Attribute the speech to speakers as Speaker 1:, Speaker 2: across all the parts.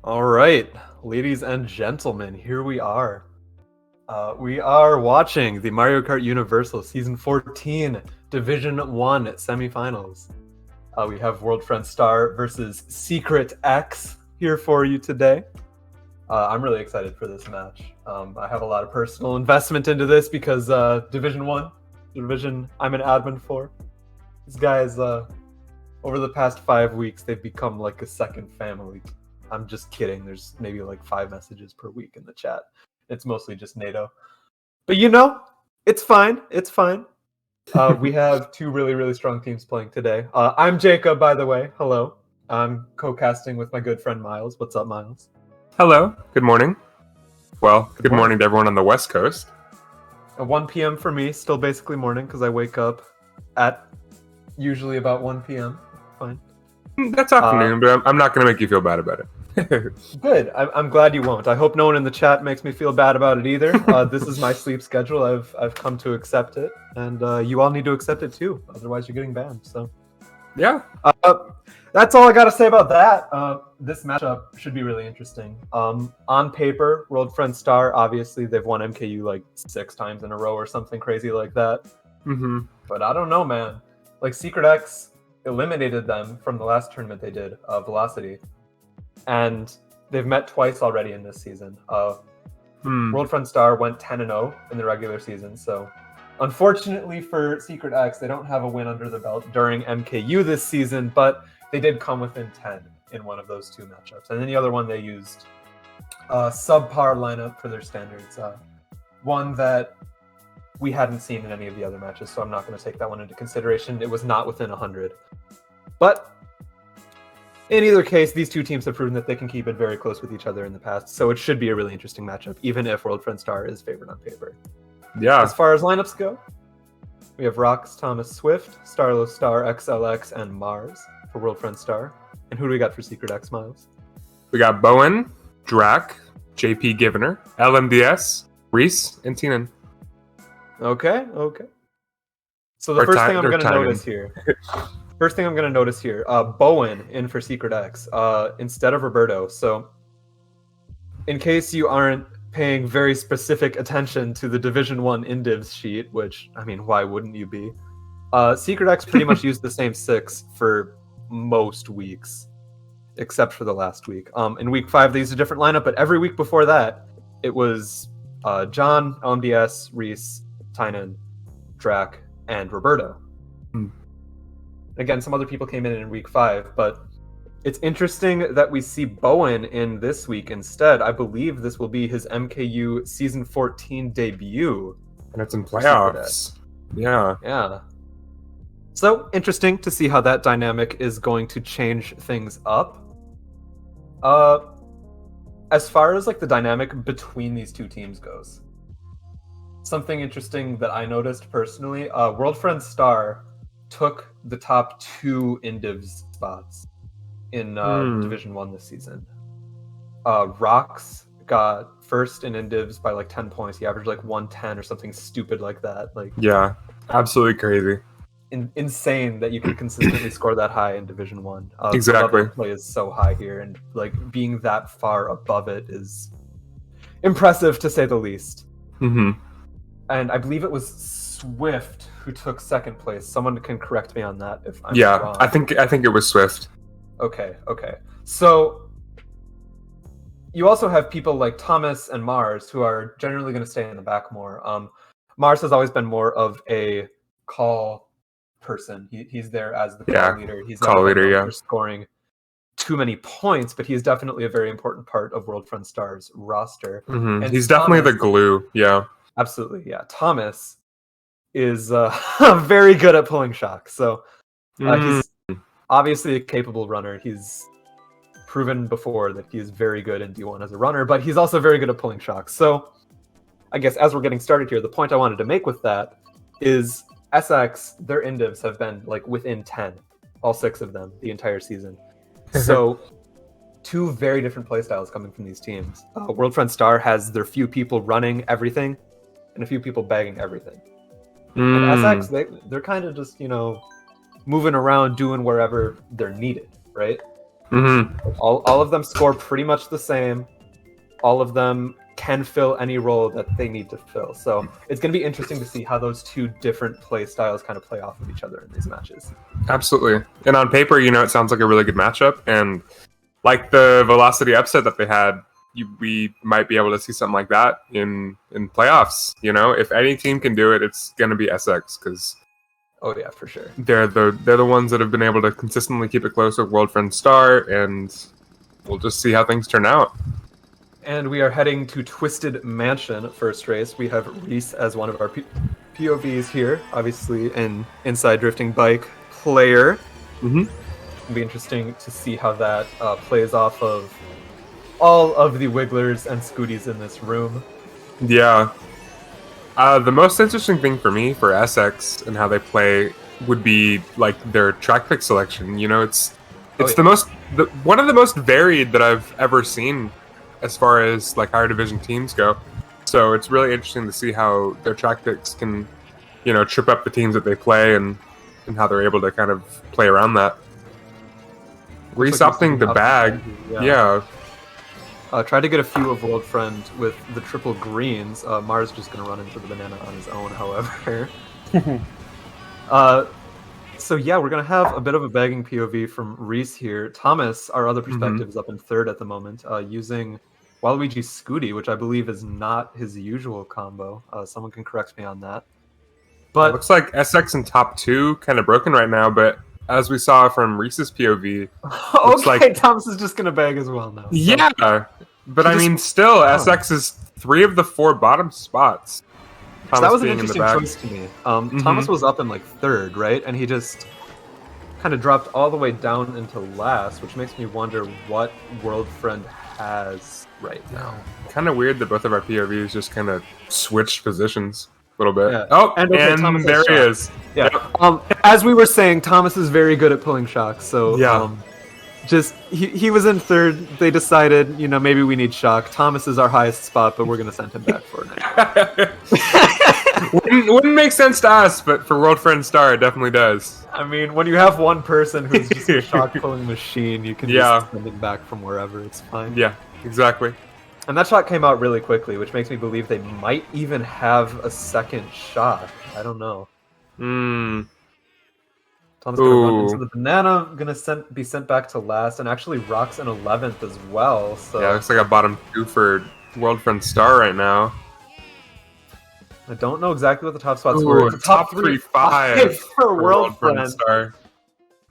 Speaker 1: All right, ladies and gentlemen, here we are. We are watching the Mario Kart Universal Season 14 Division 1 Semifinals. We have World Friend Star versus SecretX here for you today. I'm really excited for this match. I have a lot of personal investment into this because Division 1, the division I'm an admin for. These guys, over the past 5 weeks, they've become like a second family. I'm just kidding. There's maybe like 5 messages per week in the chat. It's mostly just NATO. But it's fine. It's fine. We have 2 really, really strong teams playing today. I'm Jacob, by the way. Hello. I'm co-casting with my good friend Myles. What's up, Myles?
Speaker 2: Hello. Good morning. Well, good morning to everyone on the West Coast.
Speaker 1: 1 p.m. for me. Still basically morning because I wake up at usually about 1 p.m. Fine.
Speaker 2: That's afternoon, but I'm not going to make you feel bad about it.
Speaker 1: Good. I'm glad you won't. I hope no one in the chat makes me feel bad about it either. This is my sleep schedule. I've come to accept it, and you all need to accept it too. Otherwise, you're getting banned. So,
Speaker 2: yeah.
Speaker 1: That's all I got to say about that. This matchup should be really interesting. On paper, World Friend Star, obviously, they've won MKU like 6 times in a row or something crazy like that.
Speaker 2: Mm-hmm.
Speaker 1: But I don't know, man. Like, SecretX eliminated them from the last tournament they did, Velocity. And they've met twice already in this season. World Friend Star went 10-0 in the regular season. So, unfortunately for SecretX, they don't have a win under the belt during MKU this season, but they did come within 10 in one of those 2 matchups. And then the other one, they used a subpar lineup for their standards. One that we hadn't seen in any of the other matches, so I'm not going to take that one into consideration. It was not within 100. But in either case, these 2 teams have proven that they can keep it very close with each other in the past, so it should be a really interesting matchup, even if World Friend Star is favored on paper.
Speaker 2: Yeah.
Speaker 1: As far as lineups go, we have Rocks, Thomas, Swift, Starlo, Star, XLX, and Mars for World Friend Star. And who do we got for SecretX, Myles?
Speaker 2: We got Bowen, Drac, JP Givener, LMDS, Rhys, and Teenan.
Speaker 1: Okay. So the first thing I'm going to notice here... First thing I'm going to notice here, Bowen in for SecretX instead of Roberto. So, in case you aren't paying very specific attention to the Division 1 Indivs sheet, which, I mean, why wouldn't you be? SecretX pretty much used the same 6 for most weeks, except for the last week. In week 5, they used a different lineup, but every week before that, it was John, LMDS, Rhys, Tynan, Drac, and Roberto. Again, some other people came in week 5, but it's interesting that we see Bowen in this week instead. I believe this will be his MKU Season 14 debut.
Speaker 2: And it's in playoffs.
Speaker 1: Yeah. So, interesting to see how that dynamic is going to change things up. As far as like the dynamic between these 2 teams goes, something interesting that I noticed personally, World Friend Star took the top 2 Indivs spots in Division 1 this season. Rocks got first in Indivs by like 10 points. He averaged like 110 or something stupid like that. Like,
Speaker 2: yeah, absolutely crazy.
Speaker 1: Insane that you can consistently score that high in Division 1.
Speaker 2: Exactly.
Speaker 1: The level of play is so high here, and like being that far above it is impressive to say the least.
Speaker 2: Mm-hmm.
Speaker 1: And I believe it was Swift who took 2nd place. Someone can correct me on that if I'm wrong.
Speaker 2: I think it was Swift.
Speaker 1: Okay. So you also have people like Thomas and Mars who are generally going to stay in the back more. Mars has always been more of a call person. He's there as the call leader. He's not for scoring too many points, but he's definitely a very important part of World Friend Star's roster.
Speaker 2: Mm-hmm. And he's definitely the glue. Yeah.
Speaker 1: Absolutely, yeah. Thomas is very good at pulling shock. So he's obviously a capable runner. He's proven before that he's very good in D1 as a runner, but he's also very good at pulling shock. So I guess as we're getting started here, the point I wanted to make with that is SX, their Indivs have been like within 10, all 6 of them, the entire season. So 2 very different playstyles coming from these teams. World Friend Star has their few people running everything and a few people bagging everything. And SX, they're kind of just, moving around, doing wherever they're needed, right? All of them score pretty much the same. All of them can fill any role that they need to fill. So it's going to be interesting to see how those two different play styles kind of play off of each other in these matches.
Speaker 2: Absolutely. And on paper, it sounds like a really good matchup. And like the velocity upset that they had, we might be able to see something like that in playoffs. If any team can do it, it's going to be SX, because
Speaker 1: oh yeah, for sure,
Speaker 2: they're the ones that have been able to consistently keep it close with World Friend Star, and we'll just see how things turn out.
Speaker 1: And we are heading to Twisted Mansion first race. We have Rhys as one of our POVs here, obviously an inside drifting bike player. It'll be interesting to see how that plays off of all of the Wigglers and Scooties in this room.
Speaker 2: Yeah. The most interesting thing for me for SX and how they play would be like their track pick selection. It's one of the most varied that I've ever seen as far as like higher division teams go. So it's really interesting to see how their track picks can, trip up the teams that they play and how they're able to kind of play around that. Rhys opting the bag. Yeah.
Speaker 1: Tried to get a few of World Friend with the triple greens. Mars just going to run into the banana on his own, however. So yeah, we're going to have a bit of a bagging POV from Rhys here. Thomas, our other perspective, is up in third at the moment, using Waluigi Scooty, which I believe is not his usual combo. Someone can correct me on that. But
Speaker 2: it looks like SX in top 2, kind of broken right now, but as we saw from Rhys's POV,
Speaker 1: okay, Thomas is just going to bag as well now. So.
Speaker 2: Yeah, but I mean, still, SX is 3 of the 4 bottom spots.
Speaker 1: So that was an interesting choice to me. Thomas was up in like third, right? And he just kind of dropped all the way down into last, which makes me wonder what World Friend has right now.
Speaker 2: Kind of weird that both of our POVs just kind of switched positions a little bit.
Speaker 1: Yeah.
Speaker 2: Oh, and there he is.
Speaker 1: Yeah. As we were saying, Thomas is very good at pulling shocks. So
Speaker 2: yeah.
Speaker 1: He was in third. They decided, maybe we need shock. Thomas is our highest spot, but we're going to send him back for it.
Speaker 2: Wouldn't make sense to us, but for World Friend Star, it definitely does.
Speaker 1: I mean, when you have one person who's just a shock pulling machine, you can just send him back from wherever. It's fine.
Speaker 2: Yeah, exactly.
Speaker 1: And that shot came out really quickly, which makes me believe they might even have a second shot. I don't know. Tom's going to run into the banana, going to be sent back to last, and actually rocks an 11th as well. So
Speaker 2: yeah, looks like a bottom 2 for World Friend Star right now.
Speaker 1: I don't know exactly what the top spots were. It's
Speaker 2: top 3-5
Speaker 1: for World Friend
Speaker 2: Star.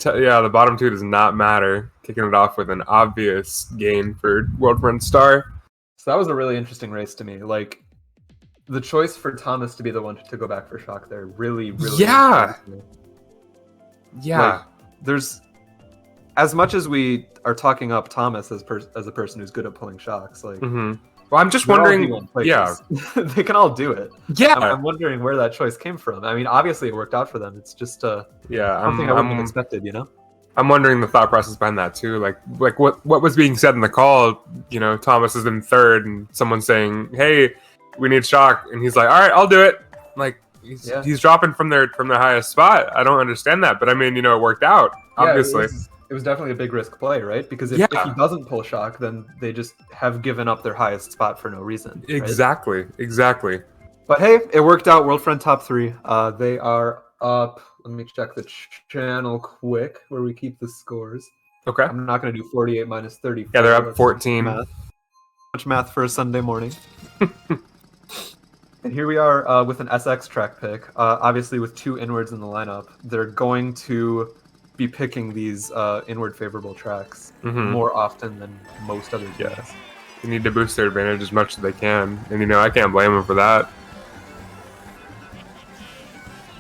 Speaker 2: Yeah, the bottom 2 does not matter. Kicking it off with an obvious gain for World Friend Star.
Speaker 1: So that was a really interesting race to me. Like, the choice for Thomas to be the one to go back for shock there really.
Speaker 2: Yeah.
Speaker 1: Like, there's, as much as we are talking up Thomas as a person who's good at pulling shocks, like.
Speaker 2: Well, I'm just wondering. Yeah,
Speaker 1: they can all do it.
Speaker 2: Yeah,
Speaker 1: I'm wondering where that choice came from. I mean, obviously it worked out for them. It's just something I wouldn't have expected.
Speaker 2: I'm wondering the thought process behind that too. Like what was being said in the call. Thomas is in third, and someone's saying, "Hey, we need shock," and he's like, "All right, I'll do it." Like he's dropping from their highest spot. I don't understand that, but I mean, it worked out. Obviously.
Speaker 1: Yeah, it was definitely a big risk play, right? Because if he doesn't pull shock, then they just have given up their highest spot for no reason. Right?
Speaker 2: Exactly.
Speaker 1: But hey, it worked out. World Friend top 3. They are up. Let me check the channel quick where we keep the scores.
Speaker 2: Okay.
Speaker 1: I'm not going to do 48 minus 34.
Speaker 2: Yeah, they're up 14.
Speaker 1: Much math for a Sunday morning. And here we are with an SX track pick. Obviously, with 2 inwards in the lineup, they're going to be picking these inward favorable tracks more often than most other teams.
Speaker 2: Yeah. They need to boost their advantage as much as they can, and I can't blame them for that.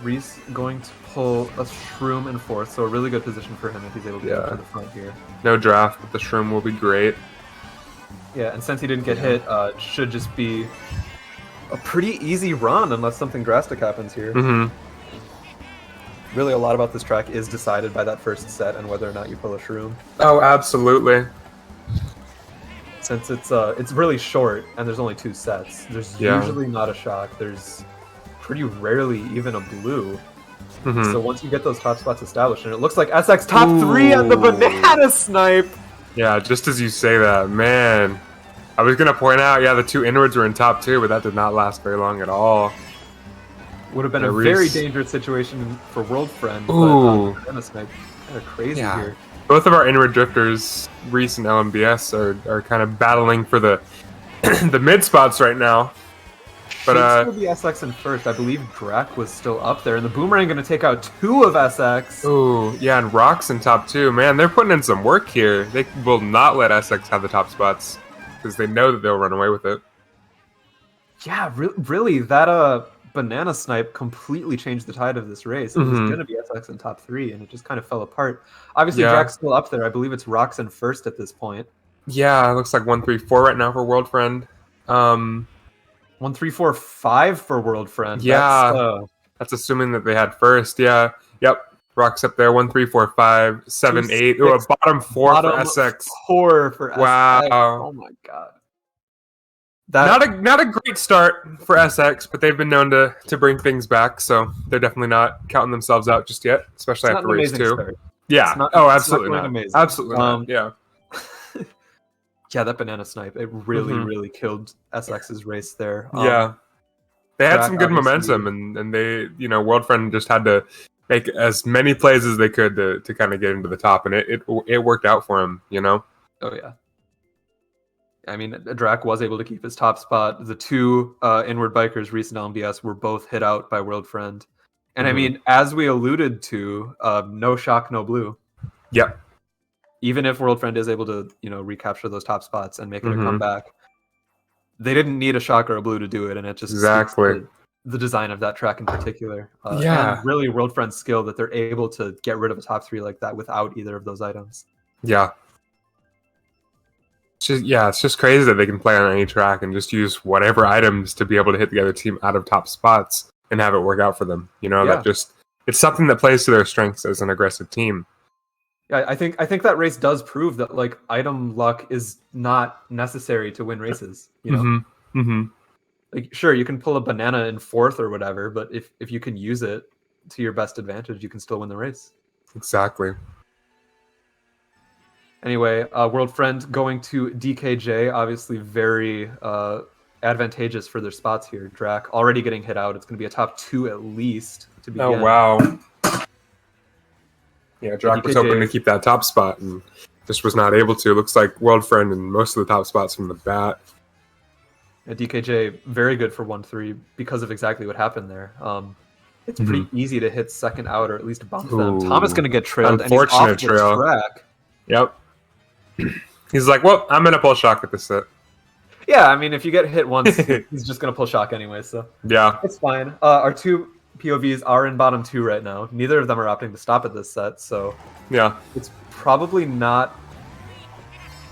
Speaker 1: Rhys going to pull a shroom in 4th, so a really good position for him if he's able to get to the front here.
Speaker 2: No draft, but the shroom will be great.
Speaker 1: Yeah, and since he didn't get hit, it should just be a pretty easy run unless something drastic happens here. Really, a lot about this track is decided by that first set and whether or not you pull a shroom.
Speaker 2: Oh, absolutely.
Speaker 1: Since it's really short and there's only 2 sets, there's usually not a shock. There's pretty rarely even a blue. So once you get those top spots established, and it looks like SX top 3 on the banana snipe.
Speaker 2: Yeah, just as you say that, man. I was going to point out, yeah, the two inwards were in top 2, but that did not last very long at all.
Speaker 1: Would have been a very dangerous situation for World Friend,
Speaker 2: Ooh.
Speaker 1: but banana snipe kind of crazy here.
Speaker 2: Both of our inward drifters, Rhys and LMBS, are kind of battling for the the mid spots right now. But
Speaker 1: should still be SX in first. I believe Drek was still up there, and the Boomerang going to take out 2 of SX.
Speaker 2: Ooh, yeah, and Rock's in top 2. Man, they're putting in some work here. They will not let SX have the top spots because they know that they'll run away with it.
Speaker 1: Yeah, really, that banana snipe completely changed the tide of this race. It was going to be SX in top 3, and it just kind of fell apart. Obviously, Drak's still up there. I believe it's Rock's in first at this point.
Speaker 2: Yeah, it looks like 1, 3, 4 right now for World Friend.
Speaker 1: 1, 3, 4, 5 for World Friend.
Speaker 2: Yeah, that's assuming that they had first. Yeah, yep. Rock's up there. 1, 3, 4, 5, 7, 8. Ooh, a bottom 4 for SX.
Speaker 1: 4 for SX.
Speaker 2: Wow.
Speaker 1: Oh my god.
Speaker 2: Not a great start for SX, but they've been known to bring things back, so they're definitely not counting themselves out just yet, especially after race 2.
Speaker 1: Start.
Speaker 2: Yeah. Absolutely not.
Speaker 1: Amazing.
Speaker 2: Absolutely not. Yeah.
Speaker 1: Yeah, that banana snipe, it really killed SX's race there.
Speaker 2: Yeah. They had some good momentum, and they, World Friend just had to make as many plays as they could to kind of get into the top, and it worked out for him, Oh,
Speaker 1: yeah. I mean, Drak was able to keep his top spot. The 2 inward bikers, Rhys and LMBS, were both hit out by World Friend. And I mean, as we alluded to, no shock, no blue.
Speaker 2: Yep.
Speaker 1: Even if World Friend is able to, recapture those top spots and make it a comeback, they didn't need a shock or a blue to do it, and it just
Speaker 2: exactly
Speaker 1: the design of that track in particular.
Speaker 2: And
Speaker 1: really World Friend's skill that they're able to get rid of a top 3 like that without either of those items.
Speaker 2: Yeah. It's just crazy that they can play on any track and just use whatever items to be able to hit the other team out of top spots and have it work out for them. It's something that plays to their strengths as an aggressive team.
Speaker 1: Yeah, I think that race does prove that like item luck is not necessary to win races. Like sure, you can pull a banana in 4th or whatever, but if you can use it to your best advantage, you can still win the race.
Speaker 2: Exactly.
Speaker 1: Anyway, World Friend going to DKJ, obviously very advantageous for their spots here. Drak already getting hit out. It's going to be a top 2 at least to begin.
Speaker 2: Oh, wow. Yeah, Drak was hoping to keep that top spot and just was not able to. Looks like World Friend in most of the top spots from the bat.
Speaker 1: Yeah, DKJ, very good for 1-3 because of exactly what happened there. It's pretty easy to hit second out or at least bump them. Thomas going to get trailed.
Speaker 2: Unfortunate
Speaker 1: and he's off
Speaker 2: trail.
Speaker 1: the track.
Speaker 2: Yep. He's like, well, I'm going to pull shock at this set.
Speaker 1: Yeah, I mean, if you get hit once, he's just going to pull shock anyway, so.
Speaker 2: Yeah.
Speaker 1: It's fine. Our 2 POVs are in bottom 2 right now. Neither of them are opting to stop at this set, so.
Speaker 2: Yeah.
Speaker 1: It's probably not.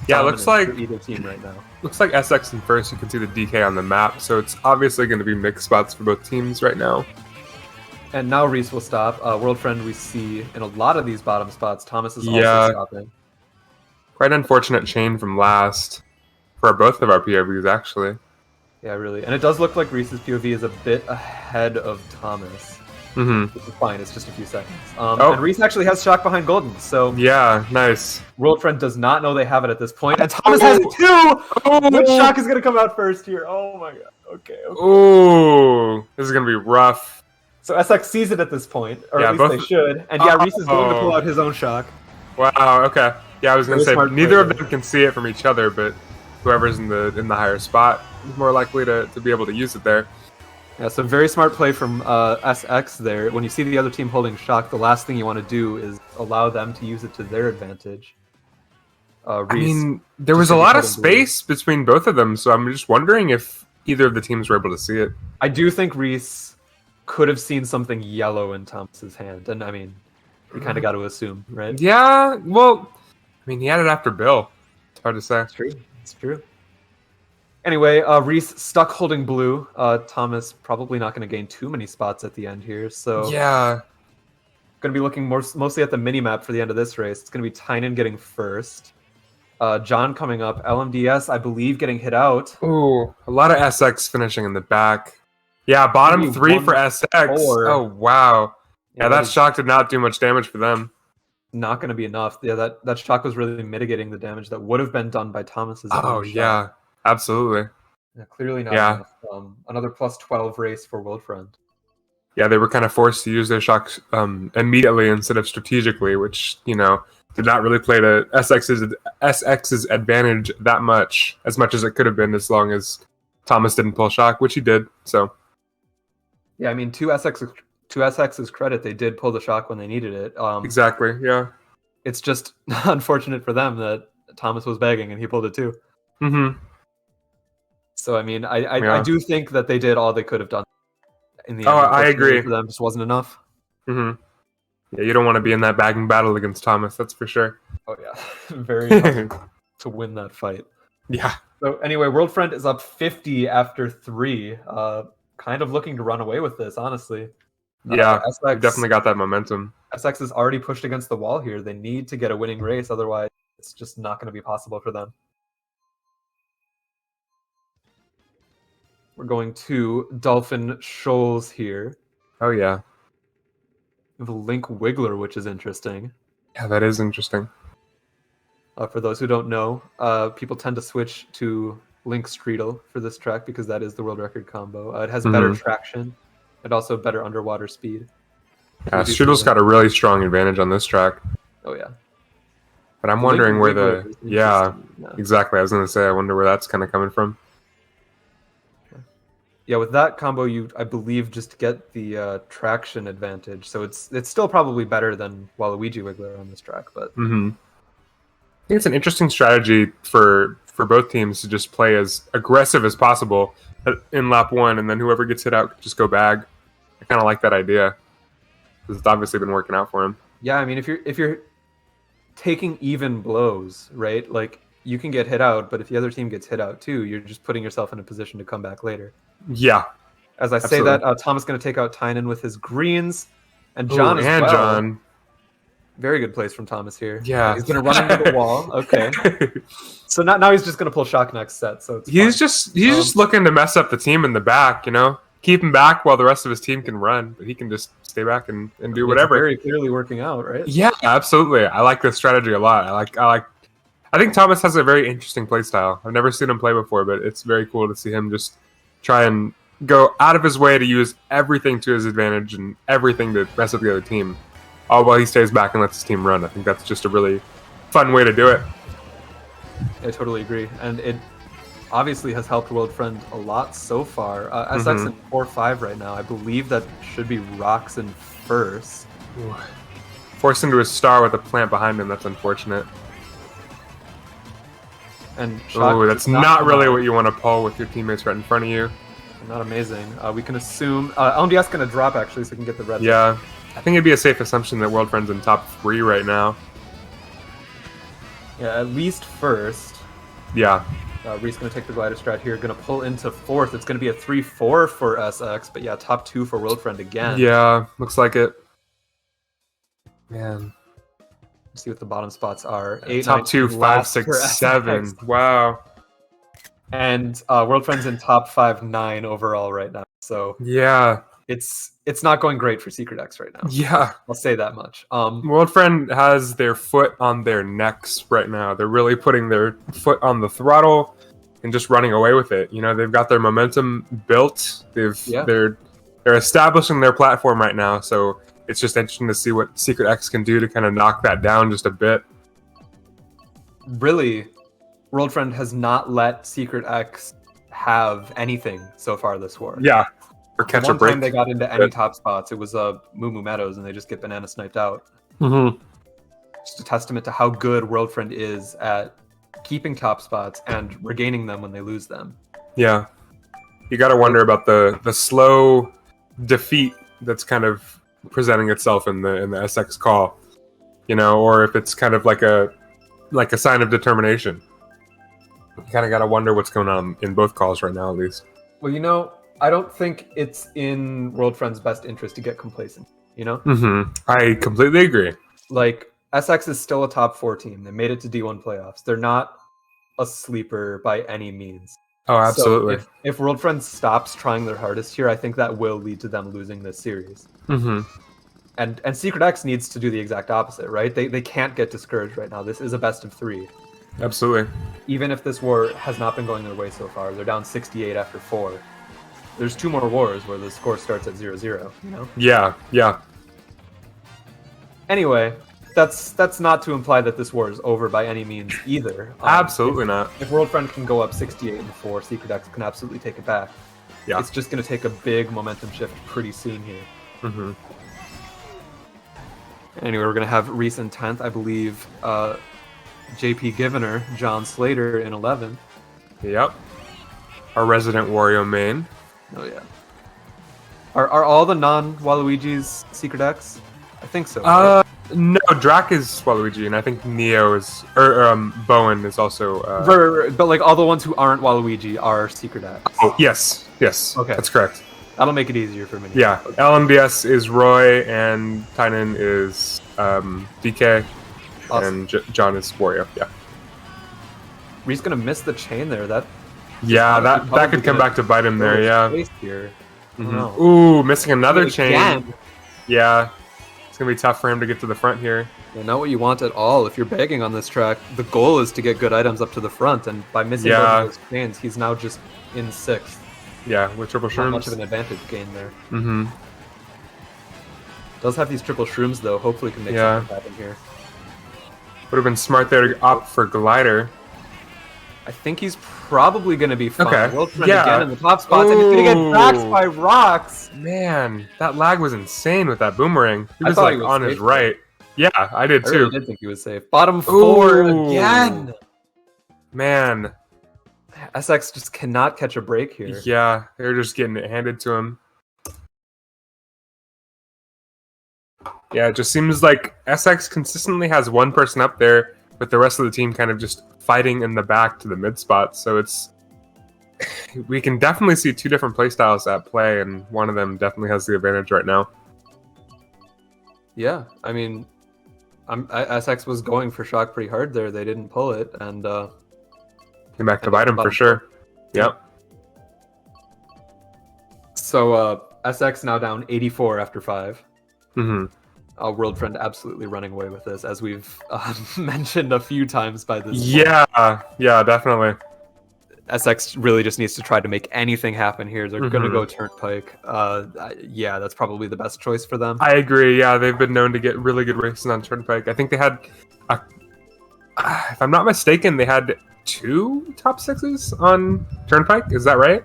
Speaker 2: Yeah, it looks like
Speaker 1: either team right now.
Speaker 2: Looks like SX in first. You can see the DK on the map, so it's obviously going to be mixed spots for both teams right now.
Speaker 1: And now Rhys will stop. World Friend we see in a lot of these bottom spots. Thomas is also stopping.
Speaker 2: Quite unfortunate chain from last for both of our POVs, actually.
Speaker 1: Yeah, really. And it does look like Rhys's POV is a bit ahead of Thomas. Which is fine. It's just a few seconds. And Rhys actually has shock behind Golden, so...
Speaker 2: Yeah, nice.
Speaker 1: World Friend does not know they have it at this point, and Thomas has it too! Which shock is going to come out first here? Oh my god. Okay.
Speaker 2: Ooh, this is going to be rough.
Speaker 1: So SX sees it at this point, or at least they should. And yeah, Rhys is going to pull out his own shock.
Speaker 2: Wow, okay. Yeah, I was going to say, neither of them can see it from each other, but whoever's in the higher spot is more likely to be able to use it there.
Speaker 1: Yeah, so very smart play from SX there. When you see the other team holding shock, the last thing you want to do is allow them to use it to their advantage.
Speaker 2: I mean, there was a lot of space between both of them, so I'm just wondering if either of the teams were able to see it.
Speaker 1: I do think Rhys could have seen something yellow in Thomas's hand, and I mean, you kind of got to assume, right?
Speaker 2: Yeah, well, I mean, he had it after Bill. It's hard to say.
Speaker 1: It's true. It's true. Anyway, Rhys stuck holding blue. Thomas probably not going to gain too many spots at the end here, so
Speaker 2: yeah,
Speaker 1: going to be looking mostly at the mini-map for the end of this race. It's going to be Tynan getting first. John coming up. LMDS, I believe, getting hit out.
Speaker 2: Ooh, a lot of SX finishing in the back. Yeah, bottom 3 for SX. Oh, wow. Yeah, that shock did not do much damage for them.
Speaker 1: not going to be enough. Yeah, that shock was really mitigating the damage that would have been done by Thomas's
Speaker 2: Oh,
Speaker 1: own
Speaker 2: yeah.
Speaker 1: shot.
Speaker 2: Absolutely.
Speaker 1: Yeah, clearly not
Speaker 2: Yeah.
Speaker 1: enough. Another plus 12 race for Worldfriend.
Speaker 2: Yeah, they were kind of forced to use their shocks immediately instead of strategically, which, did not really play to SX's advantage that much as it could have been, as long as Thomas didn't pull shock, which he did. So
Speaker 1: yeah, I mean, to SX's credit, they did pull the shock when they needed it.
Speaker 2: Exactly, yeah.
Speaker 1: It's just unfortunate for them that Thomas was begging and he pulled it too.
Speaker 2: Mm-hmm.
Speaker 1: So I mean, I do think that they did all they could have done in the end.
Speaker 2: I agree.
Speaker 1: For them, just wasn't enough.
Speaker 2: Mm-hmm. Yeah, you don't want to be in that bagging battle against Thomas, that's for sure.
Speaker 1: Oh yeah, very tough to win that fight.
Speaker 2: Yeah.
Speaker 1: So anyway, Worldfriend is up 50 after 3. Kind of looking to run away with this, honestly.
Speaker 2: Yeah, SX definitely got that momentum.
Speaker 1: SX is already pushed against the wall here. They need to get a winning race, otherwise it's just not going to be possible for them. We're going to Dolphin Shoals here.
Speaker 2: Oh, yeah.
Speaker 1: We have a Link Wiggler, which is interesting.
Speaker 2: Yeah, that is interesting.
Speaker 1: For those who don't know, people tend to switch to Link Streetle for this track because that is the world record combo. It has better traction and also better underwater speed.
Speaker 2: Yeah, Streetle's got a really strong advantage on this track.
Speaker 1: Oh, yeah.
Speaker 2: But I'm wondering where the... Yeah, exactly. I was going to say, I wonder where that's kind of coming from.
Speaker 1: Yeah, with that combo, you, I believe, just get the traction advantage. So it's still probably better than Waluigi Wiggler on this track. But
Speaker 2: I think it's an interesting strategy for both teams to just play as aggressive as possible in lap 1, and then whoever gets hit out can just go bag. I kind of like that idea because it's obviously been working out for him.
Speaker 1: Yeah, I mean, if you're taking even blows, right? Like, you can get hit out, but if the other team gets hit out too, you're just putting yourself in a position to come back later.
Speaker 2: Yeah.
Speaker 1: As I say that, Tom is going to take out Tynan with his greens, and John as well.
Speaker 2: John.
Speaker 1: Very good plays from Thomas here.
Speaker 2: Yeah.
Speaker 1: He's going to run into the wall. Okay. So now he's just going to pull shock next set. So
Speaker 2: he's just looking to mess up the team in the back, keep him back while the rest of his team can run, but he can just stay back and do whatever.
Speaker 1: It's very clearly working out, right?
Speaker 2: Yeah, absolutely. I like this strategy a lot. I think Thomas has a very interesting play style. I've never seen him play before, but it's very cool to see him just try and go out of his way to use everything to his advantage and everything to mess up the other team, all while he stays back and lets his team run. I think that's just a really fun way to do it.
Speaker 1: I totally agree. And it obviously has helped Worldfriend a lot so far. SX in 4-5 right now. I believe that should be Rocks in first.
Speaker 2: Ooh. Forced into a star with a plant behind him. That's unfortunate.
Speaker 1: And
Speaker 2: that's not really what you want to pull with your teammates right in front of you.
Speaker 1: Not amazing. We can assume LMDS going to drop actually, so we can get the red.
Speaker 2: Yeah, I think it'd be a safe assumption that Worldfriend's in top 3 right now.
Speaker 1: Yeah, at least first.
Speaker 2: Yeah.
Speaker 1: Rhys going to take the glider strat here. Going to pull into 4th. It's going to be a 3-4 for SX, but yeah, top 2 for Worldfriend again.
Speaker 2: Yeah, looks like it. Man.
Speaker 1: Let's see what the bottom spots are. 8,
Speaker 2: top 2, 5, 6, 7. Wow.
Speaker 1: And Worldfriend's in top 5, 9 overall right now. So
Speaker 2: yeah,
Speaker 1: it's not going great for SecretX right now.
Speaker 2: Yeah,
Speaker 1: I'll say that much.
Speaker 2: Worldfriend has their foot on their necks right now. They're really putting their foot on the throttle and just running away with it. They've got their momentum built. They're establishing their platform right now. So it's just interesting to see what SecretX can do to kind of knock that down just a bit.
Speaker 1: Really, Worldfriend has not let SecretX have anything so far this war.
Speaker 2: Yeah. Or catch a break.
Speaker 1: One time they got into any top spots, it was Moo Moo Meadows, and they just get banana sniped out. Just a testament to how good Worldfriend is at keeping top spots and regaining them when they lose them.
Speaker 2: Yeah. You got to wonder about the slow defeat that's kind of presenting itself in the SX call, or if it's kind of like a sign of determination. You kind of got to wonder what's going on in both calls right now, at least.
Speaker 1: Well, I don't think it's in Worldfriend's best interest to get complacent,
Speaker 2: I completely agree.
Speaker 1: Like, SX is still a top 4 team. They made it to D1 playoffs. They're not a sleeper by any means.
Speaker 2: Oh, absolutely.
Speaker 1: So if Worldfriend stops trying their hardest here, I think that will lead to them losing this series. And SecretX needs to do the exact opposite, right? They can't get discouraged right now. This is a best of 3.
Speaker 2: Absolutely.
Speaker 1: Even if this war has not been going their way so far, they're down 68 after 4. There's 2 more wars where the score starts at 0-0, you know?
Speaker 2: Yeah, yeah.
Speaker 1: Anyway, that's not to imply that this war is over by any means either.
Speaker 2: Absolutely not.
Speaker 1: If World Friend can go up 68 and 4, SecretX can absolutely take it back.
Speaker 2: Yeah.
Speaker 1: It's just going to take a big momentum shift pretty soon here.
Speaker 2: Mm-hmm.
Speaker 1: Anyway, we're going to have Rhys in 10th, I believe. JP Givener, John Slater in 11th.
Speaker 2: Yep. Our resident Wario main.
Speaker 1: Oh yeah. Are all the non-Waluigis SecretX? I think so. Right?
Speaker 2: No, Drac is Waluigi, and I think Neo is, or Bowen is also.
Speaker 1: Right, but like all the ones who aren't Waluigi are SecretX.
Speaker 2: Oh yes, yes.
Speaker 1: Okay,
Speaker 2: that's correct.
Speaker 1: That'll make it easier for me.
Speaker 2: Yeah, LMBS is Roy, and Tynan is DK,
Speaker 1: Awesome.
Speaker 2: and John is Wario. Yeah.
Speaker 1: Rhys gonna miss the chain there. That
Speaker 2: could come back to bite him there. Yeah.
Speaker 1: Here.
Speaker 2: Mm-hmm. Ooh, missing another chain.
Speaker 1: Again.
Speaker 2: Yeah. It's going to be tough for him to get to the front here.
Speaker 1: Yeah, not what you want at all. If you're begging on this track, the goal is to get good items up to the front, and by missing both of those chains, he's now just in 6th.
Speaker 2: Yeah, with triple shrooms.
Speaker 1: Not much of an advantage gain there.
Speaker 2: Mm-hmm.
Speaker 1: Does have these triple shrooms, though. Hopefully can make something happen here.
Speaker 2: Would have been smart there to opt for Glider.
Speaker 1: I think he's probably going to be fine.
Speaker 2: Okay.
Speaker 1: World Friend again in the top spots, and he's going to get backed by rocks.
Speaker 2: Man, that lag was insane with that boomerang. He was
Speaker 1: like
Speaker 2: on his right. Yeah, I did too.
Speaker 1: I really did think he was safe. Bottom 4 again.
Speaker 2: Man.
Speaker 1: SX just cannot catch a break here.
Speaker 2: Yeah, they're just getting it handed to him. Yeah, it just seems like SX consistently has one person up there, with the rest of the team kind of just fighting in the back to the mid spot. So we can definitely see 2 different playstyles at play, and one of them definitely has the advantage right now.
Speaker 1: Yeah, I mean, SX was going for shock pretty hard there. They didn't pull it, and
Speaker 2: came back to bite him for sure. Yep.
Speaker 1: So SX now down 84 after 5.
Speaker 2: Mm-hmm.
Speaker 1: World Friend absolutely running away with this, as we've mentioned a few times by this point.
Speaker 2: Yeah, definitely.
Speaker 1: SX really just needs to try to make anything happen here. They're going to go Turnpike. Yeah, that's probably the best choice for them.
Speaker 2: I agree. Yeah, they've been known to get really good races on Turnpike. I think they had, if I'm not mistaken, they had 2 top 6s on Turnpike. Is that right?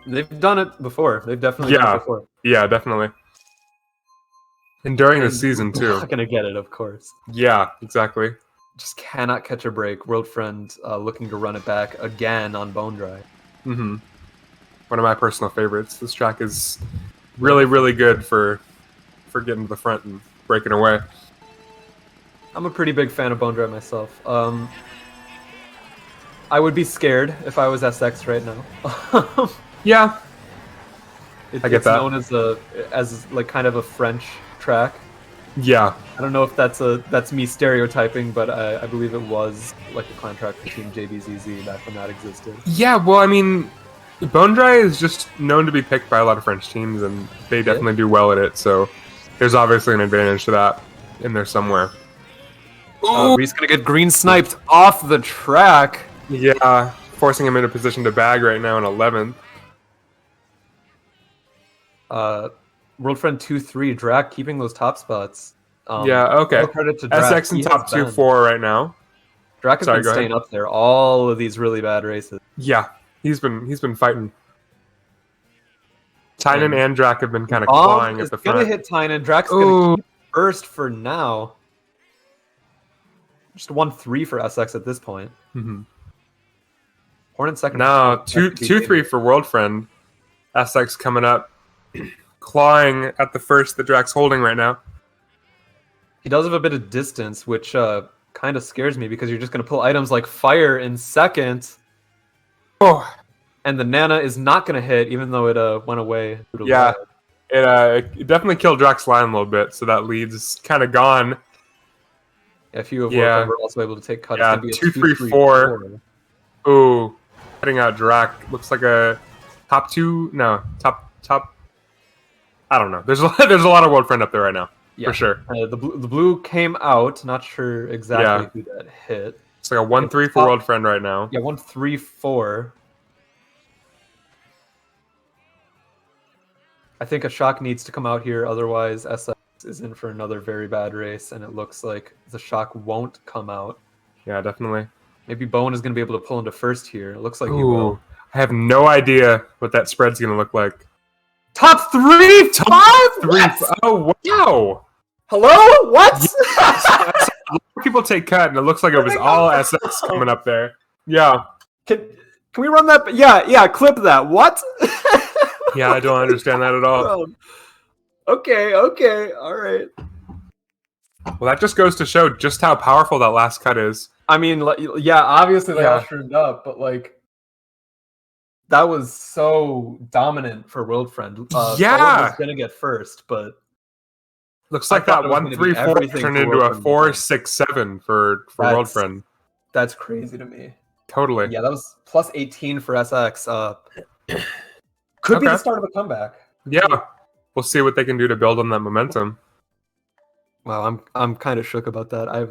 Speaker 1: They've done it before. They've definitely done it before.
Speaker 2: Yeah, definitely. And during the season, too.
Speaker 1: Not going to get it, of course.
Speaker 2: Yeah, exactly.
Speaker 1: Just cannot catch a break. World Friend looking to run it back again on Bone Dry.
Speaker 2: Mm-hmm. One of my personal favorites. This track is really, really good for getting to the front and breaking away.
Speaker 1: I'm a pretty big fan of Bone Dry myself. I would be scared if I was SX right now.
Speaker 2: Yeah. I get that.
Speaker 1: It's known as like kind of a French track.
Speaker 2: Yeah.
Speaker 1: I don't know if that's me stereotyping, but I believe it was like a clan track for Team JBZZ back when that existed.
Speaker 2: Yeah, well, I mean, Bone Dry is just known to be picked by a lot of French teams, and they definitely do well at it, so there's obviously an advantage to that in there somewhere.
Speaker 1: Rhys gonna get green sniped off the track.
Speaker 2: Yeah, forcing him into position to bag right now in 11th.
Speaker 1: World Friend 2-3, Drac keeping those top spots.
Speaker 2: Yeah, okay.
Speaker 1: No credit to Drac.
Speaker 2: SX in top 2-4 right now.
Speaker 1: Drac has been staying up there all of these really bad races.
Speaker 2: Yeah, he's been fighting. Tynan and Drac have been kind of clawing at the front.
Speaker 1: Gonna hit Tynan. Drac's gonna keep first for now. Just 1-3 for SX at this point.
Speaker 2: Mm-hmm.
Speaker 1: Horn in second.
Speaker 2: No, 2-3 for World Friend. SX coming up, clawing at the first that Drac's holding right now.
Speaker 1: He does have a bit of distance, which kind of scares me because you're just going to pull items like Fire in second.
Speaker 2: Oh.
Speaker 1: And the Nana is not going to hit, even though it went away.
Speaker 2: Yeah, it definitely killed Drac's line a little bit, so that lead's kind of gone.
Speaker 1: Yeah, a few of World Friend were also able to take cuts.
Speaker 2: Yeah, 2-3-4. Ooh, cutting out Drac. Looks like a top. I don't know. There's a lot of World Friend up there right now.
Speaker 1: Yeah.
Speaker 2: for sure.
Speaker 1: The blue came out. Not sure exactly who that hit.
Speaker 2: It's like a 1-3 for World Friend right now.
Speaker 1: Yeah, 1-3-4. I think a shock needs to come out here, otherwise SX is in for another very bad race, and it looks like the shock won't come out.
Speaker 2: Yeah, definitely.
Speaker 1: Maybe Bowen is going to be able to pull into first here. It looks like he
Speaker 2: Ooh,
Speaker 1: will.
Speaker 2: I have no idea what that spread's going to look like.
Speaker 1: Top 3?
Speaker 2: Top 3?
Speaker 1: What?
Speaker 2: Oh, wow!
Speaker 1: Hello? What?
Speaker 2: Yes. People take cut, and it looks like it was all SX coming up there. Yeah.
Speaker 1: Can we run that? Yeah, clip that. What?
Speaker 2: Yeah, I don't understand that at all.
Speaker 1: Okay, all right.
Speaker 2: Well, that just goes to show just how powerful that last cut is.
Speaker 1: I mean, yeah, obviously they all shroomed up, but like, that was so dominant for World Friend. Bowen was gonna get first, but
Speaker 2: looks like that 1-3-4 turned into a 4-6-7 for World Friend.
Speaker 1: That's crazy to me.
Speaker 2: Totally.
Speaker 1: Yeah, that was plus 18 for SX. Could be the start of a comeback.
Speaker 2: Yeah, we'll see what they can do to build on that momentum.
Speaker 1: Wow, I'm kind of shook about that. I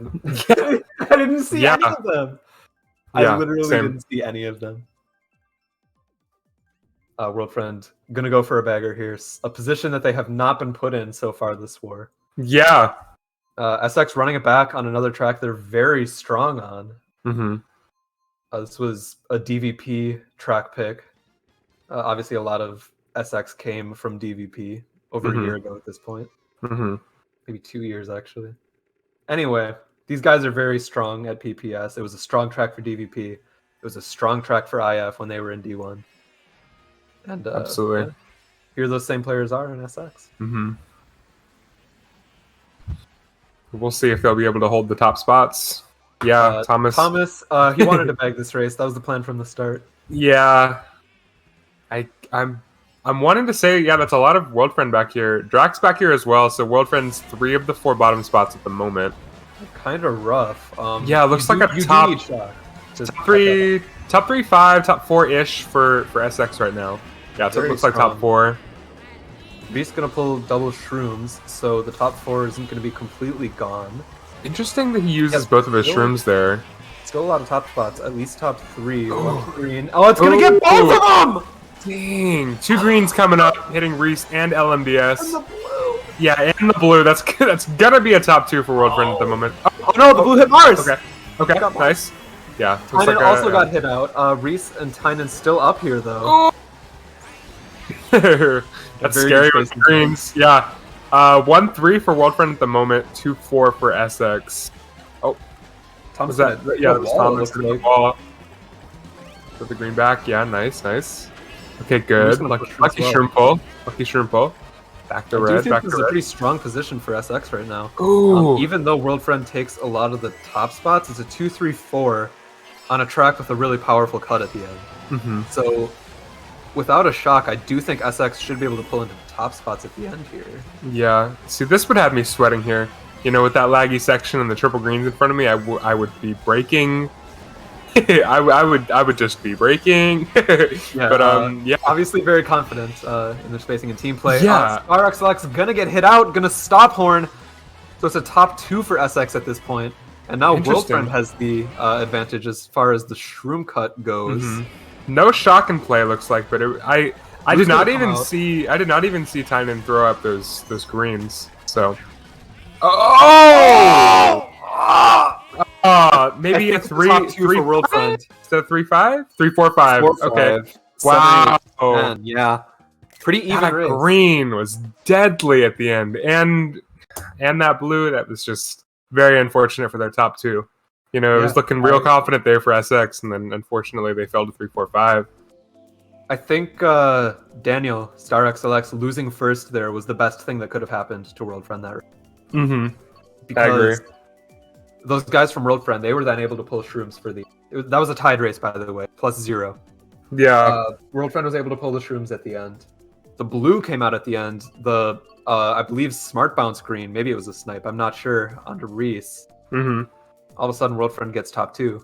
Speaker 1: didn't see any of them. I literally didn't see any of them. World Friend gonna go for a bagger here, a position that they have not been put in so far this war.
Speaker 2: Yeah.
Speaker 1: SX running it back on another track they're very strong on.
Speaker 2: Mm-hmm.
Speaker 1: This was a DVP track pick. Obviously, a lot of SX came from DVP over a year ago at this point. Maybe 2 years, actually. Anyway, these guys are very strong at PPS. It was a strong track for DVP. It was a strong track for IF when they were in D1. And
Speaker 2: absolutely.
Speaker 1: Yeah, here those same players are in SX.
Speaker 2: We'll see if they'll be able to hold the top spots. Yeah, Thomas,
Speaker 1: he wanted to bag this race. That was the plan from the start.
Speaker 2: Yeah. I'm wanting to say, that's a lot of World Friend back here. Drax back here as well, so World Friend's 3 of the 4 bottom spots at the moment.
Speaker 1: Kind of rough.
Speaker 2: Yeah, it looks like a top 3, 5, top 4-ish for SX right now. Yeah, so it looks like top 4.
Speaker 1: Rhys gonna pull double shrooms, so the top 4 isn't gonna be completely gone.
Speaker 2: Interesting that he uses both of his shrooms there.
Speaker 1: Still a lot of top spots, at least top 3. One green. Oh, it's gonna get both of them!
Speaker 2: Dang, 2 greens coming up, hitting Rhys and LMDS.
Speaker 1: And the blue.
Speaker 2: Yeah, and the blue. That's gonna be a top 2 for World Friend at the moment.
Speaker 1: Oh no, the blue hit Mars!
Speaker 2: Okay, nice. Yeah.
Speaker 1: Tynan also got hit out. Rhys and Tynan still up here, though.
Speaker 2: That's scary with greens. Yeah. 1-3 for World Friend at the moment, 2-4 for SX. Oh.
Speaker 1: Thomas
Speaker 2: was that? Yeah, it was Thomas in the wall. Put the green back. Yeah, nice. Okay, good. Lucky shroom pull. Lucky shroom pull. Back to red.
Speaker 1: This is a pretty strong position for SX right now.
Speaker 2: Ooh.
Speaker 1: Even though World Friend takes a lot of the top spots, it's a 2-3-4 on a track with a really powerful cut at the end. So, without a shock, I do think SX should be able to pull into the top spots at the end here.
Speaker 2: Yeah. See, this would have me sweating here. You know, with that laggy section and the triple greens in front of me, I would be braking. I would just be braking.
Speaker 1: But obviously very confident in their spacing and team play.
Speaker 2: Yeah.
Speaker 1: StarXLX gonna get hit out, gonna stop horn. So it's a top 2 for SX at this point. And now World Friend has the advantage as far as the shroom cut goes.
Speaker 2: No shock in play, looks like, but I did not even see Tynan throw up those greens. So maybe a 3-2
Speaker 1: for World Friend.
Speaker 2: Is that 3-5? 3-4-5. Okay.
Speaker 1: 7,
Speaker 2: Wow.
Speaker 1: 8, 10. Yeah. Pretty even race.
Speaker 2: Green was deadly at the end, and that blue, that was just very unfortunate for their top 2. You know, it was looking real confident there for SX, and then unfortunately they fell to 3-4-5.
Speaker 1: I think Daniel, StarXLX, losing first there was the best thing that could have happened to World Friend that race. Because
Speaker 2: I agree.
Speaker 1: Those guys from World Friend, they were then able to pull shrooms for that was a tied race, by the way, +0.
Speaker 2: Yeah.
Speaker 1: World Friend was able to pull the shrooms at the end. The blue came out at the end. The I believe smart bounce green, maybe it was a snipe, I'm not sure, onto Rhys. All of a sudden, World Friend gets top 2.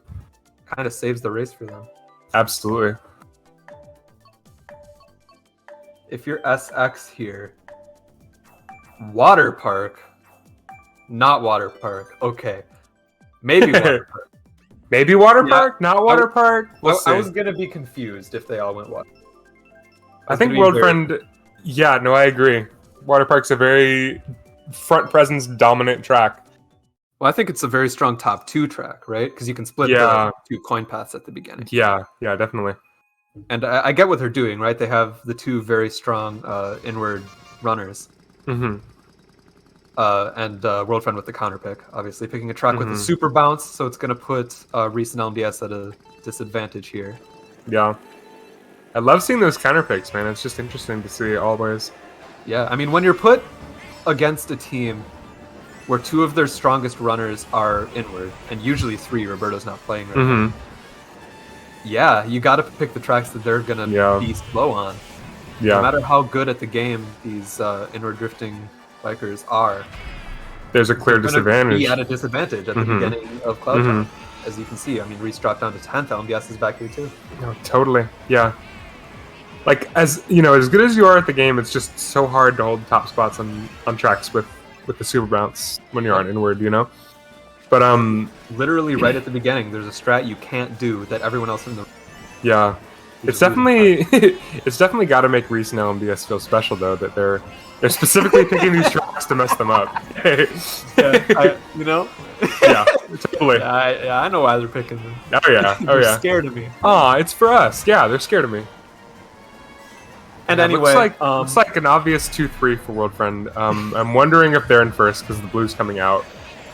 Speaker 1: Kind of saves the race for them.
Speaker 2: Absolutely.
Speaker 1: If you're SX here, Water Park. Not water park. Okay. Maybe water park.
Speaker 2: Maybe water
Speaker 1: Yeah,
Speaker 2: park, not water park. We'll see.
Speaker 1: I was gonna be confused if they all went water.
Speaker 2: I think World Friend. Yeah, no, I agree. Water park's a very front presence dominant track.
Speaker 1: Well, I think it's a very strong top 2 track, right? Because you can split
Speaker 2: Yeah.
Speaker 1: the 2 coin paths at the beginning.
Speaker 2: Yeah, definitely.
Speaker 1: And I get what they're doing, right? They have the 2 very strong inward runners.
Speaker 2: Mm-hmm.
Speaker 1: And World Friend with the counter pick, obviously picking a track with a super bounce, so it's going to put Rhys and LMDS at a disadvantage here.
Speaker 2: Yeah. I love seeing those counter picks, man. It's just interesting to see always.
Speaker 1: Yeah, I mean, when you're put against a team where 2 of their strongest runners are inward, and usually 3, Roberto's not playing right now. Yeah, you got to pick the tracks that they're going to be slow on.
Speaker 2: Yeah.
Speaker 1: No matter how good at the game these inward drifting bikers are,
Speaker 2: there's a clear disadvantage.
Speaker 1: Be at a disadvantage at the beginning of Cloud Time. As you can see, I mean, Rhys dropped down to 10th. LMDS is back here too.
Speaker 2: No, totally. Yeah. Like, as you know, as good as you are at the game, it's just so hard to hold top spots on tracks with the super bounce when you're on inward, you know. But
Speaker 1: literally right at the beginning, there's a strat you can't do that everyone else in the
Speaker 2: it's definitely it's definitely got to make Rhys and LMDS feel special though that they're specifically picking these tracks to mess them up.
Speaker 1: You know.
Speaker 2: Yeah, totally.
Speaker 1: Yeah, I know why they're picking them.
Speaker 2: Oh yeah,
Speaker 1: they're scared of me.
Speaker 2: Aw, it's for us. Yeah, they're scared of me.
Speaker 1: And anyway,
Speaker 2: looks like an obvious 2-3 for World Friend. I'm wondering if they're in first because the blue's coming out.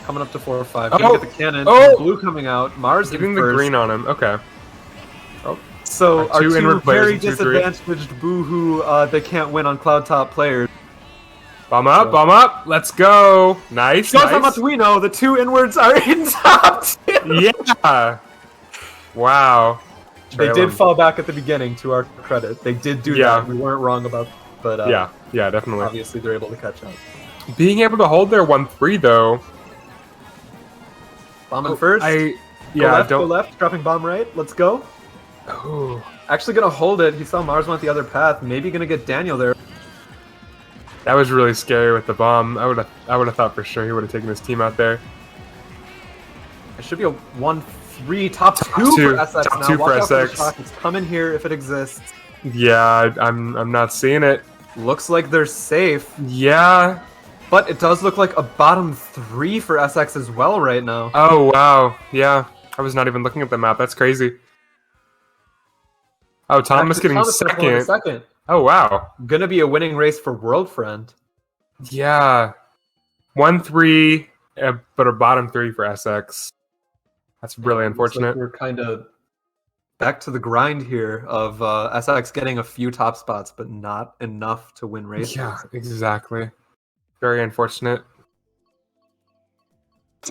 Speaker 1: Coming up to 4 or 5. Gonna get the cannon. Blue coming out. Mars
Speaker 2: getting the green on him. Okay.
Speaker 1: Oh. So our 2 very disadvantaged boohoo, they can't win on cloud top players.
Speaker 2: Bomb up. Let's go. Nice.
Speaker 1: How much we know, the 2 inwards are in top 2.
Speaker 2: Yeah. Wow.
Speaker 1: They did fall back at the beginning, to our credit. They did do that. We weren't wrong about but
Speaker 2: yeah, definitely.
Speaker 1: Obviously, they're able to catch up.
Speaker 2: Being able to hold their 1-3, though.
Speaker 1: Bombing first. Go left, dropping bomb right. Let's go.
Speaker 2: Oh.
Speaker 1: Actually going to hold it. He saw Mars went the other path. Maybe going to get Daniel there.
Speaker 2: That was really scary with the bomb. I would have thought for sure he would have taken his team out there.
Speaker 1: It should be a 1-3 top 2 for SX
Speaker 2: top
Speaker 1: now.
Speaker 2: 2
Speaker 1: Watch
Speaker 2: for
Speaker 1: out
Speaker 2: SX.
Speaker 1: It's coming here if it exists.
Speaker 2: Yeah, I'm not seeing it.
Speaker 1: Looks like they're safe.
Speaker 2: Yeah.
Speaker 1: But it does look like a bottom 3 for SX as well right now.
Speaker 2: Oh, wow. Yeah. I was not even looking at the map. That's crazy. Oh, Thomas getting second. Oh, wow.
Speaker 1: Gonna be a winning race for World Friend.
Speaker 2: Yeah. 1-3, but a bottom 3 for SX. That's really unfortunate.
Speaker 1: Like we're kind of back to the grind here of SX getting a few top spots, but not enough to win races.
Speaker 2: Yeah, exactly. Very unfortunate.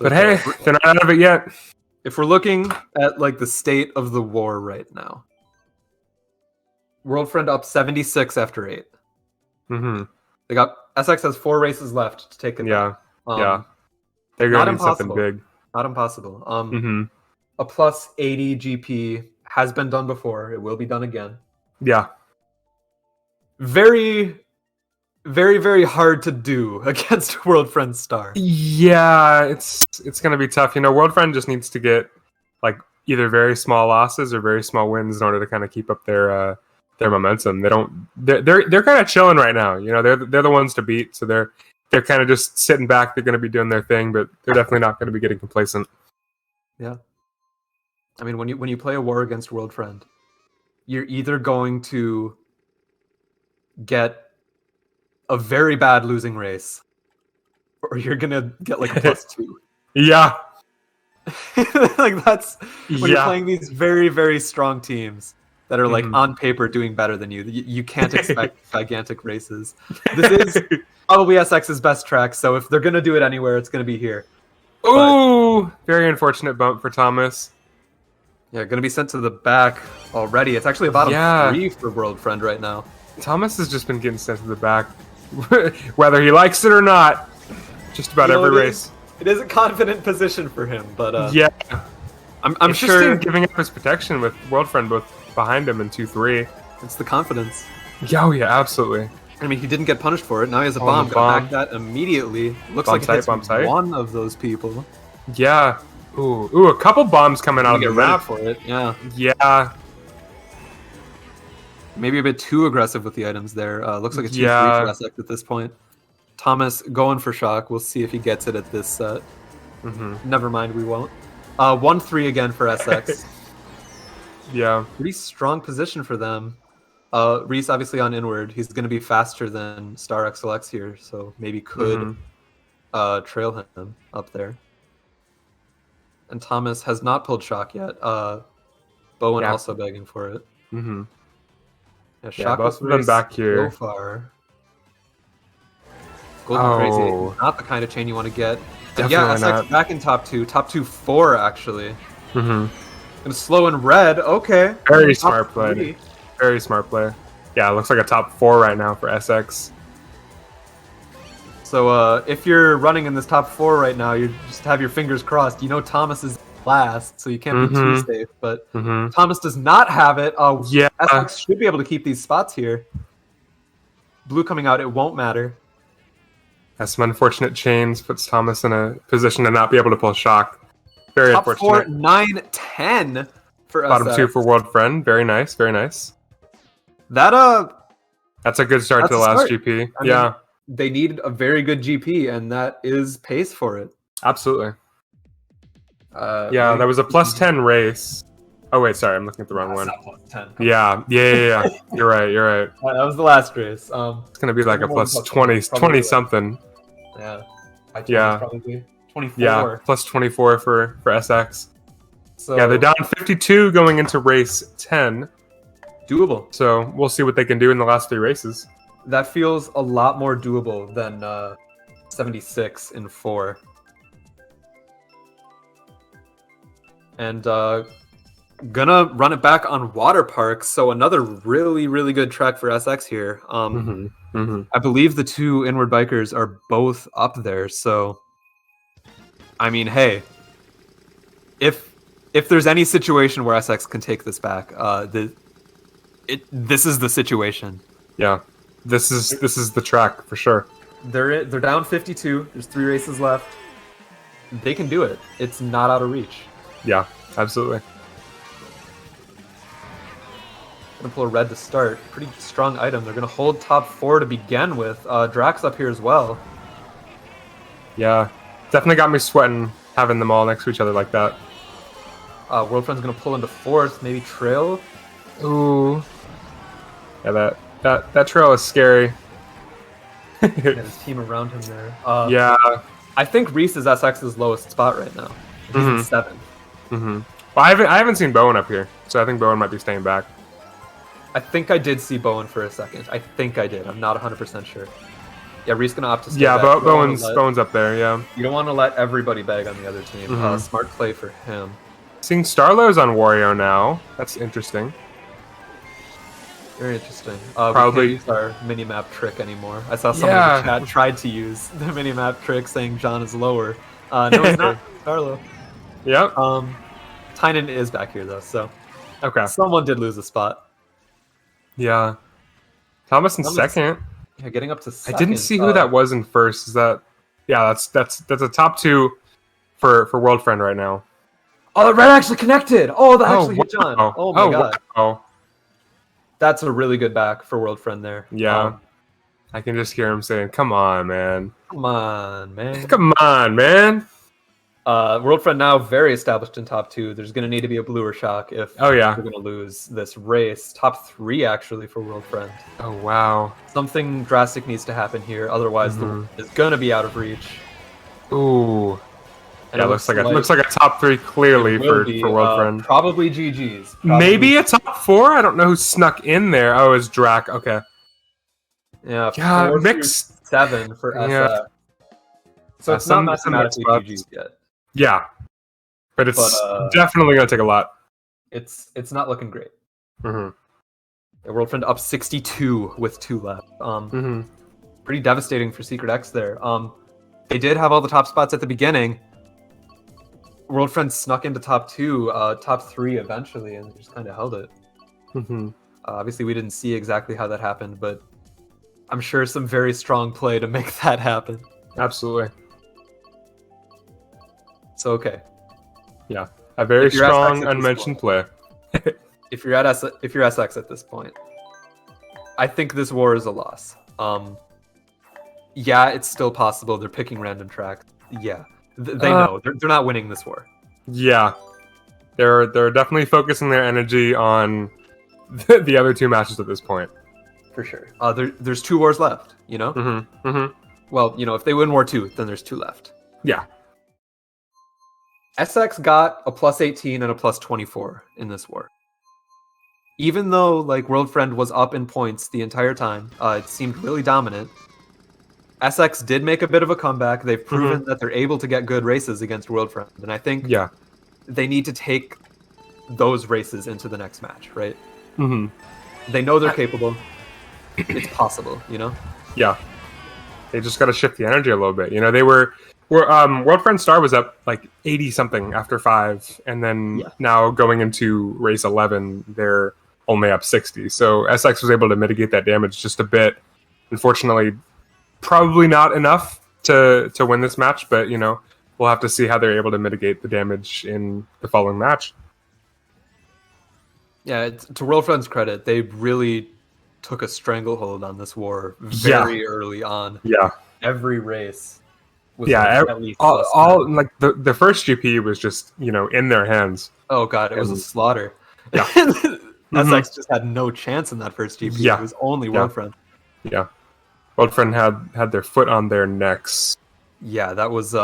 Speaker 2: But hey, they're not out of it yet.
Speaker 1: If we're looking at like the state of the war right now, World Friend up 76 after 8. They got SX has 4 races left to take it.
Speaker 2: Yeah, they're going to need something big.
Speaker 1: Not impossible. A plus 80 GP has been done before. It will be done again.
Speaker 2: Yeah.
Speaker 1: Very, very, very hard to do against World Friend Star.
Speaker 2: Yeah, it's going to be tough. You know, World Friend just needs to get like either very small losses or very small wins in order to kind of keep up their momentum. They're kind of chilling right now. You know, they're the ones to beat, so they're kind of just sitting back. They're going to be doing their thing, but they're definitely not going to be getting complacent.
Speaker 1: Yeah. I mean, when you play a war against World Friend, you're either going to get a very bad losing race, or you're gonna get like a +2.
Speaker 2: Yeah.
Speaker 1: Like that's when you're playing these very, very strong teams that are like on paper doing better than you. You can't expect gigantic races. This is probably SX's best track, so if they're gonna do it anywhere, it's gonna be here.
Speaker 2: Ooh, very unfortunate bump for Thomas.
Speaker 1: Yeah, gonna be sent to the back already. It's actually a bottom 3 for World Friend right now.
Speaker 2: Thomas has just been getting sent to the back, whether he likes it or not. Just about every race.
Speaker 1: It is a confident position for him, but
Speaker 2: yeah,
Speaker 1: I'm sure
Speaker 2: giving up his protection with World Friend both behind him in 2-3.
Speaker 1: It's the confidence.
Speaker 2: Yeah, oh yeah, absolutely.
Speaker 1: I mean, he didn't get punished for it. Now he has a
Speaker 2: Oh,
Speaker 1: bomb.
Speaker 2: the
Speaker 1: Gonna
Speaker 2: bomb.
Speaker 1: back that immediately. Looks
Speaker 2: Bomb
Speaker 1: like it
Speaker 2: site,
Speaker 1: hits
Speaker 2: bomb site.
Speaker 1: one of those people.
Speaker 2: Yeah. Ooh, a couple bombs coming out of the
Speaker 1: Get ready
Speaker 2: map.
Speaker 1: for it. Yeah.
Speaker 2: Yeah.
Speaker 1: Maybe a bit too aggressive with the items there. Looks like a 2-3
Speaker 2: Yeah.
Speaker 1: for SX at this point. Thomas going for shock. We'll see if he gets it at this set. Never mind, we won't. 1-3 again for SX.
Speaker 2: Yeah.
Speaker 1: Pretty strong position for them. Rhys obviously on inward. He's going to be faster than Star XLX here, so maybe could trail him up there. And Thomas has not pulled shock yet. Bowen also begging for it. Yeah, shock
Speaker 2: both
Speaker 1: with
Speaker 2: of them
Speaker 1: Rhys
Speaker 2: back here.
Speaker 1: so far. Golden Crazy, not the kind of chain you want to get. And yeah, SX
Speaker 2: not.
Speaker 1: back in top 4 actually. Gonna slow in red. Okay.
Speaker 2: Very smart play. Very smart play. Yeah, it looks like a top 4 right now for SX.
Speaker 1: So if you're running in this top 4 right now, you just have your fingers crossed. You know Thomas is last, so you can't be too safe. But Thomas does not have it.
Speaker 2: Yeah.
Speaker 1: SX should be able to keep these spots here. Blue coming out, it won't matter.
Speaker 2: Has some unfortunate chains, puts Thomas in a position to not be able to pull shock. Very
Speaker 1: top
Speaker 2: unfortunate.
Speaker 1: 4, 9, 10 for
Speaker 2: Bottom
Speaker 1: SX.
Speaker 2: 2 for World Friend. Very nice, very nice.
Speaker 1: That's
Speaker 2: a good start to the last GP.
Speaker 1: I mean, they needed a very good GP, and that is pace for it.
Speaker 2: Absolutely. Yeah, that was a +10 race. Oh wait, sorry, I'm looking at the wrong one.
Speaker 1: Not +10.
Speaker 2: Yeah. You're right.
Speaker 1: That was the last race.
Speaker 2: It's gonna be like a +20 something.
Speaker 1: Yeah. Probably 24.
Speaker 2: Yeah, +24 for SX.
Speaker 1: So
Speaker 2: yeah, they're down 52 going into race 10.
Speaker 1: Doable.
Speaker 2: So we'll see what they can do in the last 3 races.
Speaker 1: That feels a lot more doable than 76 in 4. And gonna run it back on Water Park. So another really, really good track for SX here. I believe the 2 inward bikers are both up there. So, I mean, hey, if there's any situation where SX can take this back, this is the situation.
Speaker 2: Yeah, this is the track for sure.
Speaker 1: They're down 52. There's 3 races left. They can do it. It's not out of reach.
Speaker 2: Yeah, absolutely.
Speaker 1: Gonna pull a red to start. Pretty strong item. They're gonna hold top 4 to begin with. Drax up here as well.
Speaker 2: Yeah, definitely got me sweating having them all next to each other like that.
Speaker 1: World Friend's gonna pull into 4th, maybe trail.
Speaker 2: Ooh. Yeah, that trail is scary.
Speaker 1: Get his team around him there.
Speaker 2: Yeah.
Speaker 1: I think Rhys is SX's lowest spot right now. He's in 7th.
Speaker 2: Well, I haven't seen Bowen up here, so I think Bowen might be staying back.
Speaker 1: I think I did see Bowen for a second. I think I did. I'm not 100% sure. Yeah, Rhys gonna opt to stay back.
Speaker 2: Bowen's up there. Yeah.
Speaker 1: You don't want to let everybody bag on the other team. Smart play for him.
Speaker 2: Seeing Starlow's on Wario now. That's interesting.
Speaker 1: Very interesting.
Speaker 2: Probably
Speaker 1: we can't use our mini-map trick anymore. I saw someone in the chat tried to use the mini-map trick saying John is lower. No, he's not. Starlow.
Speaker 2: Yep.
Speaker 1: Tynan is back here though, so
Speaker 2: okay.
Speaker 1: Someone did lose a spot.
Speaker 2: Yeah. Thomas in second.
Speaker 1: Yeah, getting up to second.
Speaker 2: I didn't see who that was in first. Is that? Yeah, that's a top 2 for World Friend right now.
Speaker 1: Oh, the red actually connected. Oh, that actually hit John. Oh my god.
Speaker 2: Wow.
Speaker 1: That's a really good back for World Friend there.
Speaker 2: Yeah. I can just hear him saying, "Come on, man.
Speaker 1: Come on, man.
Speaker 2: Come on, man."
Speaker 1: World Friend now very established in top 2. There's going to need to be a bluer shock if we're going to lose this race. Top 3 actually for World Friend.
Speaker 2: Oh wow.
Speaker 1: Something drastic needs to happen here, otherwise the world is going to be out of reach.
Speaker 2: Ooh.
Speaker 1: And
Speaker 2: yeah, looks like a top 3 clearly for World Friend.
Speaker 1: Probably GG's.
Speaker 2: Maybe a top 4. I don't know who snuck in there. Oh, it's Drac. Okay.
Speaker 1: Yeah.
Speaker 2: Yeah. Mixed
Speaker 1: 7 for SF. So it's not mathematically GG's yet.
Speaker 2: Yeah, but it's definitely gonna take a lot.
Speaker 1: It's not looking great. The World Friend up 62 with 2 left. Pretty devastating for SecretX there. They did have all the top spots at the beginning. World Friend snuck into top 2, top 3 eventually, and just kind of held it. Obviously, we didn't see exactly how that happened, but I'm sure some very strong play to make that happen.
Speaker 2: Absolutely.
Speaker 1: So okay.
Speaker 2: Yeah, a very
Speaker 1: If you're
Speaker 2: strong
Speaker 1: SX at this
Speaker 2: unmentioned play.
Speaker 1: If you're SX at this point, I think this war is a loss. Yeah, it's still possible. They're picking random tracks. Yeah, they know they're not winning this war.
Speaker 2: Yeah, they're definitely focusing their energy on the other two matches at this point.
Speaker 1: For sure. There's 2 wars left. You know.
Speaker 2: Mm-hmm. Mm-hmm.
Speaker 1: Well, you know, if they win war 2, then there's 2 left.
Speaker 2: Yeah.
Speaker 1: SX got a +18 and a +24 in this war. Even though like World Friend was up in points the entire time, it seemed really dominant. SX did make a bit of a comeback. They've proven that they're able to get good races against World Friend, and I think they need to take those races into the next match, right?
Speaker 2: Mm-hmm.
Speaker 1: They know they're capable. It's possible, you know?
Speaker 2: Yeah. They just got to shift the energy a little bit. You know, they were World Friend Star was up like 80 something after 5, and then now going into race 11, they're only up 60. So SX was able to mitigate that damage just a bit. Unfortunately, probably not enough to win this match, but you know, we'll have to see how they're able to mitigate the damage in the following match.
Speaker 1: Yeah, to World Friend's credit, they really took a stranglehold on this war very early on.
Speaker 2: Yeah.
Speaker 1: Every race was
Speaker 2: at least all like the first GP was just, you know, in their hands.
Speaker 1: Oh god, it was a slaughter.
Speaker 2: Yeah.
Speaker 1: SX just had no chance in that first GP.
Speaker 2: Yeah.
Speaker 1: It was only World Friend.
Speaker 2: Yeah. World Friend had their foot on their necks.
Speaker 1: Yeah, that was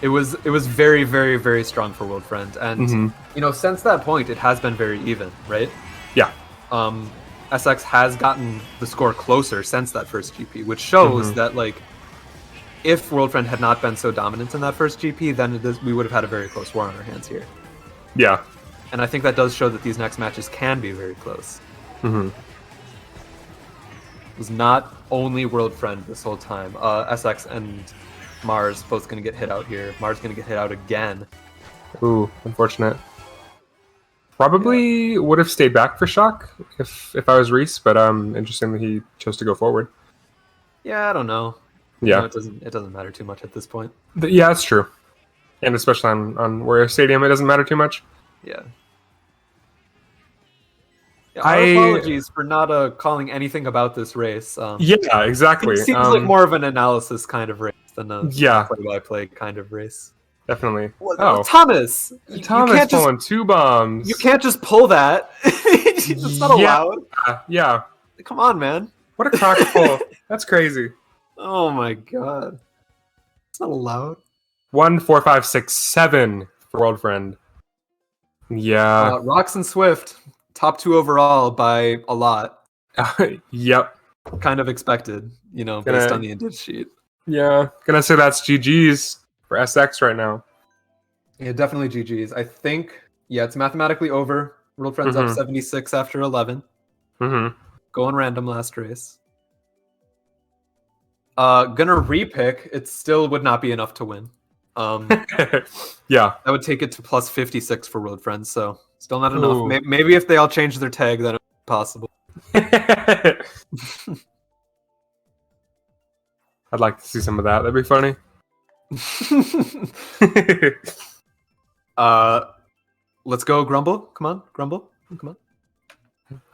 Speaker 1: it was very, very, very strong for World Friend. And you know, since that point it has been very even, right?
Speaker 2: Yeah.
Speaker 1: SX has gotten the score closer since that first GP, which shows that like if World Friend had not been so dominant in that first GP, then we would have had a very close war on our hands here.
Speaker 2: Yeah.
Speaker 1: And I think that does show that these next matches can be very close. It was not only World Friend this whole time. SX and Mars both going to get hit out here. Mars going to get hit out again.
Speaker 2: Ooh, unfortunate. Probably would have stayed back for Shock if I was Rhys, but interesting that he chose to go forward.
Speaker 1: Yeah, I don't know.
Speaker 2: Yeah,
Speaker 1: you know, it doesn't matter too much at this point.
Speaker 2: Yeah, that's true. And especially on Warrior Stadium, it doesn't matter too much.
Speaker 1: Yeah. Our apologies for not calling anything about this race.
Speaker 2: Yeah, exactly.
Speaker 1: It seems like more of an analysis kind of race than a play-by-play kind of race.
Speaker 2: Definitely.
Speaker 1: Thomas!
Speaker 2: Thomas pulling 2 bombs.
Speaker 1: You can't just pull that. It's not allowed.
Speaker 2: Yeah.
Speaker 1: Come on, man.
Speaker 2: What a cock pull. That's crazy.
Speaker 1: Oh my god. It's not allowed.
Speaker 2: 1, 4, 5, 6, 7 for World Friend. Yeah.
Speaker 1: Rox and Swift, top 2 overall by a lot.
Speaker 2: Yep.
Speaker 1: Kind of expected, you know, based on the indiv sheet.
Speaker 2: Yeah. Gonna say that's GG's for SX right now.
Speaker 1: Yeah, definitely GG's. I think, it's mathematically over. World Friend's up 76 after 11. Going random last race. Gonna repick. It still would not be enough to win.
Speaker 2: Yeah.
Speaker 1: That would take it to plus 56 for World Friends, so still not enough. Maybe if they all change their tag, then it's possible.
Speaker 2: I'd like to see some of that. That'd be funny.
Speaker 1: Let's go Grumble. Come on, Grumble. Come on.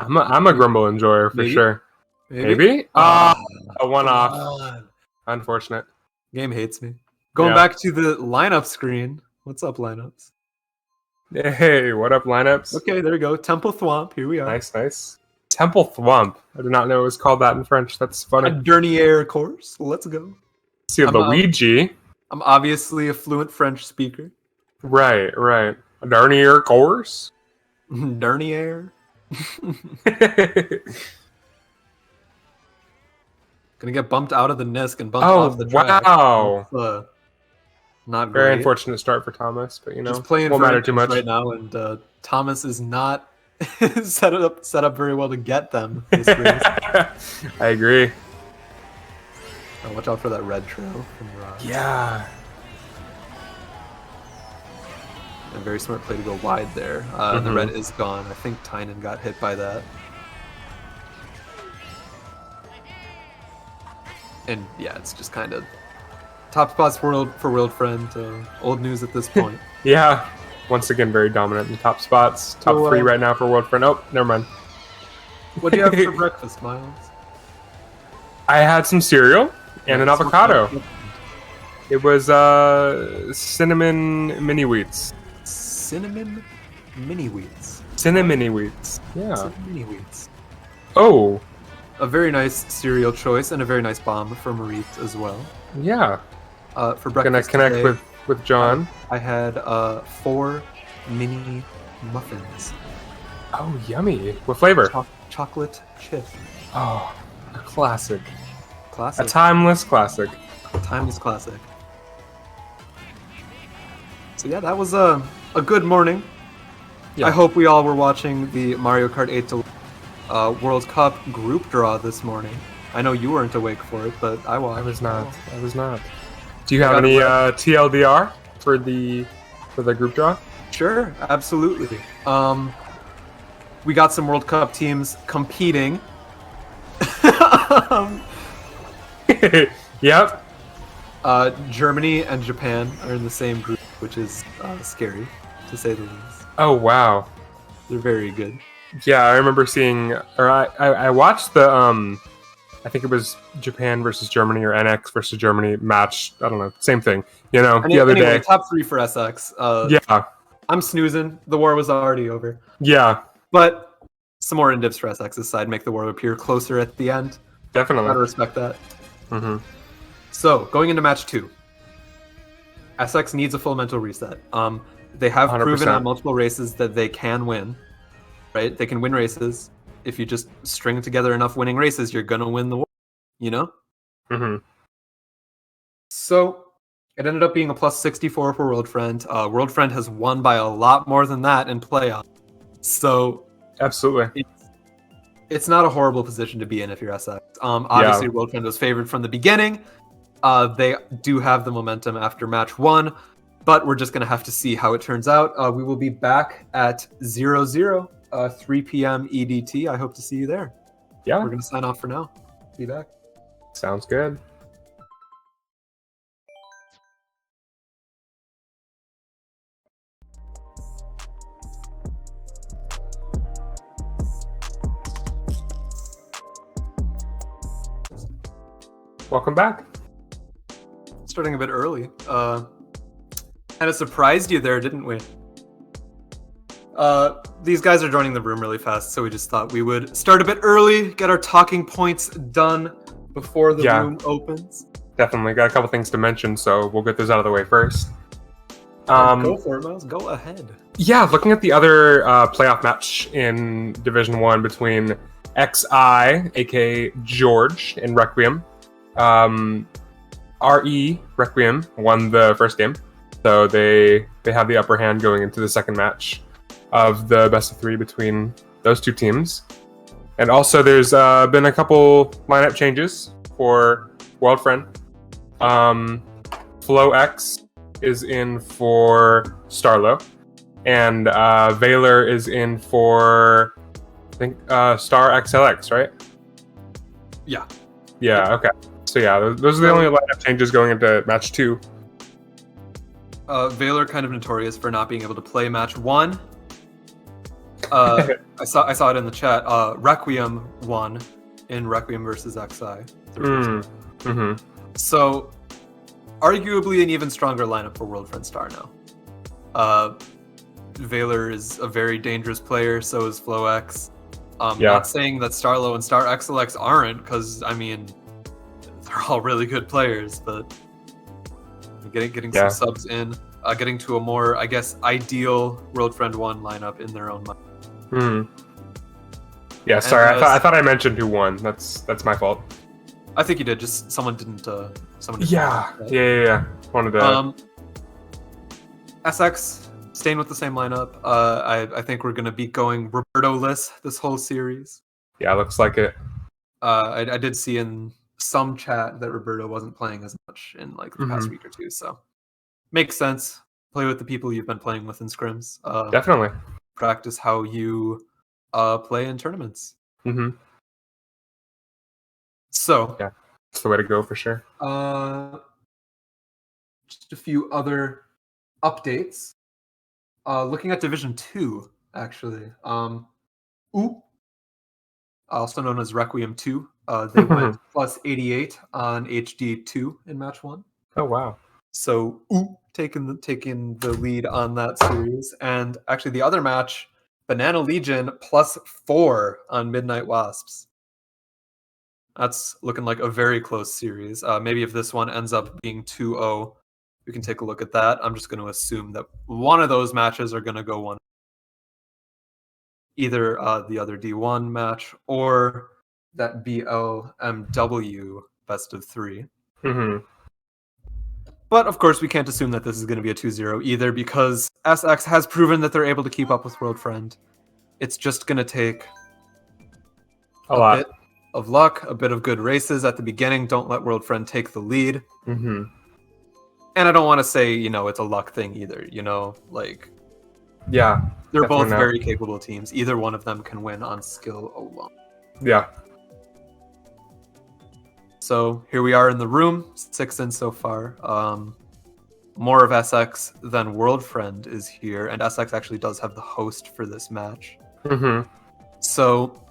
Speaker 2: I'm a Grumble enjoyer for sure. Maybe? A one-off. Unfortunate.
Speaker 1: Game hates me. Going back to the lineup screen. What's up, lineups?
Speaker 2: Hey, what up, lineups?
Speaker 1: Okay, there we go. Temple Thwomp. Here we are.
Speaker 2: Nice. Temple Thwomp. I did not know it was called that in French. That's funny.
Speaker 1: A Dernier course. Let's go.
Speaker 2: See, Luigi.
Speaker 1: I'm obviously a fluent French speaker.
Speaker 2: Right. A Dernier course?
Speaker 1: Dernier? Gonna get bumped out of the NISC and bumped off the track.
Speaker 2: Wow.
Speaker 1: Not great.
Speaker 2: Very unfortunate start for Thomas, but you know,
Speaker 1: just playing
Speaker 2: won't matter too much
Speaker 1: right now, and Thomas is not set up very well to get them this race.
Speaker 2: I agree.
Speaker 1: Oh, watch out for that red trail from Rhys.
Speaker 2: Yeah.
Speaker 1: A very smart play to go wide there. The red is gone. I think Tynan got hit by that. And yeah, it's just kind of top spots for World Friend. Old news at this point.
Speaker 2: Yeah. Once again, very dominant in the top spots. Top
Speaker 1: So,
Speaker 2: 3 right now for World Friend. Oh, never mind.
Speaker 1: What do you have for breakfast, Myles?
Speaker 2: I had some cereal and an avocado. It was cinnamon mini wheats.
Speaker 1: Cinnamon mini wheats.
Speaker 2: Cinnamon wheats. Yeah.
Speaker 1: Cinnamon mini wheats.
Speaker 2: Oh.
Speaker 1: A very nice cereal choice and a very nice bomb for Marit as well.
Speaker 2: Yeah.
Speaker 1: For breakfast
Speaker 2: Gonna connect
Speaker 1: today,
Speaker 2: with John.
Speaker 1: I had 4 mini muffins.
Speaker 2: Oh, yummy. What flavor?
Speaker 1: Chocolate chip.
Speaker 2: Oh, a classic.
Speaker 1: Classic.
Speaker 2: A timeless classic.
Speaker 1: Timeless classic. So yeah, that was a good morning.
Speaker 2: Yeah.
Speaker 1: I hope we all were watching the Mario Kart 8 World Cup group draw this morning. I know you weren't awake for it, but I watched.
Speaker 2: I was not. Do you have any TLDR for the group draw?
Speaker 1: Sure, absolutely. We got some World Cup teams competing.
Speaker 2: Yep.
Speaker 1: Germany and Japan are in the same group, which is scary, to say the least.
Speaker 2: Oh, wow.
Speaker 1: They're very good.
Speaker 2: Yeah, I remember seeing, or I watched the, I think it was Japan versus Germany or NX versus Germany match. I don't know, same thing. You know, the other day.
Speaker 1: Top 3 for SX.
Speaker 2: Yeah.
Speaker 1: I'm snoozing. The war was already over.
Speaker 2: Yeah.
Speaker 1: But some more in-dips for SX's side make the war appear closer at the end.
Speaker 2: Definitely.
Speaker 1: Gotta respect that.
Speaker 2: Mm-hmm.
Speaker 1: So, going into match 2. SX needs a full mental reset. They have
Speaker 2: 100%.
Speaker 1: proven on multiple races that they can win. Right? They can win races. If you just string together enough winning races, you're gonna win the war. You know?
Speaker 2: Mm-hmm.
Speaker 1: So, it ended up being a plus 64 for World Friend. World Friend has won by a lot more than that in playoffs. So,
Speaker 2: absolutely,
Speaker 1: it's not a horrible position to be in if you're SX. Obviously, World Friend was favored from the beginning. They do have the momentum after match 1, but we're just going to have to see how it turns out. We will be back at 0-0, 3 p.m. EDT. I hope to see you there.
Speaker 2: Yeah.
Speaker 1: We're going to sign off for now. Be back.
Speaker 2: Sounds good. Welcome back.
Speaker 1: Starting a bit early. Kind of surprised you there, didn't we? These guys are joining the room really fast, so we just thought we would start a bit early, get our talking points done before the room opens.
Speaker 2: Definitely got a couple things to mention, so we'll get those out of the way first.
Speaker 1: Go for it, Myles. Go ahead.
Speaker 2: Yeah, looking at the other playoff match in Division 1 between XI, aka George, and Requiem. RE, Requiem, won the first game, so they have the upper hand going into the second match of the best of 3 between those two teams. And also there's been a couple lineup changes for World Friend. FlowX is in for Starlo, and Valor is in for, I think, Star XLX, right?
Speaker 1: Yeah.
Speaker 2: Yeah, okay. So yeah, those are the only lineup changes going into match 2.
Speaker 1: Valor kind of notorious for not being able to play match 1. I saw it in the chat. Requiem won in Requiem versus XI.
Speaker 2: Mm-hmm.
Speaker 1: So, arguably an even stronger lineup for World Friend Star now. Valor is a very dangerous player, so is FlowX. Not saying that Starlo and Star XLX aren't, because, I mean, they're all really good players, but getting some subs in, getting to a more, I guess, ideal World Friend 1 lineup in their own mind.
Speaker 2: Yeah, sorry, I thought I mentioned who won. That's my fault.
Speaker 1: I think you did. Just someone didn't.
Speaker 2: Yeah. Wanted to.
Speaker 1: SX staying with the same lineup. I think we're gonna be going Roberto-less this whole series.
Speaker 2: Yeah, looks like it.
Speaker 1: I did see in some chat that Roberto wasn't playing as much in like the past week or two, so makes sense. Play with the people you've been playing with in scrims.
Speaker 2: Definitely.
Speaker 1: Practice how you play in tournaments.
Speaker 2: Mm-hmm.
Speaker 1: So,
Speaker 2: It's the way to go for sure.
Speaker 1: Just a few other updates. Looking at Division 2, actually. Oop, also known as Requiem 2. They went plus 88 on HD2 in match 1.
Speaker 2: Oh wow.
Speaker 1: So taking the lead on that series. And actually the other match, Banana Legion plus 4 on Midnight Wasps. That's looking like a very close series. Maybe if this one ends up being 2-0, we can take a look at that. I'm just going to assume that one of those matches are going to go one. Either the other D1 match or that BLMW best of 3.
Speaker 2: Mm-hmm.
Speaker 1: But of course, we can't assume that this is going to be a 2-0 either, because SX has proven that they're able to keep up with World Friend. It's just going to take a bit of luck, a bit of good races at the beginning. Don't let World Friend take the lead.
Speaker 2: Mm-hmm.
Speaker 1: And I don't want to say, it's a luck thing either.
Speaker 2: Yeah,
Speaker 1: they're both very capable teams. Either one of them can win on skill alone.
Speaker 2: Yeah.
Speaker 1: So here we are in the room, 6 in so far. More of SX than World Friend is here, and SX actually does have the host for this match.
Speaker 2: Mm-hmm.
Speaker 1: So,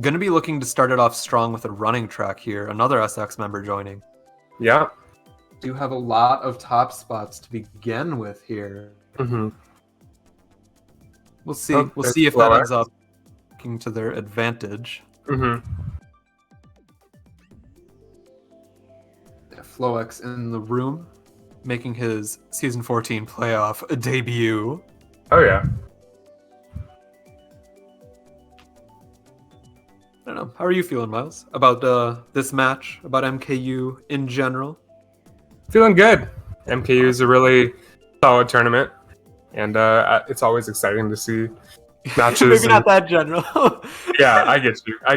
Speaker 1: going to be looking to start it off strong with a running track here. Another SX member joining.
Speaker 2: Yeah.
Speaker 1: Do have a lot of top spots to begin with here.
Speaker 2: Mm-hmm.
Speaker 1: We'll see. We'll see if that ends up working to their advantage.
Speaker 2: Mm-hmm.
Speaker 1: FlowX in the room, making his Season 14 playoff debut.
Speaker 2: Oh, yeah.
Speaker 1: I don't know. How are you feeling, Myles, about this match, about MKU in general?
Speaker 2: Feeling good. MKU is a really solid tournament, and it's always exciting to see matches.
Speaker 1: Maybe not that general.
Speaker 2: Yeah, I get you.
Speaker 1: I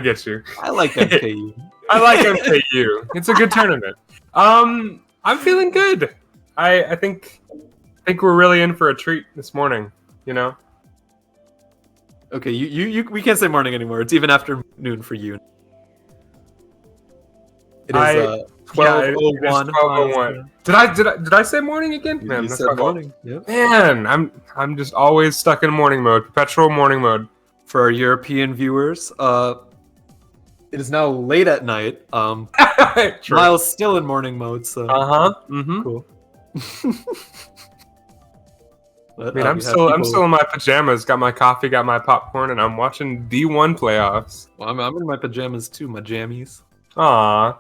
Speaker 1: like MKU.
Speaker 2: I like MKU. It's a good tournament. I'm feeling good. I think we're really in for a treat this morning.
Speaker 1: Okay, we can't say morning anymore. It's even afternoon for you. It is 12:01.
Speaker 2: 12:01. Did I say morning again? Man,
Speaker 1: you
Speaker 2: that's
Speaker 1: said
Speaker 2: my fault.
Speaker 1: morning. Yep.
Speaker 2: Man, I'm just always stuck in morning mode, perpetual morning mode.
Speaker 1: For our European viewers, it is now late at night. Myles still in morning mode, so
Speaker 2: Mm-hmm.
Speaker 1: Cool. But,
Speaker 2: I'm still in my pajamas, got my coffee, got my popcorn, and I'm watching D1 playoffs.
Speaker 1: Well, I'm in my pajamas too, my jammies.
Speaker 2: Aw,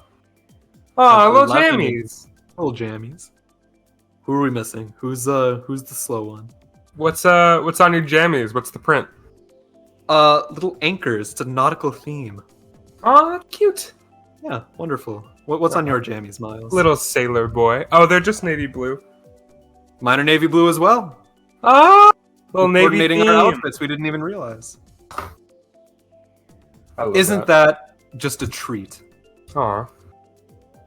Speaker 2: little jammies.
Speaker 1: Little jammies. Who are we missing? Who's the slow one?
Speaker 2: What's on your jammies? What's the print?
Speaker 1: Little anchors. It's a nautical theme.
Speaker 2: Aw, cute.
Speaker 1: Yeah, wonderful. What's on your jammies, Myles?
Speaker 2: Little sailor boy. Oh, they're just navy blue.
Speaker 1: Mine are navy blue as well.
Speaker 2: Ah, little navy
Speaker 1: coordinating
Speaker 2: theme.
Speaker 1: our outfits. We didn't even realize. Isn't that just a treat?
Speaker 2: Aw.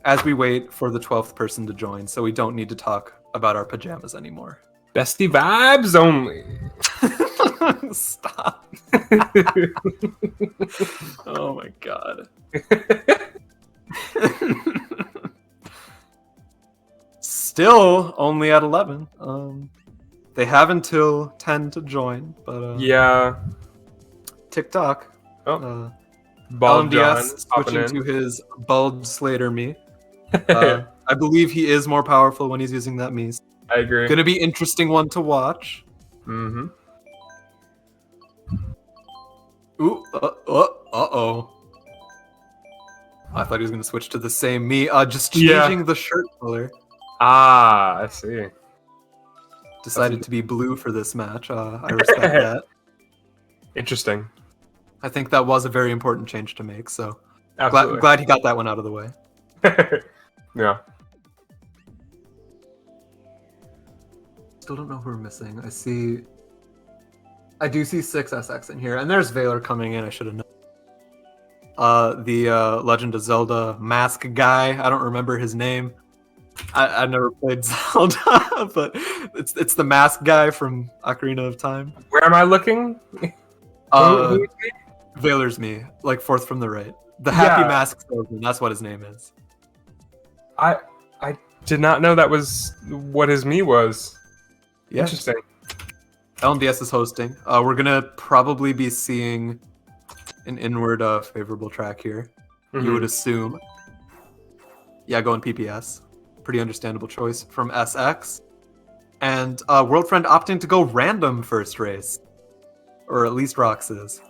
Speaker 1: As we wait for the 12th person to join, so we don't need to talk about our pajamas anymore.
Speaker 2: Bestie vibes only.
Speaker 1: Stop. Oh my god. Still only at 11. They have until 10 to join, but
Speaker 2: yeah.
Speaker 1: TikTok.
Speaker 2: Bald John
Speaker 1: LMDS switching to his Bald Slater me. I believe he is more powerful when he's using that me.
Speaker 2: I agree.
Speaker 1: Gonna be interesting one to watch.
Speaker 2: Mm-hmm.
Speaker 1: Ooh, uh-oh. I thought he was gonna switch to the same me. Just changing the shirt color.
Speaker 2: Ah, I see.
Speaker 1: Decided to be blue for this match. I respect that.
Speaker 2: Interesting.
Speaker 1: I think that was a very important change to make, so
Speaker 2: Absolutely.
Speaker 1: glad he got that one out of the way.
Speaker 2: Yeah.
Speaker 1: Still don't know who we're missing. I do see 6SX in here, and there's Valor coming in. I should have known. The Legend of Zelda mask guy. I don't remember his name. I never played Zelda, but it's the mask guy from Ocarina of Time.
Speaker 2: Where am I looking?
Speaker 1: Valor's me, like 4th from the right. The Happy Mask Salesman. That's what his name is.
Speaker 2: I did not know that was what his me was.
Speaker 1: Yeah.
Speaker 2: Interesting.
Speaker 1: LMDS is hosting. We're gonna probably be seeing an inward favorable track here. You would assume. Yeah, going PPS. Pretty understandable choice from SX. And World Friend opting to go random first race. Or at least Rox is.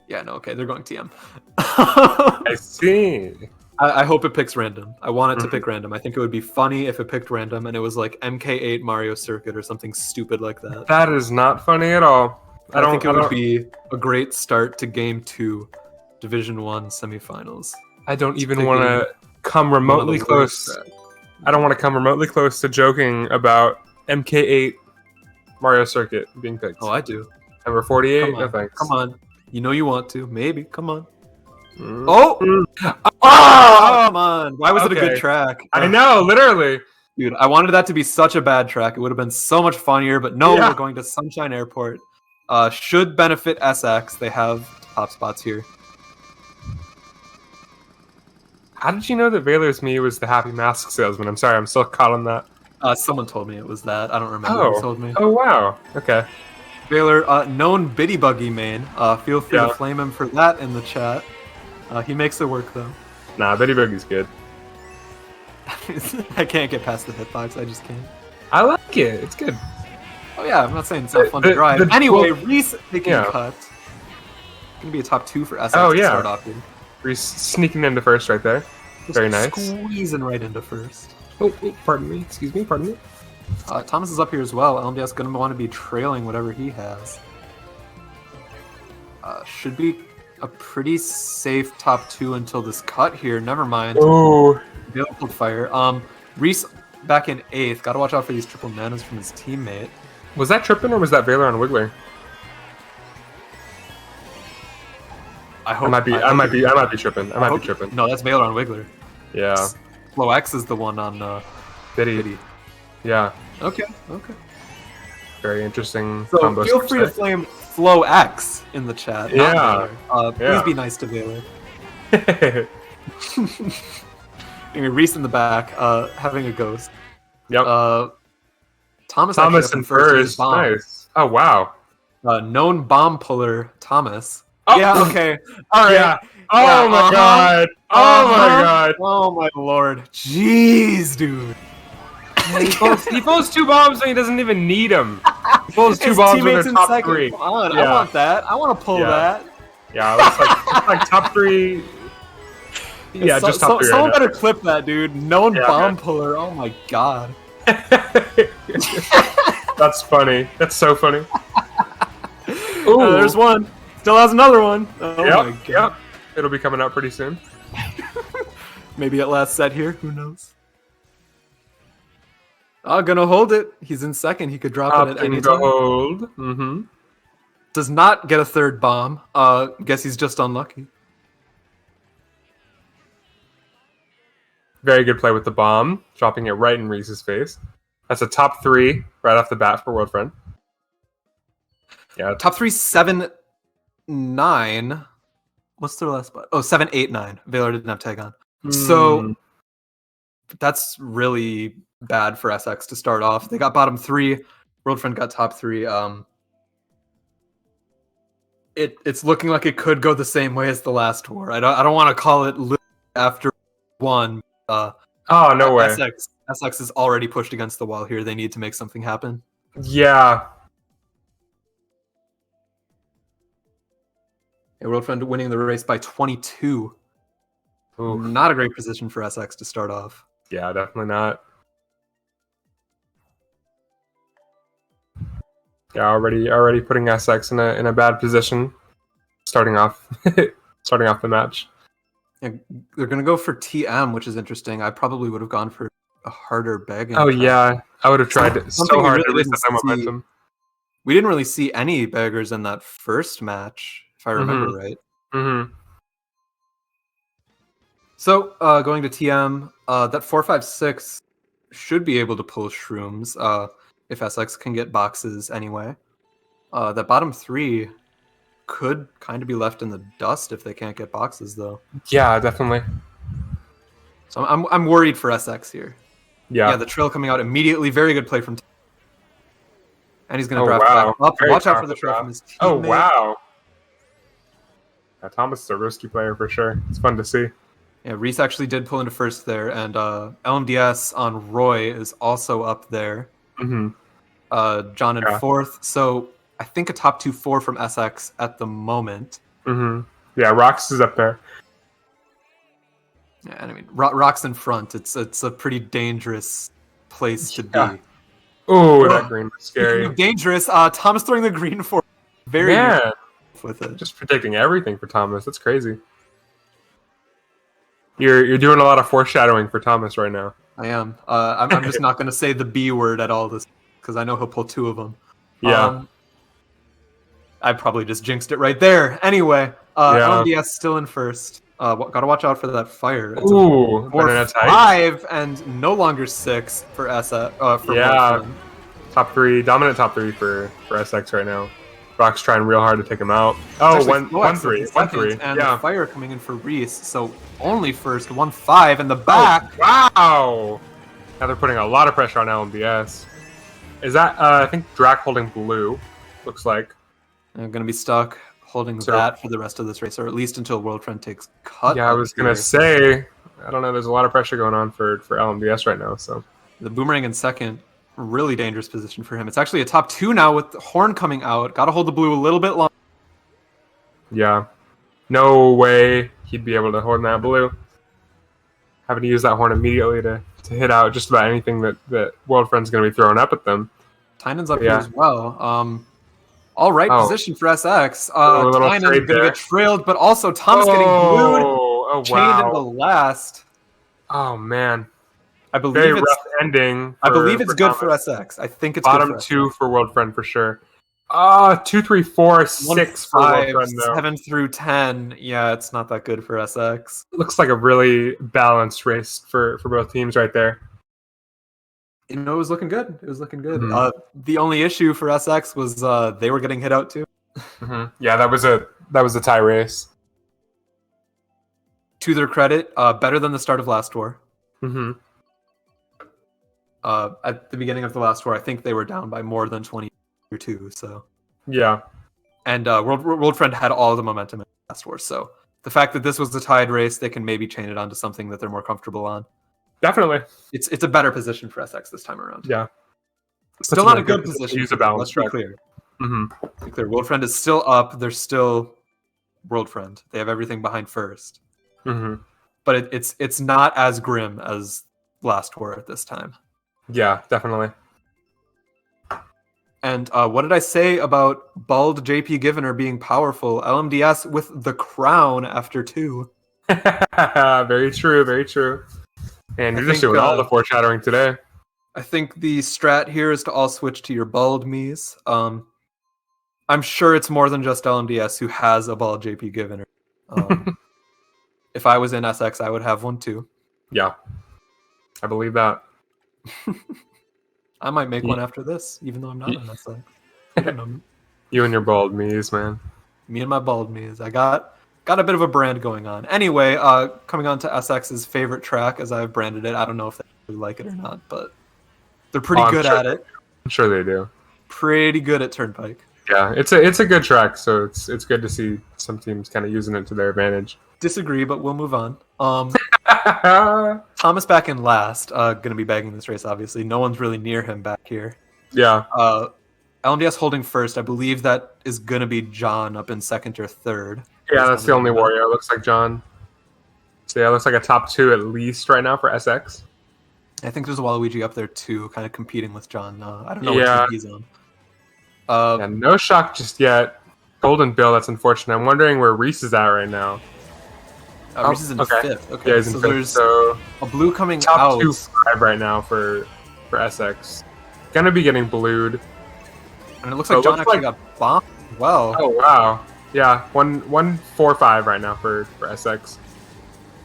Speaker 1: Yeah, no, okay, they're going TM.
Speaker 2: I see.
Speaker 1: I hope it picks random. I want it to pick random. I think it would be funny if it picked random and it was like MK8 Mario Circuit or something stupid like that.
Speaker 2: That is not funny at all.
Speaker 1: I think it would be a great start to Game 2, Division 1 semifinals.
Speaker 2: I don't even want to come remotely close. I don't want to come remotely close to joking about MK8 Mario Circuit being picked.
Speaker 1: Oh, I do.
Speaker 2: Number 48? No thanks.
Speaker 1: Come on. You know you want to. Maybe. Come on.
Speaker 2: Oh!
Speaker 1: Come on. Why was it a good track?
Speaker 2: I know, literally.
Speaker 1: Dude, I wanted that to be such a bad track. It would have been so much funnier, but no, we're going to Sunshine Airport. Should benefit SX. They have top spots here.
Speaker 2: How did you know that Valor's me was the happy mask salesman? I'm sorry, I'm still caught on that.
Speaker 1: Someone told me it was that. I don't remember who told me.
Speaker 2: Oh, wow. Okay.
Speaker 1: Valor, known Biddy Buggy main. Feel free to flame him for that in the chat. He makes it work, though.
Speaker 2: Nah, Biddy Buggy's good.
Speaker 1: I can't get past the hitbox. I just can't.
Speaker 2: I like it. It's good.
Speaker 1: Oh, yeah. I'm not saying it's not fun to drive. Anyway, Rhys taking cut. Going to be a top 2 for SX to start off with.
Speaker 2: Rhys sneaking into first right there. Very nice.
Speaker 1: Squeezing right into first.
Speaker 2: Oh, pardon me. Excuse me. Pardon me.
Speaker 1: Thomas is up here as well. LMDS going to want to be trailing whatever he has. Should be a pretty safe top 2 until this cut here. Never mind.
Speaker 2: Oh.
Speaker 1: Beautiful fire. Rhys back in 8th. Got to watch out for these triple nanos from his teammate.
Speaker 2: Was that tripping or was that Valor on Wiggler? I might be tripping. I might be tripping.
Speaker 1: No, that's Valor on Wiggler.
Speaker 2: Yeah.
Speaker 1: Flow X is the one on
Speaker 2: Biddy. Yeah.
Speaker 1: Okay.
Speaker 2: Very interesting.
Speaker 1: So feel free to flame Flow X in the chat.
Speaker 2: Yeah.
Speaker 1: Please be nice to Valor. Anyway, Rhys in the back, having a ghost.
Speaker 2: Yep.
Speaker 1: Thomas
Speaker 2: in first. Nice. Oh wow.
Speaker 1: Known bomb puller Thomas.
Speaker 2: Oh.
Speaker 1: Yeah. Okay. All right.
Speaker 2: Yeah. Oh my god. Oh my god.
Speaker 1: Oh my lord. Jeez, dude.
Speaker 2: He pulls 2 bombs and he doesn't even need them. He pulls 2 bombs when they're top 3.
Speaker 1: Come on, I want that. I want to pull that.
Speaker 2: Yeah, it's like top 3. Yeah, just top 3.
Speaker 1: Someone better clip that, dude. Known bomb puller. Oh my god.
Speaker 2: That's funny. That's so funny.
Speaker 1: Ooh. There's one. Still has another one. Oh my god.
Speaker 2: Yep. It'll be coming out pretty soon.
Speaker 1: Maybe at last set here. Who knows? Gonna hold it. He's in second. He could drop it at any time.
Speaker 2: Hold.
Speaker 1: Does not get a third bomb. Guess he's just unlucky.
Speaker 2: Very good play with the bomb, dropping it right in Rhys's face. That's a top 3 right off the bat for World Friend. Yeah.
Speaker 1: Top 3, 7, 9. What's the last spot? Oh, 7, 8, 9. Valor didn't have tag on. So that's really bad for SX to start off. They got bottom 3. World Friend got top 3. It's looking like it could go the same way as the last war. I don't want to call it after 1.
Speaker 2: Oh, no way.
Speaker 1: SX is already pushed against the wall here. They need to make something happen.
Speaker 2: Yeah.
Speaker 1: World Friend winning the race by 22.
Speaker 2: Ooh.
Speaker 1: Not a great position for SX to start off.
Speaker 2: Yeah, definitely not. Yeah, already putting SX in a bad position. Starting off the match.
Speaker 1: Yeah, they're gonna go for TM, which is interesting. I probably would have gone for a harder begging.
Speaker 2: Oh yeah, I would have tried so hard to reset that momentum.
Speaker 1: We didn't really see any beggars in that first match, if I remember right. So going to TM, that 4-5-6 should be able to pull shrooms if SX can get boxes anyway. That bottom 3 could kind of be left in the dust if they can't get boxes, though.
Speaker 2: Yeah, definitely.
Speaker 1: So I'm worried for SX here.
Speaker 2: Yeah.
Speaker 1: Yeah, the trail coming out immediately. Very good play from. And he's going to
Speaker 2: Oh,
Speaker 1: draft
Speaker 2: wow.
Speaker 1: back up.
Speaker 2: Very
Speaker 1: Watch out for the
Speaker 2: powerful
Speaker 1: trail
Speaker 2: draft.
Speaker 1: from his teammate.
Speaker 2: Oh, wow. Yeah, Thomas is a risky player for sure. It's fun to see.
Speaker 1: Yeah, Rhys actually did pull into first there, and LMDS on Roy is also up there.
Speaker 2: Mm-hmm.
Speaker 1: John in fourth. So I think a top 2-4 from SX at the moment.
Speaker 2: Mm-hmm. Yeah, Rox is up there.
Speaker 1: Yeah, and I mean, Rock's in front. It's a pretty dangerous place to be.
Speaker 2: Oh, that green was scary.
Speaker 1: Dangerous. Thomas throwing the green for very with it.
Speaker 2: Just predicting everything for Thomas. That's crazy. You're doing a lot of foreshadowing for Thomas right now.
Speaker 1: I am. I'm just not going to say the B word at all this because I know he'll pull two of them.
Speaker 2: Yeah.
Speaker 1: I probably just jinxed it right there. Anyway, LMDS still in first. Gotta watch out for that fire. It's
Speaker 2: Ooh,
Speaker 1: 4-5 and no longer 6 for
Speaker 2: yeah. Top 3, dominant top 3 for SX right now. Rock's trying real hard to take him out. Oh, 1-3.
Speaker 1: And the fire coming in for Rhys. So only first, 1-5 in the back.
Speaker 2: Oh, wow. Now they're putting a lot of pressure on LMDS. Is that, I think Drac holding blue, looks like.
Speaker 1: I'm going to be stuck holding that for the rest of this race, or at least until World Friend takes cut.
Speaker 2: Yeah, I was going to say, I don't know, there's a lot of pressure going on for LMDS right now. So
Speaker 1: the Boomerang in second, really dangerous position for him. It's actually a top 2 now with the horn coming out. Got to hold the blue a little bit longer.
Speaker 2: Yeah. No way he'd be able to hold that blue. Having to use that horn immediately to hit out just about anything that World Friend's going to be throwing up at them.
Speaker 1: Tynan's up here as well. All right position for SX. Tynan going to get trailed, but also Thomas getting glued.
Speaker 2: Oh,
Speaker 1: chained in the last.
Speaker 2: Oh, man.
Speaker 1: I believe
Speaker 2: Very
Speaker 1: it's
Speaker 2: rough ending.
Speaker 1: I believe it's good for SX. I think it's
Speaker 2: bottom
Speaker 1: good for
Speaker 2: 2 for World Friend for sure. 2, 3, 4, 6 for World Friend though.
Speaker 1: 7 through 10. Yeah, it's not that good for SX.
Speaker 2: Looks like a really balanced race for both teams right there.
Speaker 1: You know, it was looking good. It was looking good. Mm-hmm. The only issue for SX was they were getting hit out too.
Speaker 2: Mm-hmm. Yeah, that was a tie race.
Speaker 1: To their credit, better than the start of last tour.
Speaker 2: Mm-hmm.
Speaker 1: At the beginning of the last tour, I think they were down by more than 20 or 2. So
Speaker 2: yeah,
Speaker 1: and World Friend had all the momentum in the last tour. So the fact that this was a tied race, they can maybe chain it onto something that they're more comfortable on.
Speaker 2: Definitely,
Speaker 1: it's a better position for SX this time around.
Speaker 2: Yeah,
Speaker 1: still not a good position.
Speaker 2: Use a balance.
Speaker 1: Let's be clear.
Speaker 2: Mm-hmm.
Speaker 1: Be clear. World Friend is still up. They're still World Friend. They have everything behind first.
Speaker 2: Mm-hmm.
Speaker 1: But it's not as grim as last tour at this time.
Speaker 2: Yeah, definitely.
Speaker 1: And what did I say about bald JP Givener being powerful? LMDS with the crown after 2.
Speaker 2: Very true. Very true. And you're just doing all the foreshadowing today.
Speaker 1: I think the strat here is to all switch to your bald Myles. I'm sure it's more than just LMDS who has a bald JP Givener. If I was in SX, I would have one too.
Speaker 2: Yeah, I believe that.
Speaker 1: I might make one after this, even though I'm not in SX. I don't know.
Speaker 2: You and your bald Myles, man.
Speaker 1: Me and my bald Myles. I got a bit of a brand going on. Anyway, coming on to SX's favorite track, as I've branded it. I don't know if they really like it or not, but they're pretty good at it.
Speaker 2: I'm sure they do.
Speaker 1: Pretty good at Turnpike.
Speaker 2: Yeah, it's a good track, so it's good to see some teams kind of using it to their advantage.
Speaker 1: Disagree, but we'll move on. Thomas back in last, gonna be bagging this race, obviously. No one's really near him back here.
Speaker 2: Yeah.
Speaker 1: LMDS holding first. I believe that is gonna be John up in second or third.
Speaker 2: Yeah, that's the only warrior. It looks like John. So yeah, it looks like a top 2 at least right now for SX.
Speaker 1: I think there's a Waluigi up there too, kind of competing with John. I don't know what team he's on.
Speaker 2: Yeah, no shock just yet. Golden Bill, that's unfortunate. I'm wondering where Rhys is at right now.
Speaker 1: Rhys is in 5th. Okay,
Speaker 2: yeah, he's in 5th.
Speaker 1: There's
Speaker 2: so
Speaker 1: a blue coming
Speaker 2: top
Speaker 1: out.
Speaker 2: 2-5 right now for SX. Gonna be getting blued.
Speaker 1: And it looks like John actually got bombed. Well.
Speaker 2: Oh wow. Yeah, 1-4-5 right now for SX.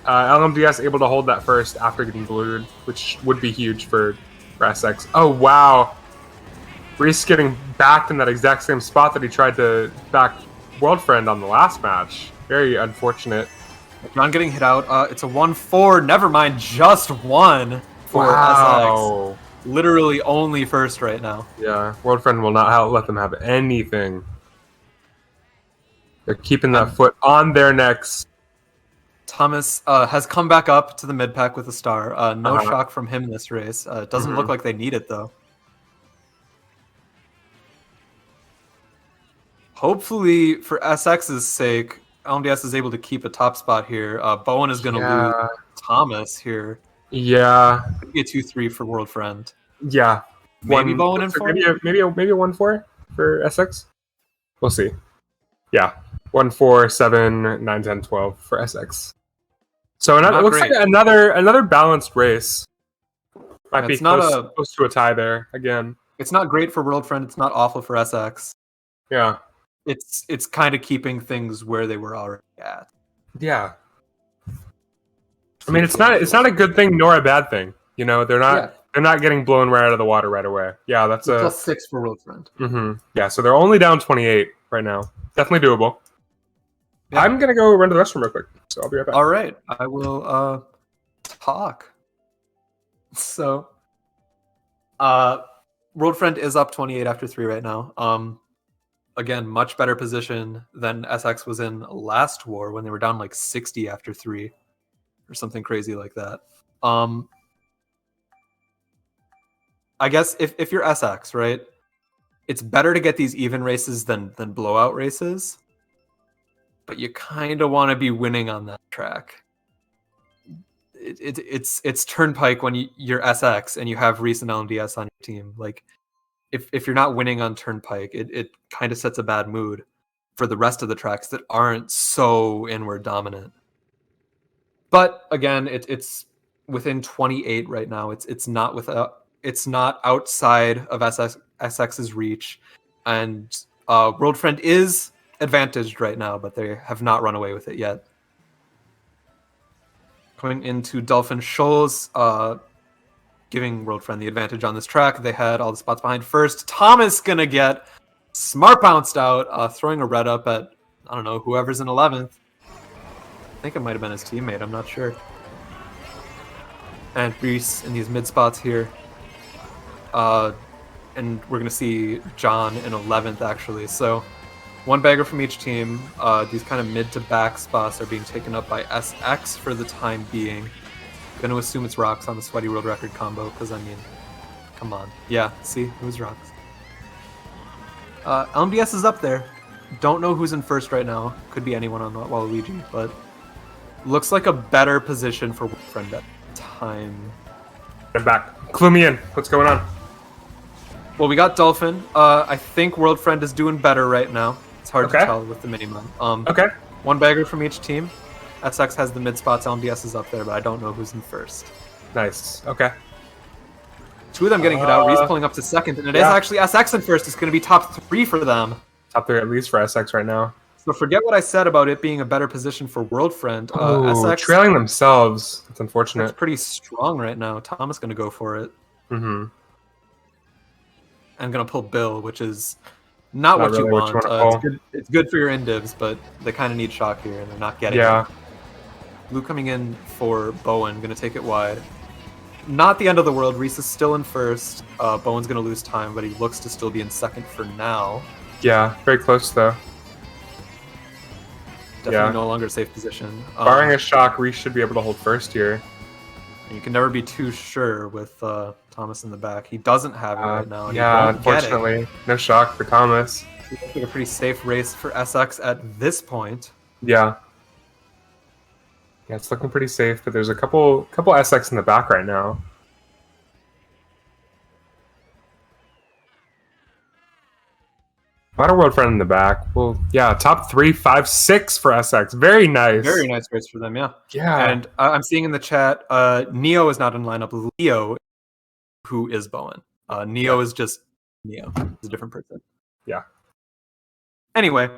Speaker 2: LMDS able to hold that first after getting blued, which would be huge for SX. Oh wow. Rhys getting backed in that exact same spot that he tried to back World Friend on the last match. Very unfortunate.
Speaker 1: John getting hit out. It's a 1-4. Never mind, just one for
Speaker 2: Wow.
Speaker 1: SX. Literally only first right now.
Speaker 2: Yeah, World Friend will not let them have anything. They're keeping that foot on their necks.
Speaker 1: Thomas has come back up to the mid pack with a star. No shock from him this race. It doesn't look like they need it though. Hopefully, for SX's sake, LMDS is able to keep a top spot here. Bowen is going to lose Thomas here.
Speaker 2: Yeah.
Speaker 1: Maybe a 2-3 for World Friend.
Speaker 2: Yeah.
Speaker 1: Maybe Bowen in 4?
Speaker 2: Maybe a 1-4 for SX. We'll see. Yeah. 1-4, 7, 9, 10, 12 for SX. So it looks like another balanced race. Might be close to a tie there again.
Speaker 1: It's not great for World Friend. It's not awful for SX.
Speaker 2: Yeah.
Speaker 1: It's kind of keeping things where they were already at.
Speaker 2: Yeah. I mean, it's not a good thing nor a bad thing. You know, they're not getting blown right out of the water right away. Yeah, that's a
Speaker 1: +6 for World Friend.
Speaker 2: Yeah, so they're only down 28 right now. Definitely doable. Yeah. I'm gonna go run to the restroom real quick, so I'll be right back.
Speaker 1: All right, I will talk. So, World Friend is up 28 after 3 right now. Again, much better position than SX was in last war when they were down like 60 after 3 or something crazy like that. I guess if you're SX, right, it's better to get these even races than blowout races, but you kind of want to be winning on that track. It's Turnpike when you're SX and you have Rhys and LMDS on your team. Like, if you're not winning on Turnpike, it kind of sets a bad mood for the rest of the tracks that aren't so inward dominant. But again, it's within 28 right now. It's not outside of SX's reach, and World Friend is advantaged right now, but they have not run away with it yet. Coming into Dolphin Shoals, giving World Friend the advantage on this track. They had all the spots behind first. Thomas gonna get smart bounced out, throwing a red up at, I don't know, whoever's in 11th. I think it might have been his teammate, I'm not sure. And Rhys in these mid spots here. And we're gonna see John in 11th actually. So one bagger from each team. These kind of mid to back spots are being taken up by SX for the time being. Gonna assume it's Rocks on the Sweaty World Record combo, because I mean, come on. Yeah, see, it was Rocks. LMDS is up there. Don't know who's in first right now. Could be anyone on Waluigi, but looks like a better position for World Friend at the time.
Speaker 2: I'm back. Clue me in. What's going on?
Speaker 1: Well, we got Dolphin. I think World Friend is doing better right now. It's hard to tell with the mini-mon.
Speaker 2: Okay.
Speaker 1: One bagger from each team. SX has the mid spots, LMDS is up there, but I don't know who's in first.
Speaker 2: Nice. Okay.
Speaker 1: Two of them getting hit out. Rhys pulling up to second, and it is actually SX in first. It's going to be top 3 for them.
Speaker 2: Top 3 at least for SX right now.
Speaker 1: So forget what I said about it being a better position for World Friend. SX
Speaker 2: trailing themselves. That's unfortunate.
Speaker 1: It's pretty strong right now. Tom is going to go for it.
Speaker 2: Mm-hmm.
Speaker 1: And going to pull Bill, which is not what
Speaker 2: really
Speaker 1: you want.
Speaker 2: It's
Speaker 1: good for your indivs, but they kind of need shock here, and they're not getting it. Luke coming in for Bowen, going to take it wide. Not the end of the world. Rhys is still in first. Bowen's going to lose time, but he looks to still be in second for now.
Speaker 2: Yeah, very close though.
Speaker 1: Definitely no longer a safe position.
Speaker 2: Barring a shock, Rhys should be able to hold first here.
Speaker 1: You can never be too sure with Thomas in the back. He doesn't have it right now.
Speaker 2: And unfortunately, no shock for Thomas.
Speaker 1: It looks like a pretty safe race for SX at this point.
Speaker 2: Yeah. Yeah, it's looking pretty safe, but there's a couple SX in the back right now. Not a World Friend in the back. Well, yeah, top 3, 5, 6 for SX. Very nice.
Speaker 1: Very nice race for them, yeah.
Speaker 2: Yeah.
Speaker 1: And I'm seeing in the chat, Neo is not in lineup. Leo, who is Bowen. Neo is just Neo. He's a different person.
Speaker 2: Yeah.
Speaker 1: Anyway,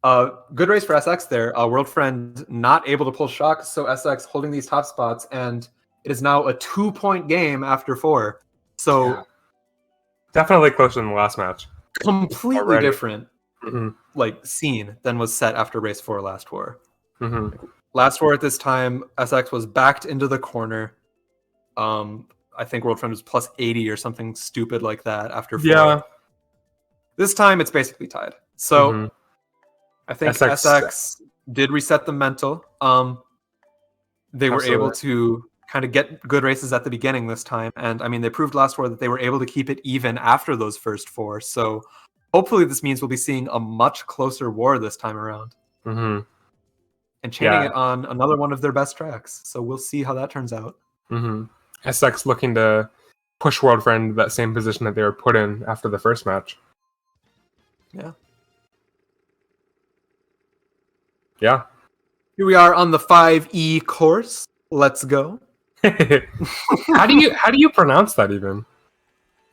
Speaker 1: good race for SX there. World Friend not able to pull shock, so SX holding these top spots, and it is now a 2-point game after 4. So
Speaker 2: definitely closer than the last match.
Speaker 1: Completely different like scene than was set after race 4 last war. Last war at this time, SX was backed into the corner. I think World Friend was plus 80 or something stupid like that after 4.
Speaker 2: Yeah.
Speaker 1: This time it's basically tied. So I think SX did reset the mental. They were able to kind of get good races at the beginning this time. And I mean, they proved last war that they were able to keep it even after those first 4. So hopefully this means we'll be seeing a much closer war this time around. And chaining it on another one of their best tracks. So we'll see how that turns out.
Speaker 2: SX looking to push World Friend that same position that they were put in after the first match.
Speaker 1: Yeah.
Speaker 2: Yeah.
Speaker 1: Here we are on the 5E course. Let's go.
Speaker 2: How do you pronounce that even?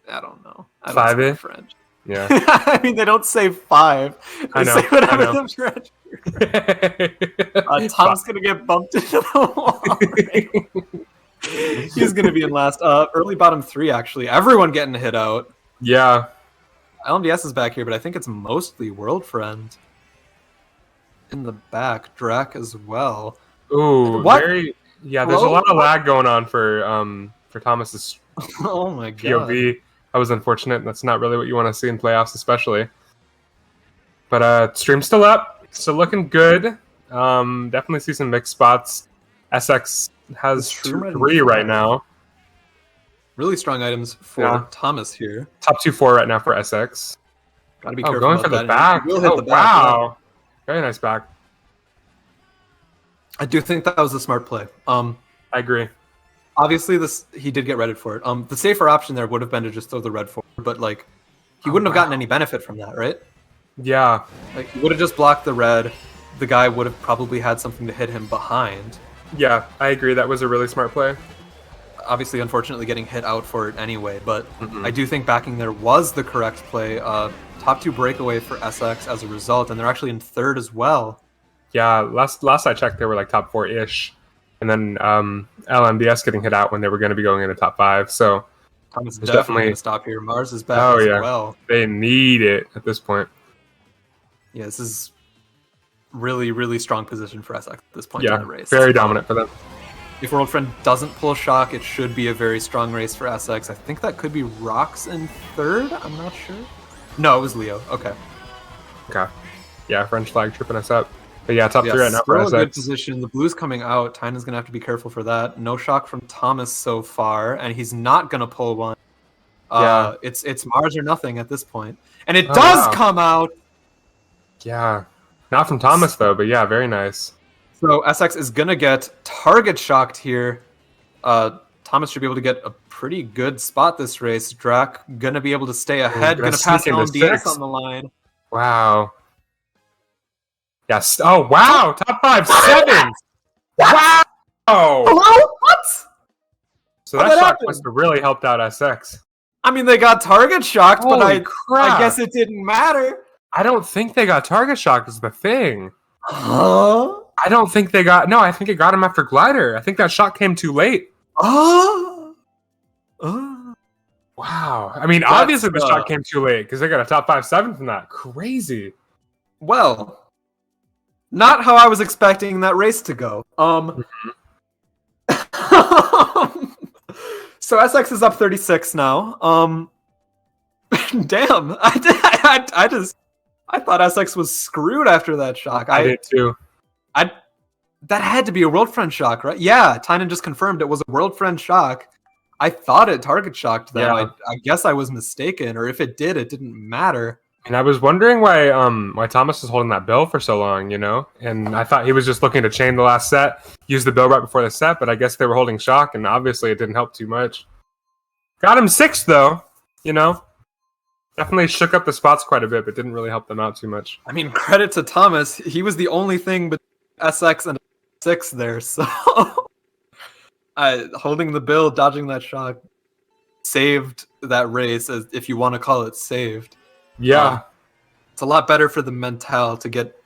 Speaker 1: I don't know. I don't
Speaker 2: 5E?
Speaker 1: speak French.
Speaker 2: Yeah.
Speaker 1: I mean, they don't say 5. They say whatever the French. Tom's going to get bumped into the wall. He's going to be in last. Early bottom 3, actually. Everyone getting hit out.
Speaker 2: Yeah.
Speaker 1: LMDS is back here, but I think it's mostly World Friend. In the back, Drac as well.
Speaker 2: Ooh, yeah, there's a lot of lag going on for Thomas's
Speaker 1: oh my god.
Speaker 2: POV. That was unfortunate. That's not really what you want to see in playoffs, especially. But stream's still up, still looking good. Definitely see some mixed spots. SX has 3 right now.
Speaker 1: Really strong items for Thomas here.
Speaker 2: Top 2-4 right now for SX.
Speaker 1: Gotta be careful.
Speaker 2: Going for the back.
Speaker 1: Will hit the back.
Speaker 2: Wow. Very nice back.
Speaker 1: I do think that was a smart play.
Speaker 2: I agree.
Speaker 1: Obviously, he did get redded for it. The safer option there would have been to just throw the red forward, but like he wouldn't have gotten any benefit from that, right?
Speaker 2: Yeah.
Speaker 1: Like he would have just blocked the red. The guy would have probably had something to hit him behind.
Speaker 2: Yeah, I agree. That was a really smart play.
Speaker 1: Obviously, unfortunately, getting hit out for it anyway, but I do think backing there was the correct play. Top 2 breakaway for SX as a result, and they're actually in 3rd as well.
Speaker 2: Yeah, last I checked, they were like top 4-ish. And then LMDS getting hit out when they were going to be going into top 5. So
Speaker 1: Thomas is definitely going to stop here. Mars is back as well.
Speaker 2: They need it at this point.
Speaker 1: Yeah, this is really, really strong position for SX at this point in the race.
Speaker 2: Very dominant for them.
Speaker 1: If World Friend doesn't pull shock, it should be a very strong race for SX. I think that could be Rocks in 3rd. I'm not sure. No, it was Leo. Okay.
Speaker 2: Yeah, French flag tripping us up. But yeah, top 3 right now for SX.
Speaker 1: Still a good position. The blue's coming out. Tynan's going to have to be careful for that. No shock from Thomas so far, and he's not going to pull one. It's Mars or nothing at this point. And it does come out!
Speaker 2: Yeah. Not from Thomas, though, but yeah, very nice.
Speaker 1: So SX is going to get target shocked here. Thomas should be able to get a pretty good spot this race. Drac going to be able to stay ahead. Going to pass LMDS on the line.
Speaker 2: Wow. Yes. Oh, wow. Top 5, 7. Wow.
Speaker 1: Hello? What?
Speaker 2: So that shock must have really helped out SX.
Speaker 1: I mean, they got target shocked, but I guess it didn't matter.
Speaker 2: I don't think they got target shock is the thing.
Speaker 1: Huh?
Speaker 2: I don't think they got... No, I think it got him after Glider. I think that shot came too late.
Speaker 1: Wow.
Speaker 2: I mean, obviously the shot came too late because they got a top 5-7 from that. Crazy.
Speaker 1: Well, not how I was expecting that race to go. So SX is up 36 now. Damn. I thought SX was screwed after that shock.
Speaker 2: I did too.
Speaker 1: That had to be a World Friend shock, right? Yeah, Tynan just confirmed it was a World Friend shock. I thought it target shocked them. Yeah. I guess I was mistaken, or if it did, it didn't matter.
Speaker 2: And I was wondering why Thomas was holding that bill for so long, you know? And I thought he was just looking to chain the last set, use the bill right before the set, but I guess they were holding shock, and obviously it didn't help too much. Got him 6th, though, you know? Definitely shook up the spots quite a bit, but didn't really help them out too much.
Speaker 1: I mean, credit to Thomas. He was the only thing between SX and 6 there, so... holding the bill, dodging that shock, saved that race, if you want to call it saved.
Speaker 2: Yeah.
Speaker 1: It's a lot better for the mental to get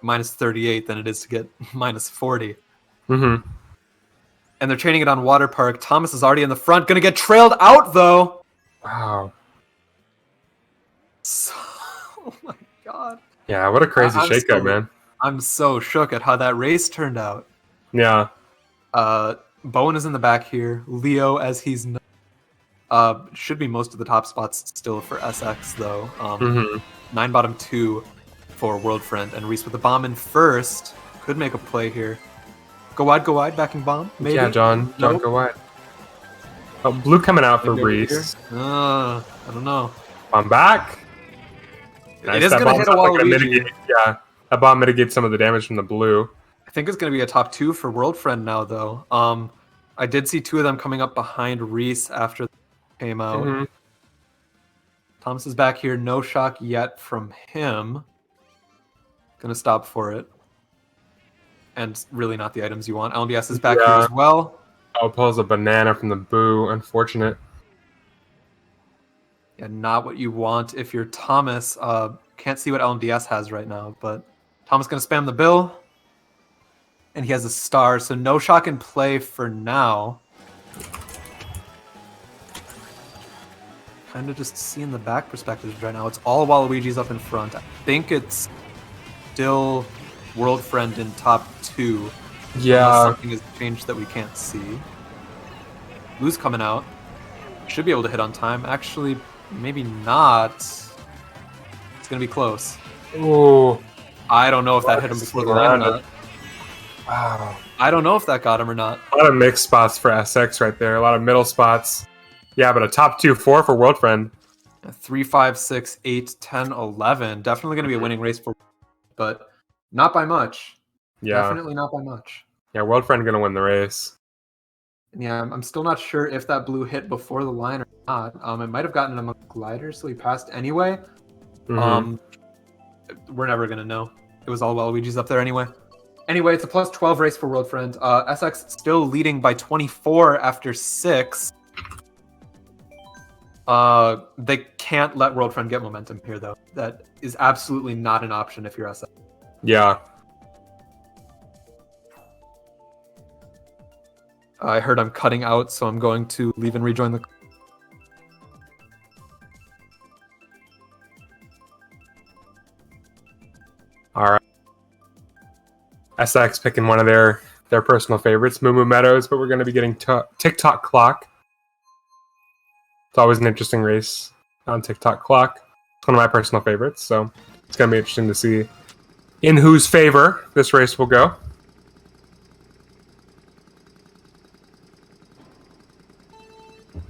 Speaker 1: minus 38 than it is to get minus 40.
Speaker 2: Mm-hmm.
Speaker 1: And they're training it on Water Park. Thomas is already in the front. Going to get trailed out, though.
Speaker 2: Wow.
Speaker 1: So, oh, my God.
Speaker 2: Yeah, what a crazy shakeup, man.
Speaker 1: I'm so shook at how that race turned out.
Speaker 2: Yeah.
Speaker 1: Bowen is in the back here. Leo, as he's should be most of the top spots still for SX though. 9 bottom 2 for World Friend, and Rhys with the bomb in first could make a play here. Go wide, backing bomb. Maybe.
Speaker 2: Yeah, John,
Speaker 1: Nope.
Speaker 2: go wide. Oh, blue coming out for Rhys.
Speaker 1: I don't know.
Speaker 2: I'm back.
Speaker 1: It is going to hit a Waluigi.
Speaker 2: Yeah, that bomb mitigates some of the damage from the blue.
Speaker 1: I think it's going to be a top 2 for World Friend now, though. I did see 2 of them coming up behind Rhys after they came out. Thomas is back here. No shock yet from him. Going to stop for it. And really not the items you want. LMBS is back here as well.
Speaker 2: Oh, pulls a banana from the boo. Unfortunate.
Speaker 1: Yeah, not what you want if you're Thomas. Can't see what LMDS has right now, but Thomas going to spam the bill. And he has a star, so no shock in play for now. Kind of just seeing the back perspectives right now. It's all Waluigi's up in front. I think it's still World Friend in top 2.
Speaker 2: Yeah.
Speaker 1: Something has changed that we can't see. Blue's coming out. Should be able to hit on time. Actually, maybe not. It's going to be close.
Speaker 2: Ooh.
Speaker 1: I don't know if that hit him before the line or not.
Speaker 2: Wow.
Speaker 1: I don't know if that got him or not.
Speaker 2: A lot of mixed spots for SX right there. A lot of middle spots. Yeah, but a top 2-4 for World Friend.
Speaker 1: 3, 5, 6, 8, 10, 11. Definitely going to be a winning race for, but not by much.
Speaker 2: Yeah.
Speaker 1: Definitely not by much.
Speaker 2: Yeah, World Friend going to win the race.
Speaker 1: Yeah, I'm still not sure if that blue hit before the line or not. It might have gotten him a glider, so he passed anyway. We're never going to know. It was all Waluigi's up there anyway. Anyway, it's a plus 12 race for World Friend. SX still leading by 24 after 6. They can't let World Friend get momentum here, though. That is absolutely not an option if you're SX.
Speaker 2: Yeah.
Speaker 1: I heard I'm cutting out, so I'm going to leave and rejoin the...
Speaker 2: All right. SX picking one of their personal favorites, Moo Moo Meadows, but we're going to be getting TikTok Clock. It's always an interesting race on TikTok Clock. It's one of my personal favorites, so it's going to be interesting to see in whose favor this race will go.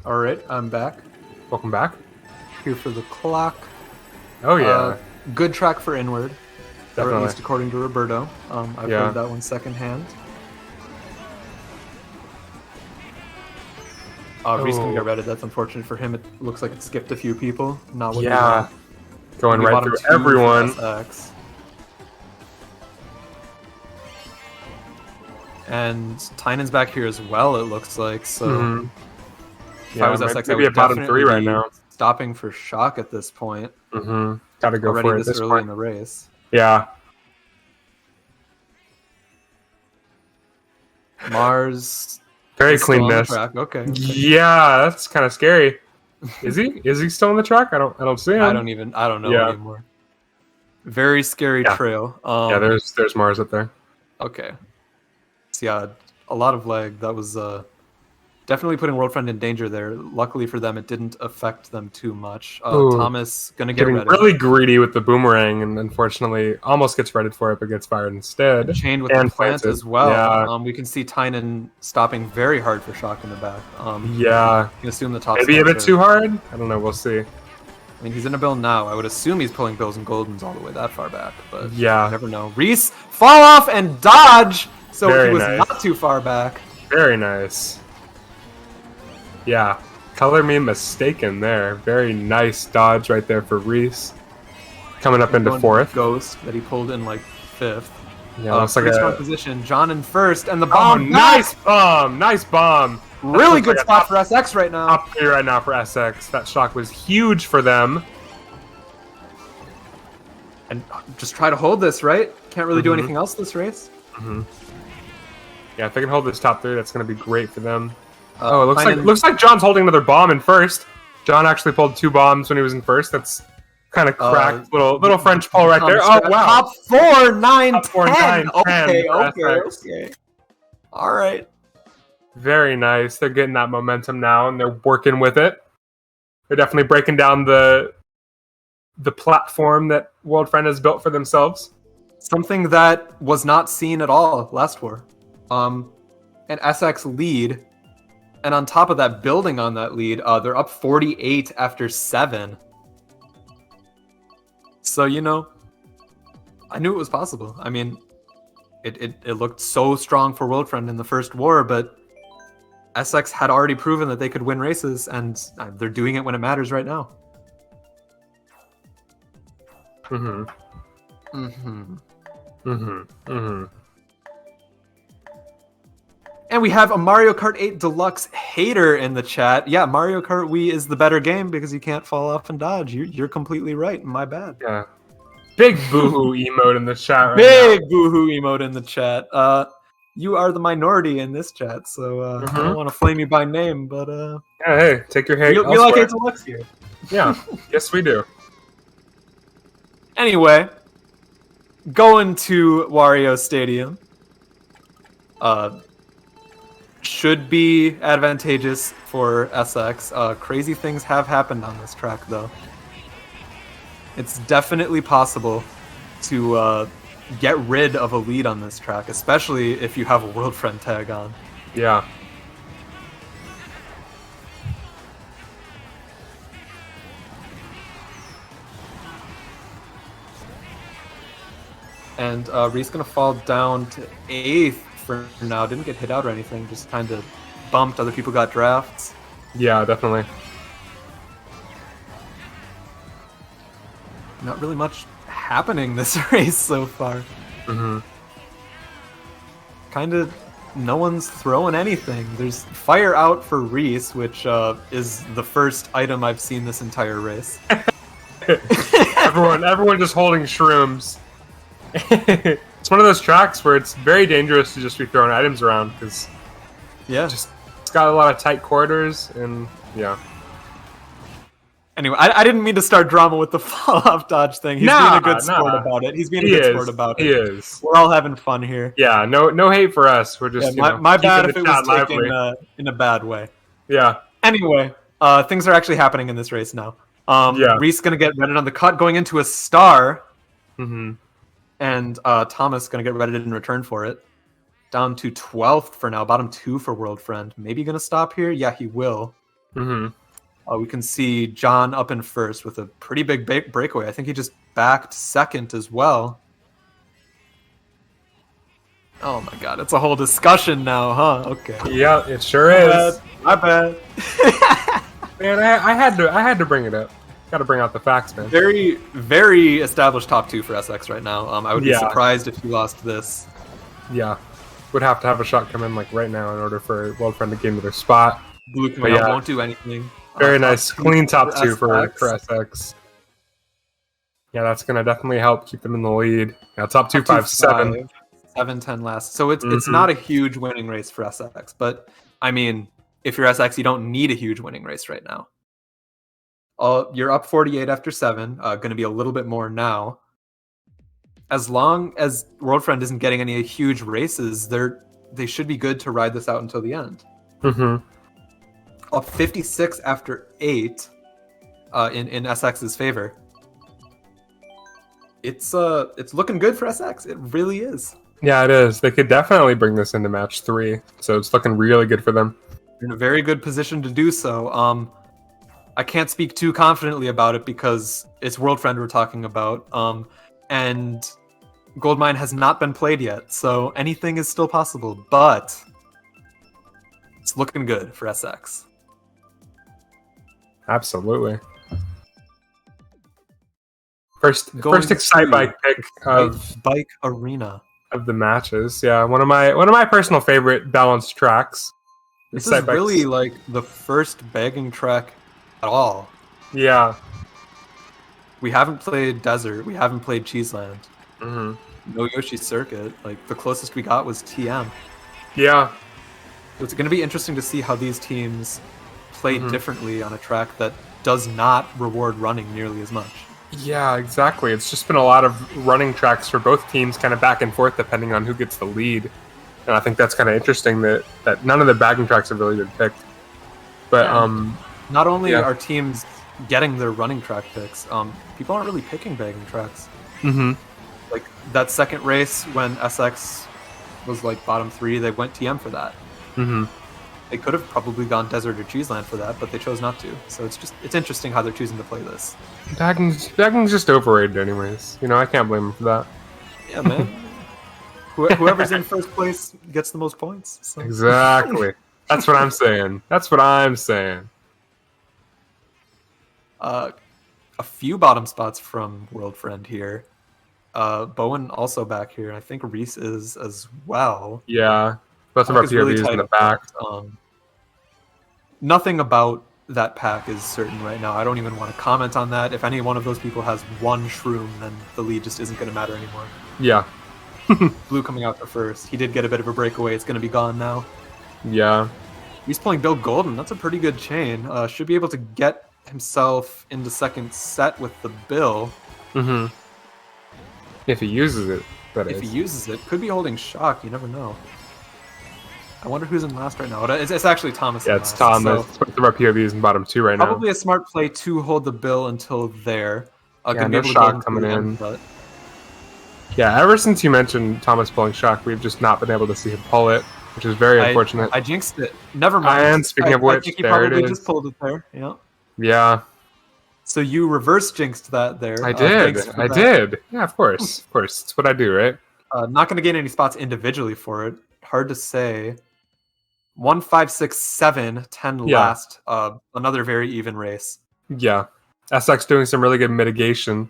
Speaker 1: All right, I'm back.
Speaker 2: Welcome back.
Speaker 1: Here for the clock.
Speaker 2: Oh, yeah.
Speaker 1: Good track for Inward.
Speaker 2: Definitely.
Speaker 1: Or at least according to Roberto. I've heard that one secondhand. Rhys can get redded. That's unfortunate for him. It looks like it skipped a few people. Not what we want.
Speaker 2: Going right through everyone.
Speaker 1: And Tynan's back here as well, it looks like. So if I was SX,
Speaker 2: maybe a bottom 3 right now.
Speaker 1: Stopping for shock at this point.
Speaker 2: Gotta go for it
Speaker 1: this early in the race.
Speaker 2: Yeah.
Speaker 1: Mars.
Speaker 2: Very clean miss.
Speaker 1: Okay.
Speaker 2: Yeah, that's kind of scary. Is he? Is he still on the track? I don't see him.
Speaker 1: I don't know anymore. Very scary trail.
Speaker 2: Yeah, there's Mars up there.
Speaker 1: Okay. So yeah, a lot of lag. That was definitely putting World Friend in danger there. Luckily for them, it didn't affect them too much. Thomas gonna get redded.
Speaker 2: Really greedy with the boomerang, and unfortunately almost gets redded for it, but gets fired instead.
Speaker 1: Chained with the plant as well. Yeah. We can see Tynan stopping very hard for shock in the back.
Speaker 2: Yeah.
Speaker 1: You can assume the top.
Speaker 2: Maybe a bit too hard. I don't know. We'll see.
Speaker 1: I mean, he's in a bill now. I would assume he's pulling bills and goldens all the way that far back, but
Speaker 2: yeah,
Speaker 1: you never know. Rhys fall off and dodge, so
Speaker 2: very
Speaker 1: he was
Speaker 2: nice.
Speaker 1: Not too far back.
Speaker 2: Very nice. Yeah, color me mistaken there. Very nice dodge right there for Rhys. Coming up into 4th.
Speaker 1: Ghost that he pulled in like 5th.
Speaker 2: Yeah, looks like a
Speaker 1: strong position. John in 1st, and the bomb.
Speaker 2: Oh, nice bomb! Nice bomb!
Speaker 1: Really good spot for SX right now.
Speaker 2: Top 3 right now for SX. That shock was huge for them.
Speaker 1: And just try to hold this, right? Can't really do anything else this race.
Speaker 2: Yeah, if they can hold this top 3, that's going to be great for them. Oh, it looks like John's holding another bomb in 1st. John actually pulled 2 bombs when he was in 1st. Kind of cracked little French pole right there. Oh wow!
Speaker 1: Top 4, 9,
Speaker 2: Top 4,
Speaker 1: 10.
Speaker 2: 9, 10
Speaker 1: Okay,
Speaker 2: for
Speaker 1: okay,
Speaker 2: SX.
Speaker 1: okay. All right.
Speaker 2: Very nice. They're getting that momentum now, and they're working with it. They're definitely breaking down the platform that World Friend has built for themselves.
Speaker 1: Something that was not seen at all last war. An SX lead, and on top of that, building on that lead, they're up 48 after 7. So, you know, I knew it was possible. I mean, it looked so strong for World Friend in the first war, but SX had already proven that they could win races, and they're doing it when it matters right now.
Speaker 2: Mm-hmm.
Speaker 1: Mm-hmm.
Speaker 2: Mm-hmm. Mm-hmm.
Speaker 1: And we have a Mario Kart 8 Deluxe hater in the chat. Yeah, Mario Kart Wii is the better game because you can't fall off and dodge. You're completely right. My bad.
Speaker 2: Yeah. Big boohoo emote in the chat right
Speaker 1: Big
Speaker 2: now.
Speaker 1: boohoo emote in the chat. You are the minority in this chat, so I don't want to flame you by name, but
Speaker 2: yeah, hey, take your hate.
Speaker 1: we like 8 Deluxe here.
Speaker 2: Yeah, yes we do.
Speaker 1: Anyway, going to Wario Stadium. Should be advantageous for SX. Crazy things have happened on this track, though. It's definitely possible to get rid of a lead on this track, especially if you have a World Friend tag on.
Speaker 2: Yeah.
Speaker 1: And Rhys gonna fall down to 8th for now. Didn't get hit out or anything, just kind of bumped. Other people got drafts.
Speaker 2: Yeah, definitely.
Speaker 1: Not really much happening this race so far.
Speaker 2: Mm-hmm.
Speaker 1: Kind of no one's throwing anything. There's fire out for Rhys, which is the first item I've seen this entire race.
Speaker 2: everyone just holding shrooms. It's one of those tracks where it's very dangerous to just be throwing items around because it's got a lot of tight corridors and yeah.
Speaker 1: Anyway, I didn't mean to start drama with the fall-off dodge thing. He's being a good sport about it. He's being a good sport about it.
Speaker 2: He is.
Speaker 1: We're all having fun here.
Speaker 2: Yeah, no hate for us. We're just
Speaker 1: my bad if it was taken in a bad way.
Speaker 2: Yeah.
Speaker 1: Anyway, things are actually happening in this race now.
Speaker 2: Yeah.
Speaker 1: Rhys gonna get redded on the cut, going into a star.
Speaker 2: Mm-hmm.
Speaker 1: And Thomas gonna get redded in return for it. Down to 12th for now, bottom 2 for World Friend. Maybe gonna stop here? Yeah, he will.
Speaker 2: Mm-hmm.
Speaker 1: We can see John up in first with a pretty big breakaway. I think he just backed second as well. Oh my god, it's a whole discussion now, huh? Okay.
Speaker 2: Yeah, it sure is.
Speaker 1: My bad.
Speaker 2: Man, I had to bring it up. Got to bring out the facts, man.
Speaker 1: Very, very established top 2 for SX right now. I would be surprised if he lost this.
Speaker 2: Yeah. Would have to have a shot come in like right now in order for World Friend to gain their spot.
Speaker 1: Blue coming out won't do anything.
Speaker 2: Very nice. Clean top 2 for SX. Yeah, that's going to definitely help keep them in the lead. Yeah, top 2, 5, 7.
Speaker 1: 7-10 last. So it's not a huge winning race for SX. But, I mean, if you're SX, you don't need a huge winning race right now. You're up 48 after 7. Going to be a little bit more now. As long as World Friend isn't getting any huge races, they should be good to ride this out until the end.
Speaker 2: Mm-hmm.
Speaker 1: Up 56 after 8 in SX's favor. It's looking good for SX. It really is.
Speaker 2: Yeah, it is. They could definitely bring this into match 3. So it's looking really good for them.
Speaker 1: They're in a very good position to do so. I can't speak too confidently about it because it's World Friend we're talking about. And Goldmine has not been played yet, so anything is still possible. But it's looking good for SX.
Speaker 2: Absolutely. First Excite Bike pick of
Speaker 1: Bike Arena
Speaker 2: of the matches. Yeah, one of my personal favorite balanced tracks.
Speaker 1: This is really like the first bagging track at all.
Speaker 2: Yeah.
Speaker 1: We haven't played Desert. We haven't played Cheeseland.
Speaker 2: Mm-hmm.
Speaker 1: No Yoshi Circuit. Like the closest we got was TM.
Speaker 2: Yeah.
Speaker 1: So it's going to be interesting to see how these teams play differently on a track that does not reward running nearly as much.
Speaker 2: Yeah, exactly. It's just been a lot of running tracks for both teams, kind of back and forth, depending on who gets the lead. And I think that's kind of interesting that none of the bagging tracks have really been picked. But
Speaker 1: Yeah, not only
Speaker 2: yeah.
Speaker 1: are teams getting their running track picks, people aren't really picking bagging tracks.
Speaker 2: Mm-hmm.
Speaker 1: Like that second race when SX was like bottom 3, they went TM for that.
Speaker 2: Mm-hmm.
Speaker 1: They could have probably gone Desert or Cheeseland for that, but they chose not to. So it's interesting how they're choosing to play this.
Speaker 2: Bagging's just overrated, anyways. You know, I can't blame them for that.
Speaker 1: Yeah, man. Whoever's in first place gets the most points. So.
Speaker 2: Exactly. That's what I'm saying. That's what I'm saying.
Speaker 1: A few bottom spots from World Friend here. Bowen also back here. I think Rhys is as well.
Speaker 2: Yeah. Both of our POVs in the back.
Speaker 1: Nothing about that pack is certain right now. I don't even want to comment on that. If any one of those people has one shroom, then the lead just isn't going to matter anymore.
Speaker 2: Yeah.
Speaker 1: Blue coming out for first. He did get a bit of a breakaway. It's going to be gone now.
Speaker 2: Yeah.
Speaker 1: He's playing Bill Golden. That's a pretty good chain. Should be able to get himself into second set with the Bill.
Speaker 2: Mm-hmm. If he uses it, that is.
Speaker 1: If he uses it. Could be holding shock. You never know. I wonder who's in last right now. It's actually Thomas.
Speaker 2: Yeah, it's Thomas. So both of our POVs in bottom 2 right now.
Speaker 1: Probably a smart play to hold the Bill until there.
Speaker 2: Yeah, no shock coming in. But... Yeah, ever since you mentioned Thomas pulling shock, we've just not been able to see him pull it, which is very unfortunate.
Speaker 1: I jinxed it. Never mind.
Speaker 2: And speaking of which,
Speaker 1: I think he
Speaker 2: there
Speaker 1: probably
Speaker 2: it is.
Speaker 1: just pulled it there. Yeah.
Speaker 2: Yeah.
Speaker 1: So you reverse jinxed that there.
Speaker 2: I did. I did. Yeah, of course. Of course. It's what I do, right?
Speaker 1: Not going to gain any spots individually for it. Hard to say. 1, 5, 6, 7, 10 last. Another very even race.
Speaker 2: Yeah. SX doing some really good mitigation.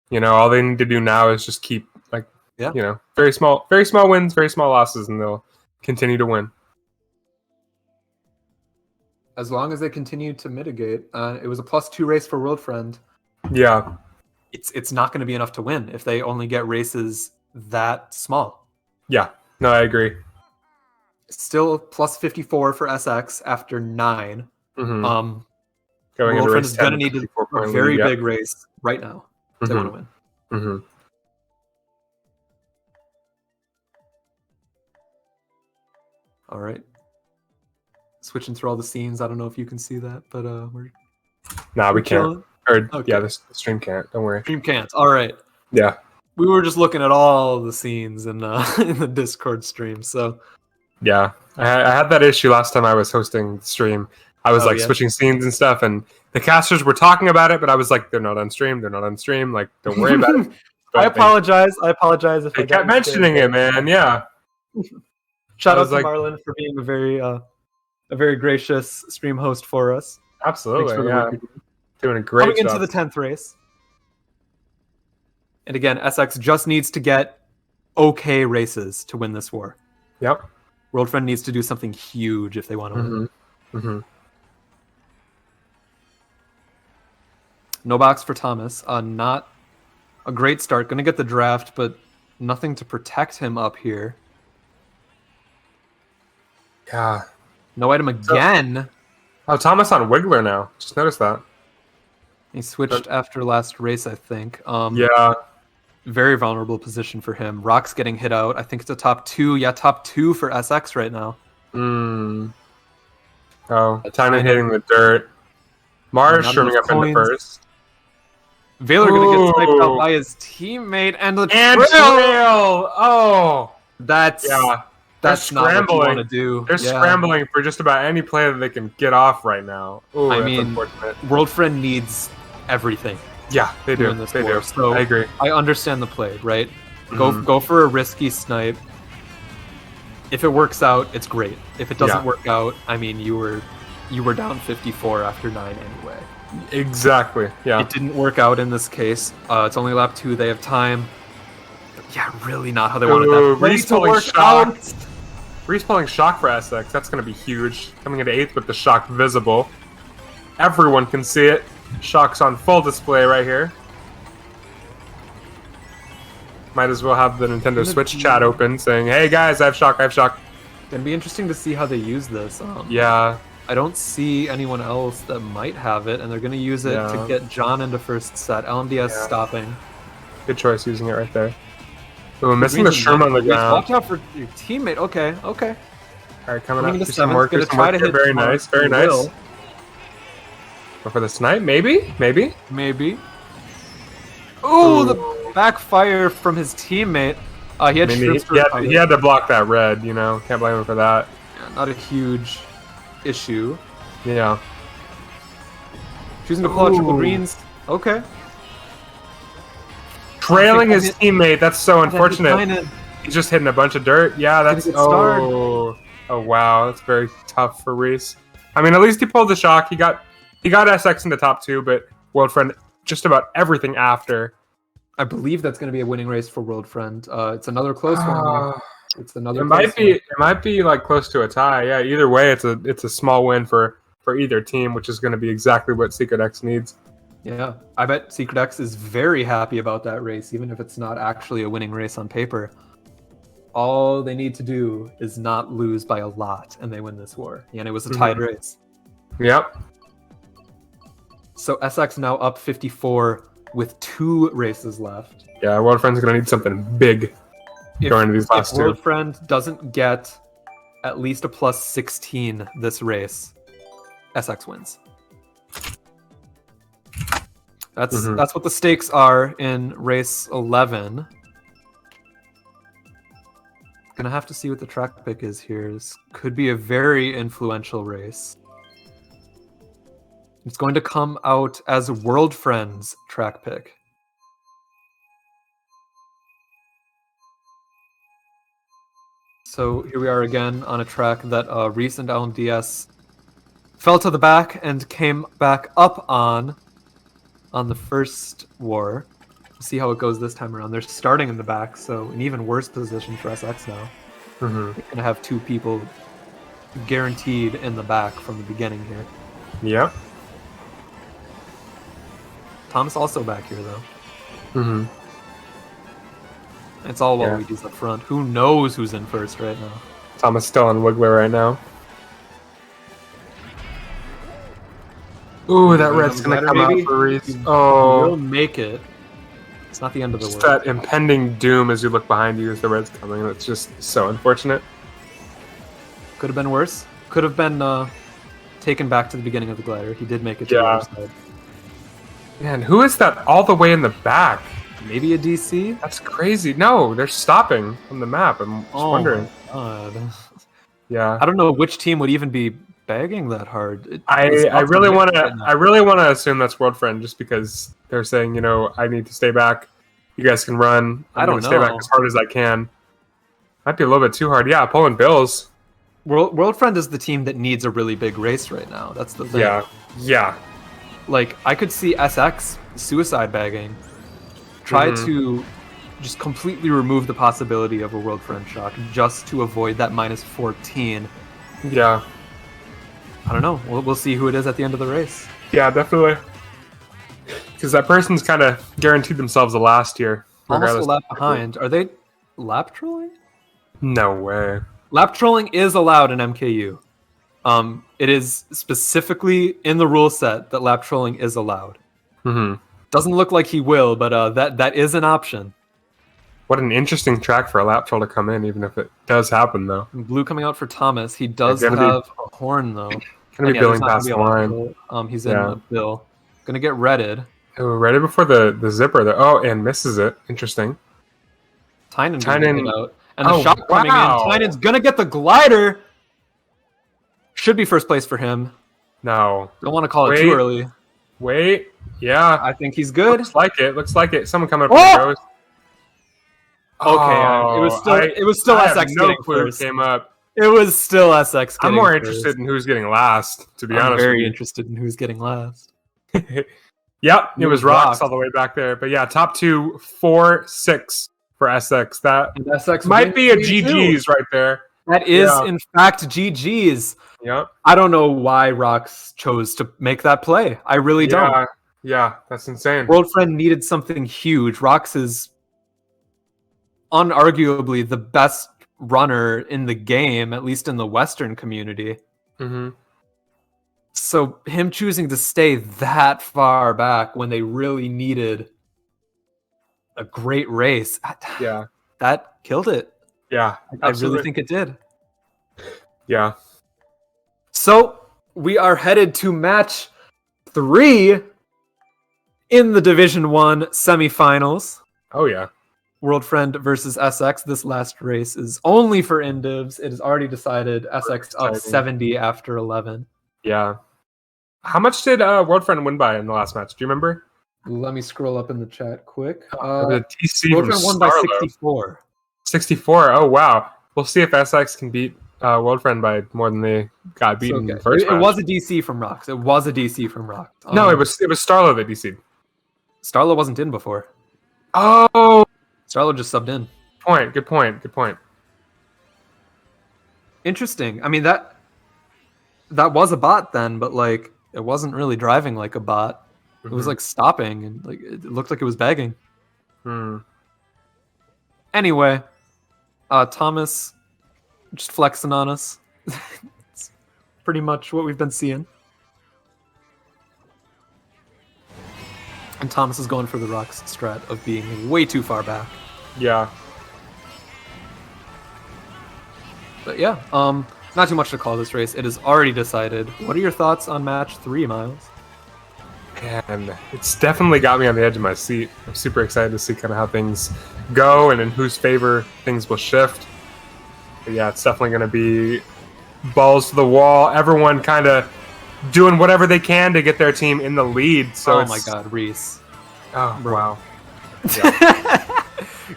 Speaker 2: You know, all they need to do now is just keep, you know, very small wins, very small losses, and they'll continue to win.
Speaker 1: As long as they continue to mitigate. It was a +2 race for World Friend.
Speaker 2: Yeah.
Speaker 1: It's not going to be enough to win if they only get races that small.
Speaker 2: Yeah. No, I agree.
Speaker 1: Still +54 for SX after 9.
Speaker 2: Mm-hmm.
Speaker 1: Going World Friend is going to need a very big race right now if they want to win.
Speaker 2: Mm-hmm.
Speaker 1: All right. Switching through all the scenes. I don't know if you can see that, but we're...
Speaker 2: Nah, we can't. Or,
Speaker 1: okay.
Speaker 2: Yeah, the stream can't. Don't worry.
Speaker 1: Stream can't. All right.
Speaker 2: Yeah.
Speaker 1: We were just looking at all the scenes in the Discord stream, so...
Speaker 2: Yeah. I had that issue last time I was hosting the stream. I was switching scenes and stuff, and the casters were talking about it, but I was like, they're not on stream. They're not on stream. Like, don't worry about it.
Speaker 1: I apologize. I apologize if
Speaker 2: I kept mentioning it, man. Yeah.
Speaker 1: Shout out to Marlon for being a very gracious stream host for us.
Speaker 2: Absolutely. Yeah. Doing a great
Speaker 1: job. Coming into the 10th race. And again, SX just needs to get okay races to win this war.
Speaker 2: Yep.
Speaker 1: World Friend needs to do something huge if they want to win.
Speaker 2: Mm-hmm.
Speaker 1: No box for Thomas. Not a great start. Going to get the draft, but nothing to protect him up here.
Speaker 2: Yeah.
Speaker 1: No item again.
Speaker 2: Thomas on Wiggler now. Just noticed that.
Speaker 1: He switched after last race, I think.
Speaker 2: Yeah.
Speaker 1: Very vulnerable position for him. Rock's getting hit out. I think it's a top 2. Yeah, top 2 for SX right now.
Speaker 2: Oh, Tiny hitting the dirt. Mars shrimming up into first.
Speaker 1: Valor going to get sniped out by his teammate and the
Speaker 2: trail. Oh,
Speaker 1: that's not what you want to do.
Speaker 2: They're scrambling for just about any play that they can get off right now. Ooh,
Speaker 1: I mean, World Friend needs everything.
Speaker 2: Yeah, they do. They do.
Speaker 1: So
Speaker 2: I agree.
Speaker 1: I understand the play, right? Go for a risky snipe. If it works out, it's great. If it doesn't work out, I mean, you were down 54 after 9 anyway.
Speaker 2: Exactly. Yeah.
Speaker 1: It didn't work out in this case. It's only lap 2. They have time. But yeah, really not how they wanted that.
Speaker 2: Rhys pulling shock. Rhys pulling shock for SX. That's going to be huge. Coming into 8th with the shock visible. Everyone can see it. Shock's on full display right here. Might as well have the Nintendo Switch chat open saying, hey guys, I have shock, I have shock.
Speaker 1: It's going to be interesting to see how they use this.
Speaker 2: Yeah.
Speaker 1: I don't see anyone else that might have it, and they're going to use it to get John into first set. LMDS stopping.
Speaker 2: Good choice using it right there. Ooh, missing the shroom on the ground.
Speaker 1: Watch out for your teammate. Okay.
Speaker 2: All right, coming up.
Speaker 1: Into
Speaker 2: Do some work. Very nice. Very nice. Go for the snipe, maybe?
Speaker 1: Ooh, the backfire from his teammate. He
Speaker 2: had to block that red, you know. Can't blame him for that.
Speaker 1: Yeah, not a huge issue.
Speaker 2: Yeah.
Speaker 1: Choosing to pull out triple greens. Okay.
Speaker 2: Trailing his teammate. That's so unfortunate. He's just hitting a bunch of dirt. Yeah, that's... Oh, wow. That's very tough for Rhys. I mean, at least he pulled the shock. He got SX in the top 2, but World Friend just about everything after.
Speaker 1: I believe that's going to be a winning race for World Friend. It's another close one. It's another.
Speaker 2: It might be like close to a tie. Yeah. Either way, it's a small win for either team, which is going to be exactly what SecretX needs.
Speaker 1: Yeah, I bet SecretX is very happy about that race, even if it's not actually a winning race on paper. All they need to do is not lose by a lot, and they win this war. And it was a tied race.
Speaker 2: Yep.
Speaker 1: So SX now up 54 with 2 races left.
Speaker 2: Yeah, World Friend's going to need something big going into these last 2.
Speaker 1: If World Friend doesn't get at least a plus 16 this race, SX wins. That's what the stakes are in race 11. Gonna have to see what the track pick is here. This could be a very influential race. It's going to come out as World Friend's track pick. So here we are again on a track that Rhys and LMDS fell to the back and came back up on the first war. We'll see how it goes this time around. They're starting in the back, so an even worse position for SX now. They're going to have 2 people guaranteed in the back from the beginning here.
Speaker 2: Yep.
Speaker 1: Thomas also back here, though. It's all Waluigi's up front. Who knows who's in first right now?
Speaker 2: Thomas still on Wiggler right now. Ooh, that red's going to come out for Rhys. Oh.
Speaker 1: You'll make it. It's not the end of the world.
Speaker 2: That impending doom as you look behind you as the red's coming. That's just so unfortunate.
Speaker 1: Could have been worse. Could have been taken back to the beginning of the glider. He did make it to the other side.
Speaker 2: Man, who is that all the way in the back?
Speaker 1: Maybe a DC?
Speaker 2: That's crazy. No, they're stopping on the map. I'm just wondering.
Speaker 1: My God.
Speaker 2: Yeah.
Speaker 1: I don't know which team would even be bagging that hard.
Speaker 2: I really want to assume that's World Friend just because they're saying, you know, I need to stay back. You guys can run. I'm going to stay back as hard as I can. Might be a little bit too hard. Yeah, pulling bills.
Speaker 1: World Friend is the team that needs a really big race right now. That's the thing.
Speaker 2: Yeah.
Speaker 1: Like, I could see SX suicide bagging. Try to just completely remove the possibility of a World Friend shock just to avoid that minus 14.
Speaker 2: Yeah.
Speaker 1: I don't know. We'll see who it is at the end of the race.
Speaker 2: Yeah, definitely. Because that person's kind of guaranteed themselves a last year.
Speaker 1: Almost a lap behind. Are they lap trolling?
Speaker 2: No way.
Speaker 1: Lap trolling is allowed in MKU. It is specifically in the rule set that lap trolling is allowed. Doesn't look like he will, but that is an option.
Speaker 2: What an interesting track for a lap troll to come in, even if it does happen, though.
Speaker 1: Blue coming out for Thomas. He does have a horn, though.
Speaker 2: Gonna be billing past the line.
Speaker 1: He's in the bill. Gonna get redded.
Speaker 2: Oh, redded before the zipper, though. Oh, and misses it. Interesting.
Speaker 1: Tynan out. And the shot coming in. Tynan's gonna get the glider. Should be first place for him.
Speaker 2: No.
Speaker 1: Don't want to call it too early.
Speaker 2: Wait. Yeah.
Speaker 1: I think he's good.
Speaker 2: Looks like it. Someone coming up with the ghost.
Speaker 1: Okay. It was still SX getting first.
Speaker 2: Came up.
Speaker 1: It was still SX getting
Speaker 2: I'm more interested in who's getting last, to be honest.
Speaker 1: I'm very interested in who's getting last.
Speaker 2: Yep, it was Rocks all the way back there. But yeah, top 2, 4, 6 for SX. That
Speaker 1: SX
Speaker 2: might be a GG's right there.
Speaker 1: That is, in fact, GG's.
Speaker 2: Yep.
Speaker 1: I don't know why Rocks chose to make that play. I really don't.
Speaker 2: Yeah, that's insane.
Speaker 1: World Friend needed something huge. Rocks is unarguably the best runner in the game, at least in the Western community. So him choosing to stay that far back when they really needed a great race,
Speaker 2: Yeah.
Speaker 1: that killed it.
Speaker 2: Yeah.
Speaker 1: I really think it did.
Speaker 2: Yeah.
Speaker 1: So we are headed to match 3 in the Division 1 semifinals.
Speaker 2: Oh, yeah.
Speaker 1: World Friend versus SX. This last race is only for indivs. It is already decided. SX up
Speaker 2: Exciting.
Speaker 1: 70 after 11.
Speaker 2: Yeah. How much did World Friend win by in the last match? Do you remember?
Speaker 1: Let me scroll up in the chat quick.
Speaker 2: It was a DC
Speaker 1: World
Speaker 2: from
Speaker 1: Friend won by
Speaker 2: Starlo.
Speaker 1: 64.
Speaker 2: 64. Oh, wow. We'll see if SX can beat World Friend by more than they got beaten in the first
Speaker 1: It
Speaker 2: match.
Speaker 1: was a DC from Rocks. It was a DC from Rocks.
Speaker 2: No, it was Starlo that DC'd.
Speaker 1: Starlo wasn't in before.
Speaker 2: Oh,
Speaker 1: Starlo just subbed in.
Speaker 2: Good point.
Speaker 1: Interesting. I mean, that was a bot then, but like it wasn't really driving like a bot. It was like stopping and like it looked like it was begging. Anyway, Thomas just flexing on us. It's pretty much what we've been seeing. And Thomas is going for the Rocks strat of being way too far back.
Speaker 2: Yeah.
Speaker 1: But yeah, not too much to call this race. It is already decided. What are your thoughts on match 3, Myles?
Speaker 2: And it's definitely got me on the edge of my seat. I'm super excited to see kind of how things go and in whose favor things will shift. But yeah, it's definitely going to be balls to the wall. Everyone kind of doing whatever they can to get their team in the lead. So
Speaker 1: oh my God, Rhys.
Speaker 2: Oh,
Speaker 1: bro.
Speaker 2: Wow. Yeah.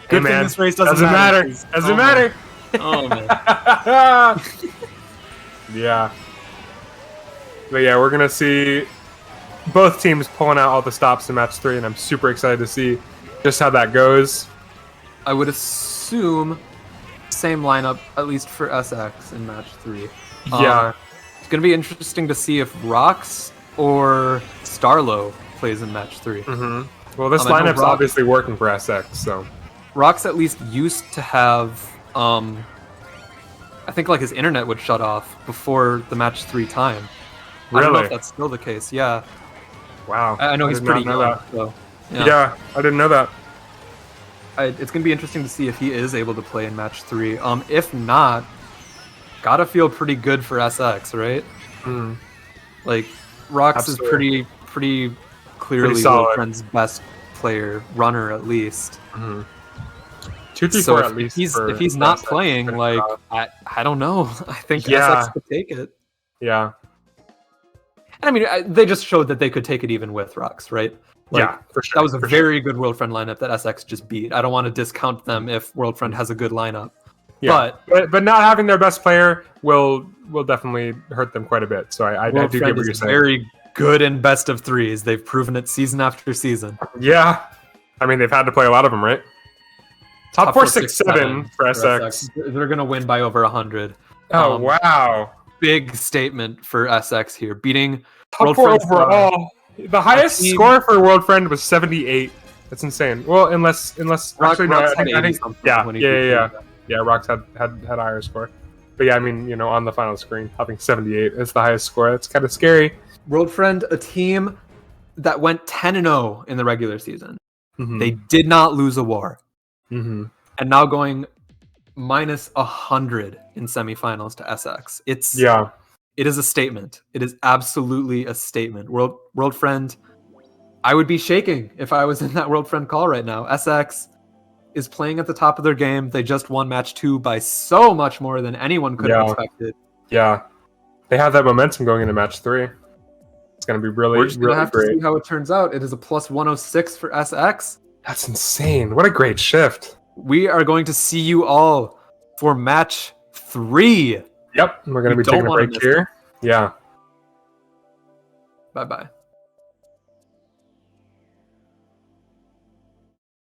Speaker 1: Good thing this race doesn't matter.
Speaker 2: Doesn't matter.
Speaker 1: Oh, man.
Speaker 2: Yeah. But yeah, we're going to see both teams pulling out all the stops in match 3, and I'm super excited to see just how that goes.
Speaker 1: I would assume same lineup, at least for SX in match 3.
Speaker 2: Yeah.
Speaker 1: It's going to be interesting to see if Rocks or Starlo plays in match 3.
Speaker 2: Well, this lineup's obviously working for SX, so...
Speaker 1: Rocks at least used to have... I think like his internet would shut off before the match 3 time.
Speaker 2: Really?
Speaker 1: I don't know if that's still the case, yeah.
Speaker 2: Wow.
Speaker 1: I know he's pretty young, so...
Speaker 2: Yeah, I didn't know that.
Speaker 1: It's going to be interesting to see if he is able to play in match 3. If not, gotta feel pretty good for SX, right? Like, Rocks is pretty clearly World Friend's best player, runner at least.
Speaker 2: 2, 3,
Speaker 1: so
Speaker 2: 4
Speaker 1: if,
Speaker 2: at least.
Speaker 1: If he's not SX playing, like, I don't know. I think SX could take it.
Speaker 2: Yeah.
Speaker 1: I mean, they just showed that they could take it even with Rocks, right? Like,
Speaker 2: yeah, for sure.
Speaker 1: That was a very good World Friend lineup that SX just beat. I don't want to discount them if World Friend has a good lineup.
Speaker 2: Yeah, but not having their best player will definitely hurt them quite a bit. So I do get what you're saying.
Speaker 1: Very good in best of 3s. They've proven it season after season.
Speaker 2: Yeah, I mean they've had to play a lot of them, right? Top 4, 6, 7 for SX.
Speaker 1: They're gonna win by over 100.
Speaker 2: Oh wow!
Speaker 1: Big statement for SX here, beating
Speaker 2: top 4 overall. The highest score for World Friend was 78. That's insane. Well, unless actually no, I think yeah. Rocks had higher score, but yeah, I mean on the final screen having 78 is the highest score. That's kind of scary.
Speaker 1: World Friend, a team that went 10-0 in the regular season. They did not lose a war, and now going minus 100 in semifinals to SX. It is a statement. It is absolutely a statement. World Friend, I would be shaking if I was in that World Friend call right now. SX is playing at the top of their game. They just won match 2 by so much more than anyone could have expected.
Speaker 2: Yeah. They have that momentum going into match 3. It's going to be really,
Speaker 1: We're just
Speaker 2: really
Speaker 1: have
Speaker 2: great.
Speaker 1: To see how it turns out. It is a plus 106 for SX.
Speaker 2: That's insane. What a great shift.
Speaker 1: We are going to see you all for match 3.
Speaker 2: Yep, we're going to be taking a break here. Yeah.
Speaker 1: Bye-bye.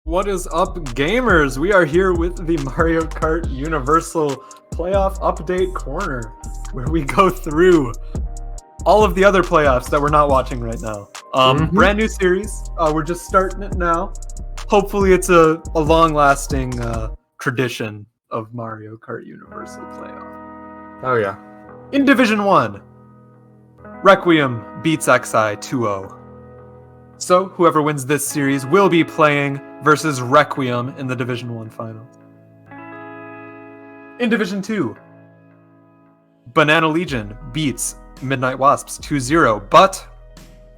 Speaker 1: What is up, gamers? We are here with the Mario Kart Universal Playoff Update Corner, where we go through all of the other playoffs that we're not watching right now. Brand new series. We're just starting it now. Hopefully it's a long-lasting tradition of Mario Kart Universal Playoff.
Speaker 2: Oh, yeah.
Speaker 1: In Division 1, Requiem beats XI 2-0. So whoever wins this series will be playing versus Requiem in the Division 1 finals. In Division 2, Banana Legion beats Midnight Wasps 2-0, but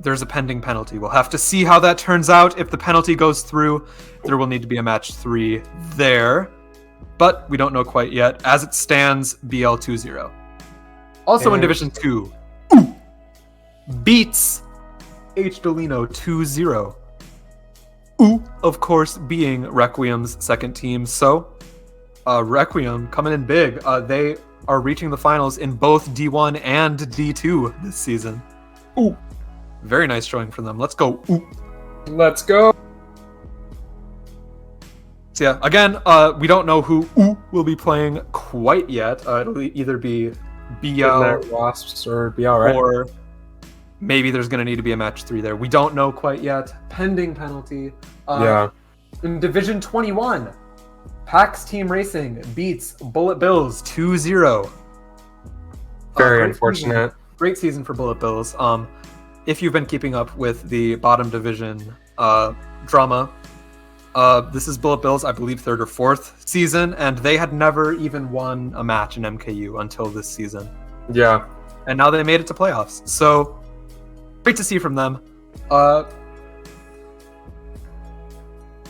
Speaker 1: there's a pending penalty. We'll have to see how that turns out. If the penalty goes through, there will need to be a match 3 there, but we don't know quite yet. As it stands, BL 2-0. Also in Division 2, beats H. Dolino 2-0. Of course, being Requiem's second team. So, Requiem coming in big. They are reaching the finals in both D1 and D2 this season. Very nice showing for them. Let's go.
Speaker 2: Let's go.
Speaker 1: So yeah, again, we don't know who will be playing quite yet. It'll either be BL
Speaker 2: Wasps or BL, right?
Speaker 1: Or maybe there's going to need to be a match 3 there. We don't know quite yet. Pending penalty. In Division 21, PAX Team Racing beats Bullet Bills 2-0.
Speaker 2: Very unfortunate.
Speaker 1: Great season for Bullet Bills. If you've been keeping up with the bottom division drama, this is Bullet Bills, I believe, 3rd or 4th season, and they had never even won a match in MKU until this season.
Speaker 2: Yeah.
Speaker 1: And now they made it to playoffs. So, great to see from them.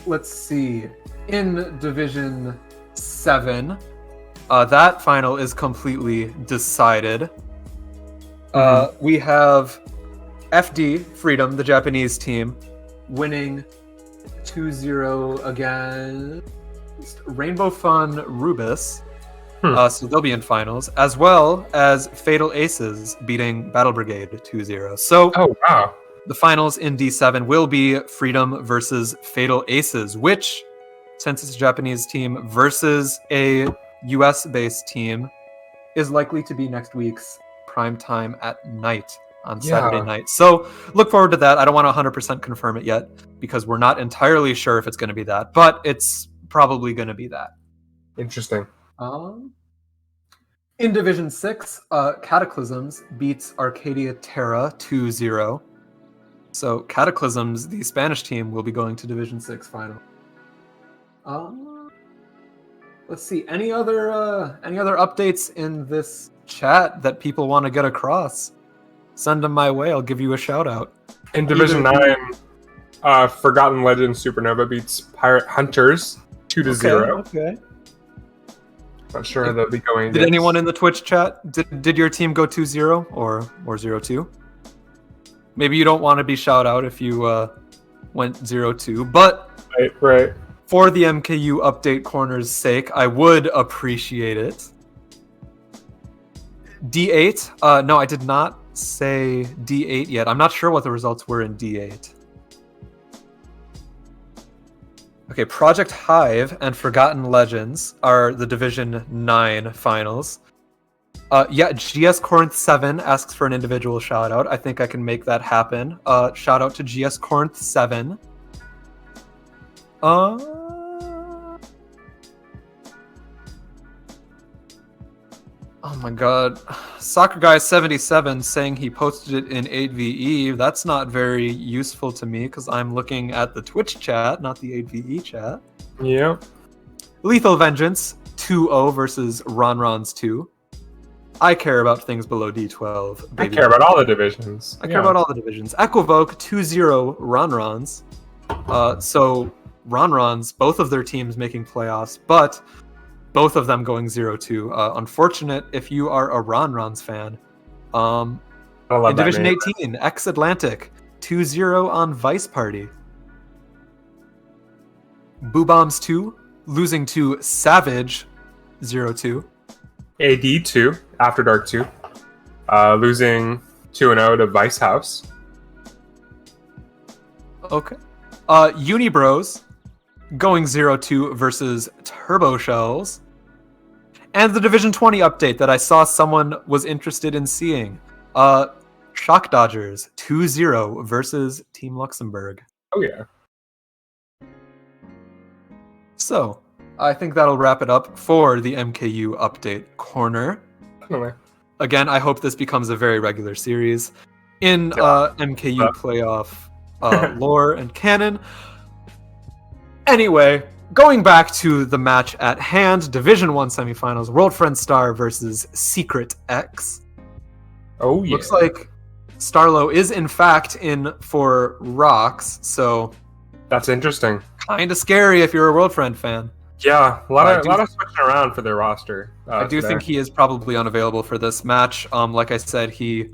Speaker 1: Let's see. In Division 7, that final is completely decided. We have FD, Freedom, the Japanese team, winning 2-0 against Rainbow Fun Rubis. So they'll be in finals, as well as Fatal Aces beating Battle Brigade 2-0. So the finals in D7 will be Freedom versus Fatal Aces, which, since it's a Japanese team versus a US-based team, is likely to be next week's Primetime at night on Saturday night. So look forward to that. I don't want to 100% confirm it yet because we're not entirely sure if it's going to be that, but it's probably going to be that.
Speaker 2: Interesting.
Speaker 1: In Division 6, Cataclysms beats Arcadia Terra 2-0. So Cataclysms, the Spanish team, will be going to Division 6 final. Let's see. Any other updates in this chat that people want to get across? Send them my way. I'll give you a shout out.
Speaker 2: In Division 9, Forgotten Legend Supernova beats Pirate Hunters 2-0.
Speaker 1: Okay.
Speaker 2: Not sure how they'll be going.
Speaker 1: Did anyone in the Twitch chat, did your team go 2-0 or 0-2? Maybe you don't want to be shout out if you went 0-2, but
Speaker 2: right.
Speaker 1: For the MKU update corner's sake, I would appreciate it. D8? No, I did not say D8 yet. I'm not sure what the results were in D8. Okay, Project Hive and Forgotten Legends are the Division 9 finals. GS Corinth 7 asks for an individual shout out. I think I can make that happen. Shout out to GS Corinth 7. Oh my god. Soccer Guy 77 saying he posted it in 8VE. That's not very useful to me because I'm looking at the Twitch chat, not the 8VE chat.
Speaker 2: Yeah.
Speaker 1: Lethal Vengeance 2-0 versus Ronrons 2. I care about things below D12.
Speaker 2: Baby. I care about all the divisions.
Speaker 1: I care about all the divisions. Equivoke 2-0 Ronrons. So Ronrons, both of their teams making playoffs, but both of them going 0-2. Unfortunate if you are a Ronrons fan. In Division 18, X-Atlantic 2-0 on Vice Party. Boo Bombs 2 losing to Savage 0-2.
Speaker 2: AD 2, After Dark 2, losing 2-0 to Vice House.
Speaker 1: Okay. Unibros going 0-2 versus Turbo Shells. And the Division 20 update that I saw someone was interested in seeing. Shock Dodgers 2-0 versus Team Luxembourg.
Speaker 2: Oh yeah.
Speaker 1: So, I think that'll wrap it up for the MKU update corner.
Speaker 2: Anyway.
Speaker 1: again, I hope this becomes a very regular series in MKU playoff lore and canon. Anyway, going back to the match at hand, Division 1 semifinals, World Friend Star versus SecretX.
Speaker 2: Oh, yeah.
Speaker 1: Looks like Starlo is in fact in for Rocks, so
Speaker 2: that's interesting.
Speaker 1: Kind of scary if you're a World Friend fan.
Speaker 2: Yeah, a lot of switching around for their roster.
Speaker 1: I do think he is probably unavailable for this match. Like I said, he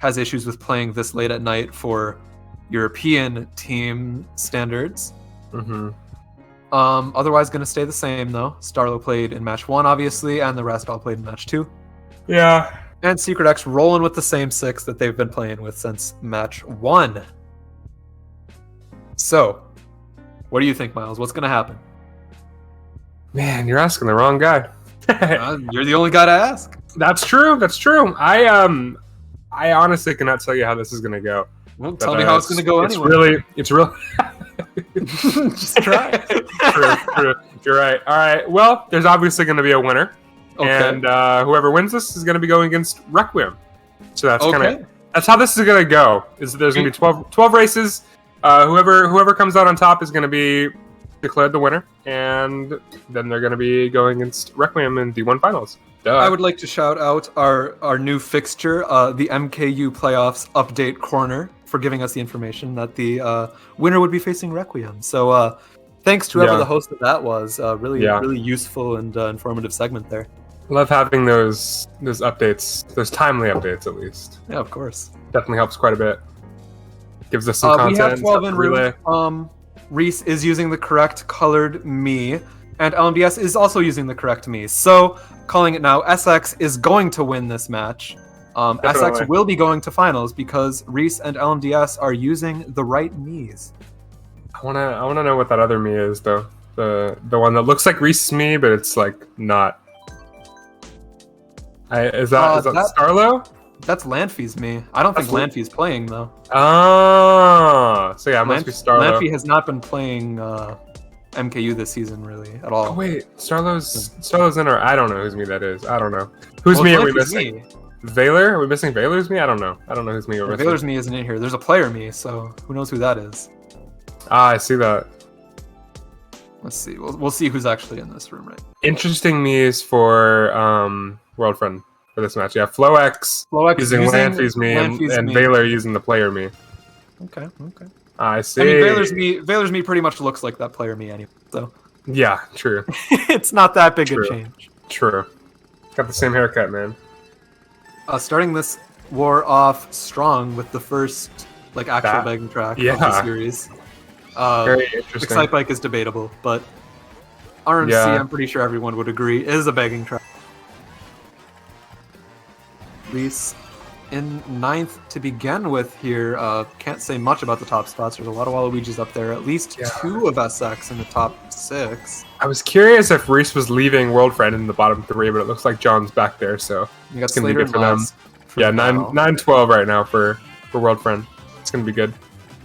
Speaker 1: has issues with playing this late at night for European team standards.
Speaker 2: Mm-hmm.
Speaker 1: Otherwise, going to stay the same though. Starlo played in match 1, obviously, and the rest all played in match 2.
Speaker 2: Yeah.
Speaker 1: And SecretX rolling with the same 6 that they've been playing with since match 1. So, what do you think, Myles? What's going to happen?
Speaker 2: Man, you're asking the wrong guy.
Speaker 1: You're the only guy to ask.
Speaker 2: That's true. That's true. I honestly cannot tell you how this is going to go.
Speaker 1: Well, tell me how it's going to go anyway.
Speaker 2: It's really.
Speaker 1: Just try.
Speaker 2: True. You're right. All right. Well, there's obviously going to be a winner, and whoever wins this is going to be going against Requiem. So that's how this is going to go. There's going to be 12 races. Whoever comes out on top is going to be declared the winner, and then they're going to be going against Requiem in the D1 finals. Duh.
Speaker 1: I would like to shout out our new fixture, the MKU Playoffs Update Corner, for giving us the information that the winner would be facing Requiem. So thanks to whoever the host of that was. Really useful and informative segment there.
Speaker 2: Love having those updates, those timely updates at least.
Speaker 1: Yeah, of course.
Speaker 2: Definitely helps quite a bit. Gives us some content.
Speaker 1: We have 12 in relay. Rhys is using the correct colored me, and LMDS is also using the correct me. So, calling it now, SX is going to win this match. SX will be going to finals because Rhys and LMDS are using the right me's.
Speaker 2: I wanna know what that other me is though. The one that looks like Rhys' me, but it's like not. Is that Starlo?
Speaker 1: That's Lanfy's me. I don't think Lanfy's playing though.
Speaker 2: Oh, so yeah, it must be Starlo.
Speaker 1: Lanfy has not been playing MKU this season really at all.
Speaker 2: Oh wait, Starlo's in, or I don't know whose me that is. I don't know. Whose me are we missing? Valor? Are we missing Valor's me? I don't know. I don't know whose me we're missing.
Speaker 1: Valor's me isn't in here. There's a player me, so who knows who that is?
Speaker 2: Ah, I see that.
Speaker 1: Let's see. We'll see who's actually in this room right now.
Speaker 2: Interesting me's for World Friend for this match. Yeah, FlowX using Lanfy's me and Valor using the player me.
Speaker 1: Okay.
Speaker 2: I see.
Speaker 1: I mean, Valor's me pretty much looks like that player me anyway. So.
Speaker 2: Yeah, true.
Speaker 1: It's not that big a change.
Speaker 2: True. Got the same haircut, man.
Speaker 1: Starting this war off strong with the first actual begging track of the series.
Speaker 2: Very interesting.
Speaker 1: Excite Bike is debatable, but RMC, I'm pretty sure everyone would agree, is a begging track. Rhys in 9th to begin with here. Can't say much about the top spots. There's a lot of Waluigi's up there. At least 2 of SX in the top 6.
Speaker 2: I was curious if Rhys was leaving World Friend in the bottom 3, but it looks like John's back there, so
Speaker 1: it's going to be good for them.
Speaker 2: Yeah, 9-12 right now for World Friend. It's going to be good.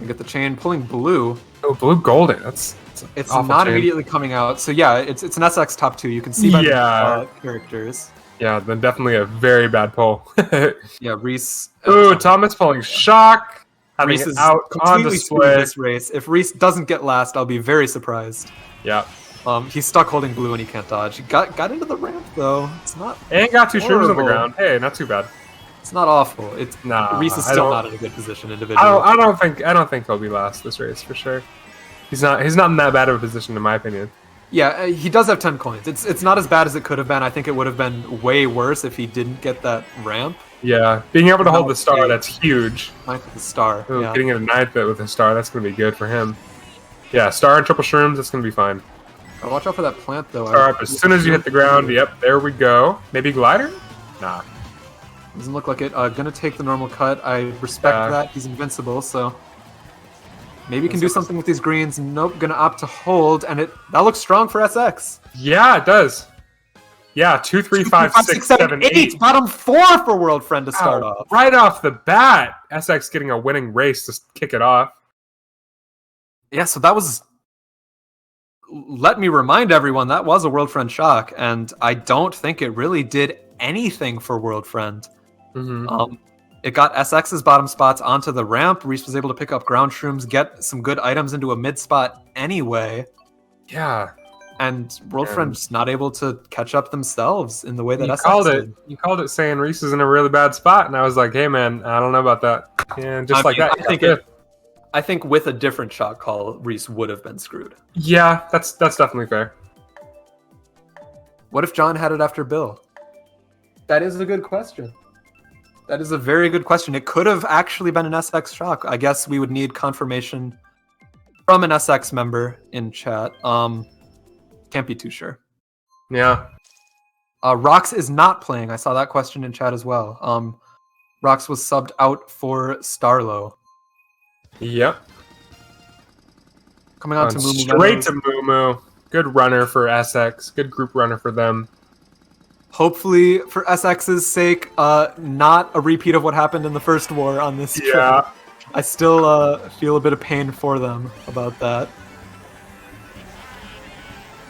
Speaker 1: You get the chain pulling blue.
Speaker 2: Oh, blue golden. It's
Speaker 1: not immediately coming out. So yeah, it's an SX top 2. You can see by the characters.
Speaker 2: Yeah, then definitely a very bad pull.
Speaker 1: Yeah, Rhys.
Speaker 2: Ooh, Thomas pulling shock. Having
Speaker 1: Rhys
Speaker 2: it out on display.
Speaker 1: This race. If Rhys doesn't get last, I'll be very surprised.
Speaker 2: Yeah.
Speaker 1: He's stuck holding blue and he can't dodge. He got into the ramp though. It's not.
Speaker 2: And got 2 shrooms on the ground. Hey, not too bad.
Speaker 1: It's not awful. Rhys is still not in a good position individually.
Speaker 2: I don't think he'll be last this race for sure. He's not in that bad of a position in my opinion.
Speaker 1: Yeah, he does have 10 coins. It's not as bad as it could have been. I think it would have been way worse if he didn't get that ramp.
Speaker 2: Yeah, being able to hold the star, that's huge.
Speaker 1: 9th with the star.
Speaker 2: Ooh, getting it a 9th with the star, that's going to be good for him. Yeah, star and triple shrooms, that's going to be fine.
Speaker 1: Gotta watch out for that plant though.
Speaker 2: Star up as soon as you hit the ground. Yep, there we go. Maybe glider? Nah.
Speaker 1: Doesn't look like it. Gonna take the normal cut. I respect that. He's invincible, so maybe he can do something with these greens. Nope, gonna opt to hold, and that looks strong for SX.
Speaker 2: Yeah, it does. Yeah, 2, 3, 5, 6, 7, 8.
Speaker 1: Bottom 4 for World Friend to start off.
Speaker 2: Right off the bat, SX getting a winning race to kick it off.
Speaker 1: Yeah, so that was. Let me remind everyone that was a World Friend shock, and I don't think it really did anything for World Friend.
Speaker 2: Mm-hmm.
Speaker 1: It got SX's bottom spots onto the ramp. Rhys was able to pick up ground shrooms, get some good items into a mid spot anyway.
Speaker 2: Yeah.
Speaker 1: And World Friend just not able to catch up themselves in the way that
Speaker 2: you
Speaker 1: SX
Speaker 2: called
Speaker 1: did.
Speaker 2: it. You called it saying Rhys is in a really bad spot, and I was like, hey man, I don't know about that. And just that.
Speaker 1: I think with a different shot call, Rhys would have been screwed.
Speaker 2: Yeah, that's definitely fair.
Speaker 1: What if John had it after Bill? That is a good question. That is a very good question. It could have actually been an SX shock. I guess we would need confirmation from an SX member in chat. Can't be too sure.
Speaker 2: Yeah.
Speaker 1: Rox is not playing. I saw that question in chat as well. Rox was subbed out for Starlo.
Speaker 2: Yep.
Speaker 1: Coming on to Moo
Speaker 2: straight to Moo. Good runner for SX. Good group runner for them.
Speaker 1: Hopefully, for SX's sake, not a repeat of what happened in the first war on this trip. I still feel a bit of pain for them about that.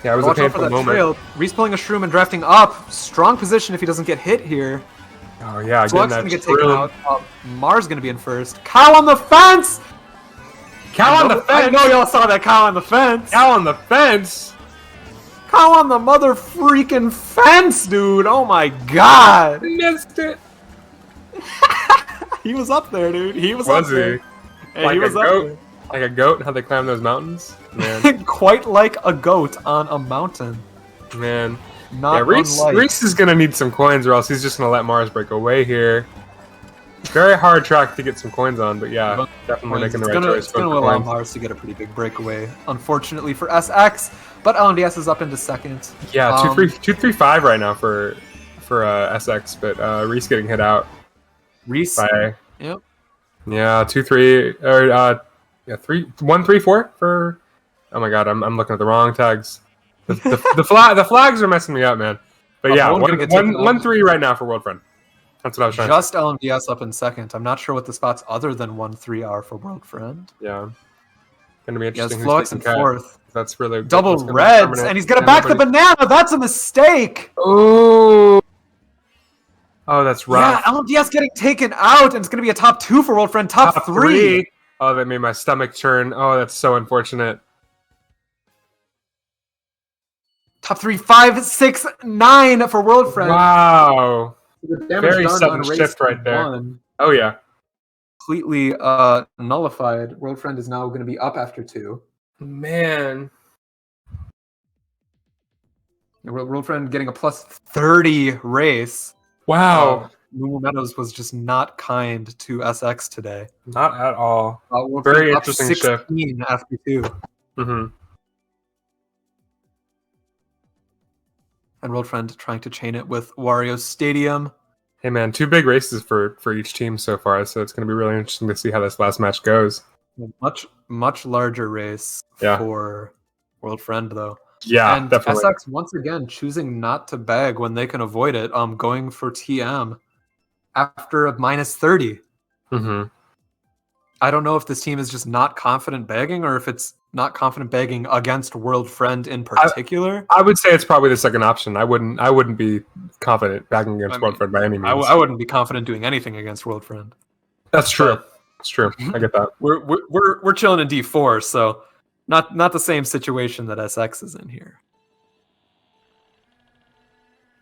Speaker 2: Yeah, it was a painful moment. Trail.
Speaker 1: Rhys pulling a shroom and drafting up. Strong position if he doesn't get hit here.
Speaker 2: Oh yeah,
Speaker 1: Slug's gonna get taken out. Mars gonna be in first. Cow on the fence!
Speaker 2: Cow on the fence!
Speaker 1: I know y'all saw that cow on the fence!
Speaker 2: Cow on the fence!
Speaker 1: Cow on the mother freaking fence, dude! Oh my god!
Speaker 2: Missed it!
Speaker 1: He was up there, dude. He was up there.
Speaker 2: Hey, like he was a goat? Like a goat? How they climb those mountains? Man.
Speaker 1: Quite like a goat on a mountain.
Speaker 2: Man.
Speaker 1: Not
Speaker 2: Rhys is gonna need some coins, or else he's just gonna let Mars break away here. Very hard track to get some coins on, but yeah, definitely making the right choice.
Speaker 1: It's gonna allow Mars to get a pretty big breakaway, unfortunately for SX, but LNDS is up into second.
Speaker 2: Yeah, 2-3-5 right now for SX, but Rhys getting hit out.
Speaker 1: Rhys.
Speaker 2: Yep.
Speaker 1: Yeah,
Speaker 2: 2-3 or 1-3-4 for. Oh my god, I'm looking at the wrong tags. The flags are messing me up, man. But yeah, 1-3 right now for World Friend. That's what I was trying.
Speaker 1: Just LMDS up in second. I'm not sure what the spots other than 1-3 are for World Friend.
Speaker 2: Yeah, gonna be interesting.
Speaker 1: Yes, Flux in fourth.
Speaker 2: That's really
Speaker 1: double reds, and he's gonna back the banana. That's a mistake.
Speaker 2: Oh, that's rough.
Speaker 1: Yeah, LMDS getting taken out, and it's gonna be a top 2 for World Friend. Top 3.
Speaker 2: Oh, that made my stomach turn. Oh, that's so unfortunate.
Speaker 1: Top 3, 5, 6, 9 for World Friend.
Speaker 2: Wow. Very sudden shift right there. 1. Oh, yeah.
Speaker 1: Completely nullified. World Friend is now going to be up after 2.
Speaker 2: Man.
Speaker 1: World Friend getting a plus 30 race.
Speaker 2: Wow.
Speaker 1: Moo Meadows was just not kind to SX today.
Speaker 2: Not at all. Very interesting shift.
Speaker 1: After 2.
Speaker 2: Mm-hmm.
Speaker 1: And World Friend trying to chain it with Wario Stadium.
Speaker 2: Hey man, 2 big races for each team so far, so it's going to be really interesting to see how this last match goes.
Speaker 1: Much larger race for World Friend though.
Speaker 2: Yeah,
Speaker 1: and
Speaker 2: definitely.
Speaker 1: SX once again choosing not to beg when they can avoid it. Going for TM after a -30.
Speaker 2: Mm-hmm.
Speaker 1: I don't know if this team is just not confident begging, or if it's not confident begging against World Friend in particular.
Speaker 2: I would say it's probably the second option. I wouldn't be confident begging against World Friend by any means.
Speaker 1: I wouldn't be confident doing anything against World Friend.
Speaker 2: That's true. That's true. I get that.
Speaker 1: We're chilling in D4, so not the same situation that SX is in here.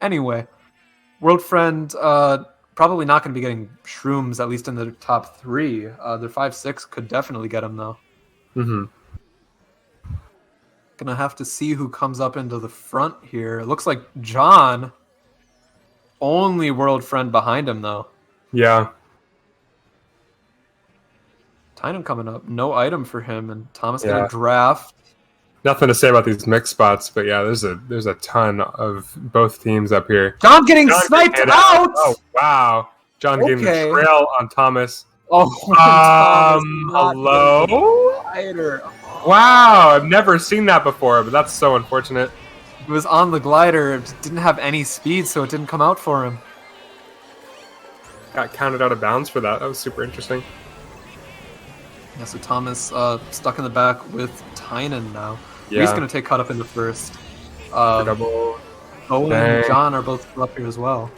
Speaker 1: Anyway, World Friend probably not going to be getting shrooms, at least in the top 3. Their 5-6 could definitely get them though.
Speaker 2: Mm-hmm.
Speaker 1: Gonna have to see who comes up into the front here. It looks like John. Only World Friend behind him though.
Speaker 2: Yeah.
Speaker 1: Tynan coming up. No item for him, and Thomas gonna draft.
Speaker 2: Nothing to say about these mixed spots, but yeah, there's a ton of both teams up here.
Speaker 1: John getting sniped out!
Speaker 2: Oh wow. John getting the trail on Thomas.
Speaker 1: Oh,
Speaker 2: hello? Wow, I've never seen that before, but that's so unfortunate.
Speaker 1: It was on the glider, it didn't have any speed, so it didn't come out for him.
Speaker 2: Got counted out of bounds for that. That was super interesting.
Speaker 1: Yeah, so Thomas stuck in the back with Tynan now.
Speaker 2: Yeah.
Speaker 1: He's going to take cut up into first.
Speaker 2: Double.
Speaker 1: Owen and John are both up here as well.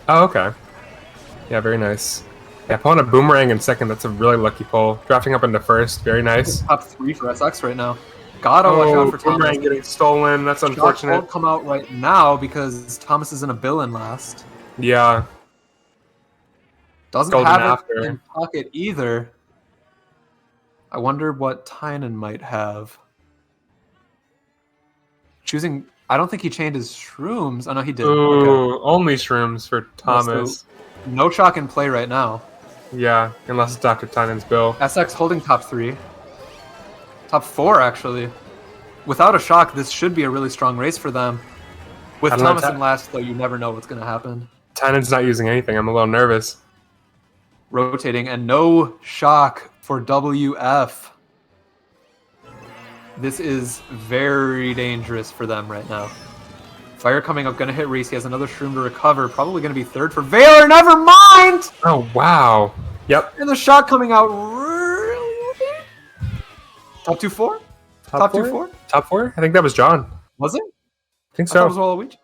Speaker 2: Oh, okay. Yeah, very nice. Yeah, pulling a boomerang in second, that's a really lucky pull. Drafting up into first, very nice.
Speaker 1: Top 3 for SX right now. Gotta watch out
Speaker 2: Oh,
Speaker 1: for
Speaker 2: boomerang
Speaker 1: Thomas.
Speaker 2: getting stolen, that's
Speaker 1: Shock
Speaker 2: unfortunate.
Speaker 1: won't come out right now because Thomas is in a bill in last.
Speaker 2: Yeah.
Speaker 1: Doesn't
Speaker 2: Golden
Speaker 1: have it
Speaker 2: after.
Speaker 1: in pocket either. I wonder what Tynan might have. Choosing... I don't think he chained his shrooms. Oh, no, he did.
Speaker 2: Ooh,
Speaker 1: Okay.
Speaker 2: only shrooms for Thomas.
Speaker 1: So no shock in play right now.
Speaker 2: Yeah, unless it's after Tynan's bill.
Speaker 1: SX holding top 3. Top 4, actually. Without a shock, this should be a really strong race for them. With Thomas in last, though, you never know what's going to happen.
Speaker 2: Tynan's not using anything. I'm a little nervous.
Speaker 1: Rotating, and no shock for WF. This is very dangerous for them right now. Fire coming up, going to hit Rhys. He has another shroom to recover. Probably going to be third for Valor. Never mind!
Speaker 2: Oh, wow. Yep.
Speaker 1: And the shot coming out really... Top 2-4? Top 2-4?
Speaker 2: Top 4? I think that was John.
Speaker 1: Was it?
Speaker 2: I think
Speaker 1: I thought
Speaker 2: so.
Speaker 1: it was Waluigi.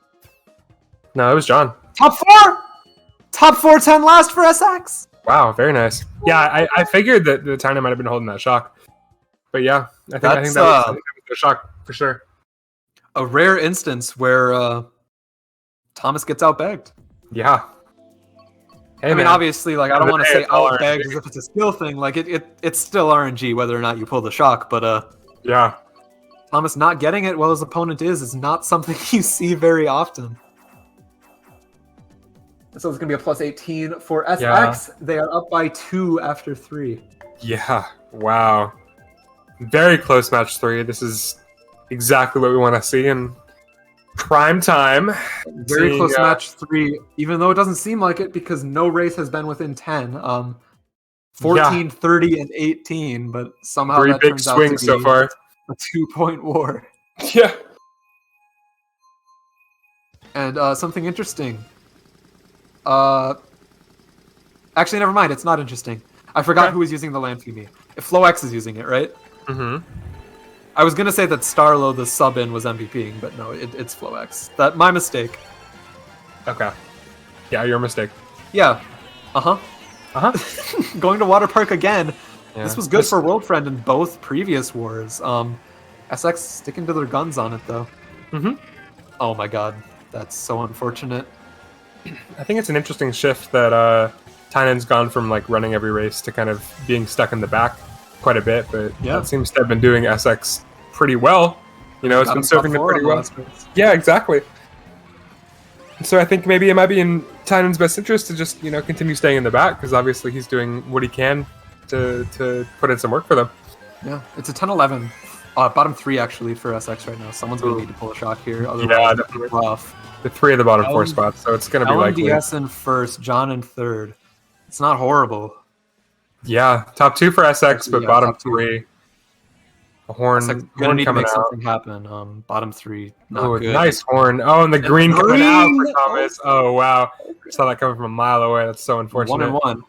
Speaker 2: No, it was John.
Speaker 1: Top 4! Top 4-10 last for SX!
Speaker 2: Wow, very nice. Yeah, I figured that the Tynan might have been holding that shock. But yeah, I think that was the shock for sure.
Speaker 1: A rare instance where Thomas gets outbegged.
Speaker 2: Yeah. Hey,
Speaker 1: I mean, obviously, like, I don't want to say outbegged
Speaker 2: RNG.
Speaker 1: as if it's a skill thing. Like, it's still RNG whether or not you pull the shock, but
Speaker 2: yeah.
Speaker 1: Thomas not getting it while his opponent is not something you see very often. So it's going to be a plus 18 for SX. Yeah. They are up by 2 after 3.
Speaker 2: Yeah. Wow. Very close match 3. This is exactly what we want to see in prime time.
Speaker 1: Very close match 3, even though it doesn't seem like it because no race has been within 10. 14, 30, and 18, but somehow
Speaker 2: 3
Speaker 1: that
Speaker 2: big
Speaker 1: turns out
Speaker 2: swings
Speaker 1: to be
Speaker 2: so far.
Speaker 1: A 2-point war.
Speaker 2: Yeah.
Speaker 1: And something interesting. Actually, never mind. It's not interesting. I forgot who was using the land me. If FlowX is using it, right?
Speaker 2: Mm-hmm.
Speaker 1: I was gonna say that Starlo, the sub-in, was MVPing, but no, it's FlowX. My mistake.
Speaker 2: Okay. Yeah, your mistake.
Speaker 1: Yeah. Uh-huh.
Speaker 2: Uh-huh.
Speaker 1: Going to Water Park again.
Speaker 2: Yeah.
Speaker 1: This was good for World Friend in both previous wars. SX sticking to their guns on it, though.
Speaker 2: Mm-hmm.
Speaker 1: Oh my god. That's so unfortunate.
Speaker 2: I think it's an interesting shift that Tynan's gone from like running every race to kind of being stuck in the back quite a bit, but that seems to have been doing SX pretty well. You know, it's been serving them pretty well. Yeah, exactly. So I think maybe it might be in Tynan's best interest to just, you know, continue staying in the back because obviously he's doing what he can to put in some work for them.
Speaker 1: Yeah, it's a 10-11. Bottom 3 actually for SX right now. Someone's going to need to pull a shock here.
Speaker 2: Otherwise,
Speaker 1: it's rough.
Speaker 2: The 3 of the bottom 4 spots, so it's going to be likely.
Speaker 1: LMDS in first, John in third. It's not horrible.
Speaker 2: Yeah, top 2 for SX, but bottom 3. A horn
Speaker 1: gonna need to make
Speaker 2: out.
Speaker 1: something happen. Bottom 3, not good.
Speaker 2: Nice horn. Oh, and the green coming out for Thomas. Oh, wow. Saw that coming from a mile away. That's so unfortunate.
Speaker 1: 1-1.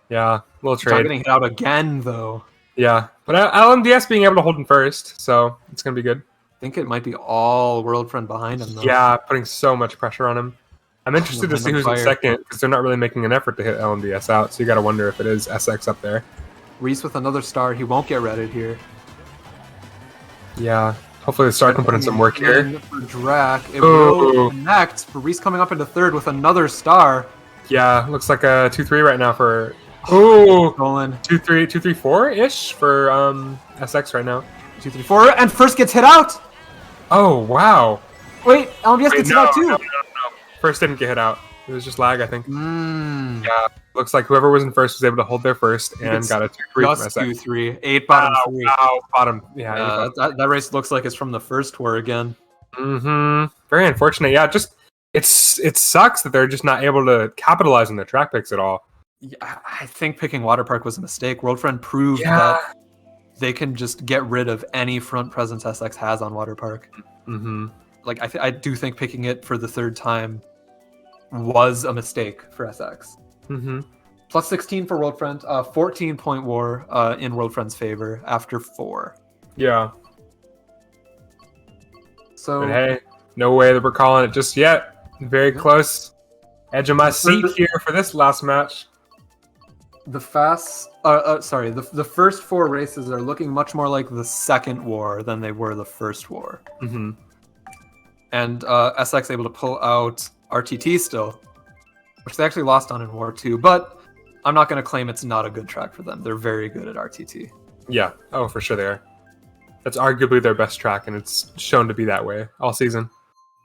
Speaker 2: Yeah, little trade.
Speaker 1: John getting hit out again, though.
Speaker 2: Yeah, but LMDS being able to hold in first, so it's going to be good.
Speaker 1: I think it might be all World Friend behind him, though.
Speaker 2: Yeah, putting so much pressure on him. I'm interested to see who's in second, because they're not really making an effort to hit LMDS out, so you got to wonder if it is SX up there.
Speaker 1: Rhys with another star. He won't get redded here.
Speaker 2: Yeah, hopefully the star can put in some work here.
Speaker 1: For Drac, it will connect, for Rhys coming up into third with another star.
Speaker 2: Yeah, looks like a 2-3 right now for... Ooh! 2-3-4-ish for SX right now.
Speaker 1: 2-3-4, and first gets hit out!
Speaker 2: Oh, wow.
Speaker 1: Wait, LMDS gets hit out too.
Speaker 2: No. First didn't get hit out. It was just lag, I think.
Speaker 1: Yeah,
Speaker 2: looks like whoever was in first was able to hold their first and got a 2-3 from SX.
Speaker 1: 2-3, 8 bottom 3.
Speaker 2: Wow, bottom. Yeah,
Speaker 1: that race looks like it's from the first war again.
Speaker 2: Mm-hmm. Very unfortunate. Yeah, just it sucks that they're just not able to capitalize on their track picks at all.
Speaker 1: Yeah, I think picking Water Park was a mistake. World Friend proved that they can just get rid of any front presence SX has on Water Park.
Speaker 2: Mm-hmm.
Speaker 1: Like I do think picking it for the third time was a mistake for SX.
Speaker 2: Mm-hmm.
Speaker 1: Plus 16 for World Friend, 14-point war in World Friend's favor after 4.
Speaker 2: Yeah.
Speaker 1: So
Speaker 2: but hey, no way that we're calling it just yet. Very close. Edge of my seat here for this last match.
Speaker 1: The first 4 races are looking much more like the second war than they were the first war.
Speaker 2: Mm-hmm.
Speaker 1: And SX able to pull out RTT still, which they actually lost on in War 2, but I'm not going to claim it's not a good track for them. They're very good at RTT.
Speaker 2: Yeah, oh, for sure they are. That's arguably their best track, and it's shown to be that way all season.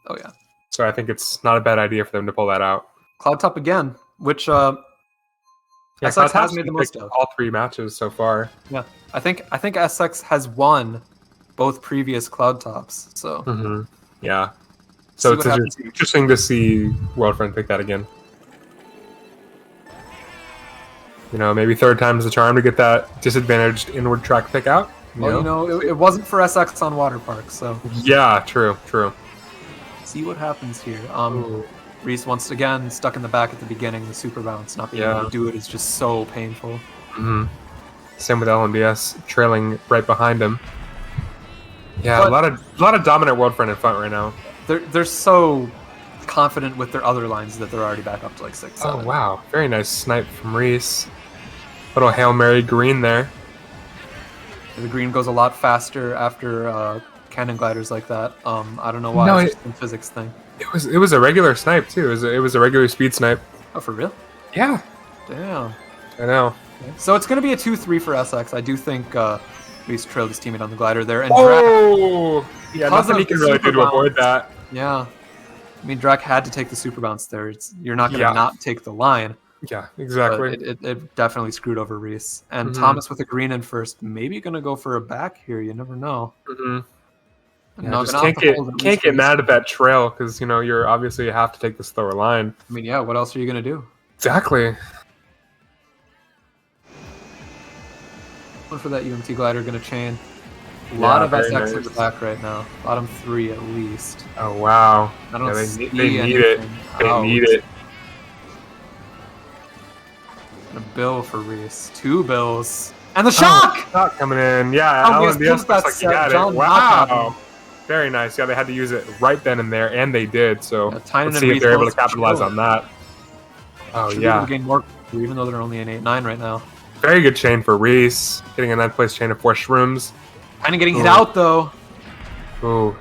Speaker 1: Oh, yeah.
Speaker 2: So I think it's not a bad idea for them to pull that out.
Speaker 1: Cloud Top again, which SX has made the most of.
Speaker 2: All 3 matches so far.
Speaker 1: Yeah, I think SX has won both previous Cloud Tops, so...
Speaker 2: Mm-hmm. Yeah. So it's interesting to see Worldfriend pick that again. You know, maybe 3rd time's the charm to get that disadvantaged inward track pick out.
Speaker 1: It wasn't for SX on Water Park, so...
Speaker 2: Yeah, true.
Speaker 1: See what happens here. Rhys once again stuck in the back at the beginning, the super bounce. Not being able to do it is just so painful.
Speaker 2: Mm-hmm. Same with LMDS, trailing right behind him. Yeah, but a lot of dominant Worldfriend in front right now.
Speaker 1: They're so confident with their other lines that they're already back up to like 6-7.
Speaker 2: Oh wow, very nice snipe from Rhys. Little Hail Mary green there.
Speaker 1: The green goes a lot faster after cannon gliders like that. I don't know why. No, it's just a physics thing.
Speaker 2: It was a regular snipe too. It was a regular speed snipe.
Speaker 1: Oh, for real?
Speaker 2: Yeah.
Speaker 1: Damn.
Speaker 2: I know.
Speaker 1: Okay. So it's going to be a 2-3 for SX. I do think Rhys trailed his teammate on the glider there. And
Speaker 2: yeah, nothing he can really do to avoid that.
Speaker 1: Yeah. I mean, Drac had to take the super bounce there. You're not going to not take the line.
Speaker 2: Yeah, exactly.
Speaker 1: It definitely screwed over Rhys. And Thomas with a green in first, maybe going to go for a back here. You never know.
Speaker 2: Mm-hmm. Yeah, just can't get mad at that trail because, you know, you're obviously you have to take this slower line.
Speaker 1: I mean, yeah, what else are you going to do?
Speaker 2: Exactly.
Speaker 1: One for that UMT glider going to chain. A lot of SX in the back right now. Bottom 3 at least.
Speaker 2: Oh, wow.
Speaker 1: I don't see
Speaker 2: they need it. They need it.
Speaker 1: And a bill for Rhys. 2 bills. And the shock!
Speaker 2: Shock coming in. Yeah, LMDS looks like he got it. Wow. Very nice. Yeah, they had to use it right then and there, and they did. So let's see if they're able to capitalize on that. Oh, yeah.
Speaker 1: Gain more, even though they're only in 8-9 right now.
Speaker 2: Very good chain for Rhys. Getting a 9th place chain of 4 shrooms.
Speaker 1: Kind of getting hit out, though.
Speaker 2: Ooh.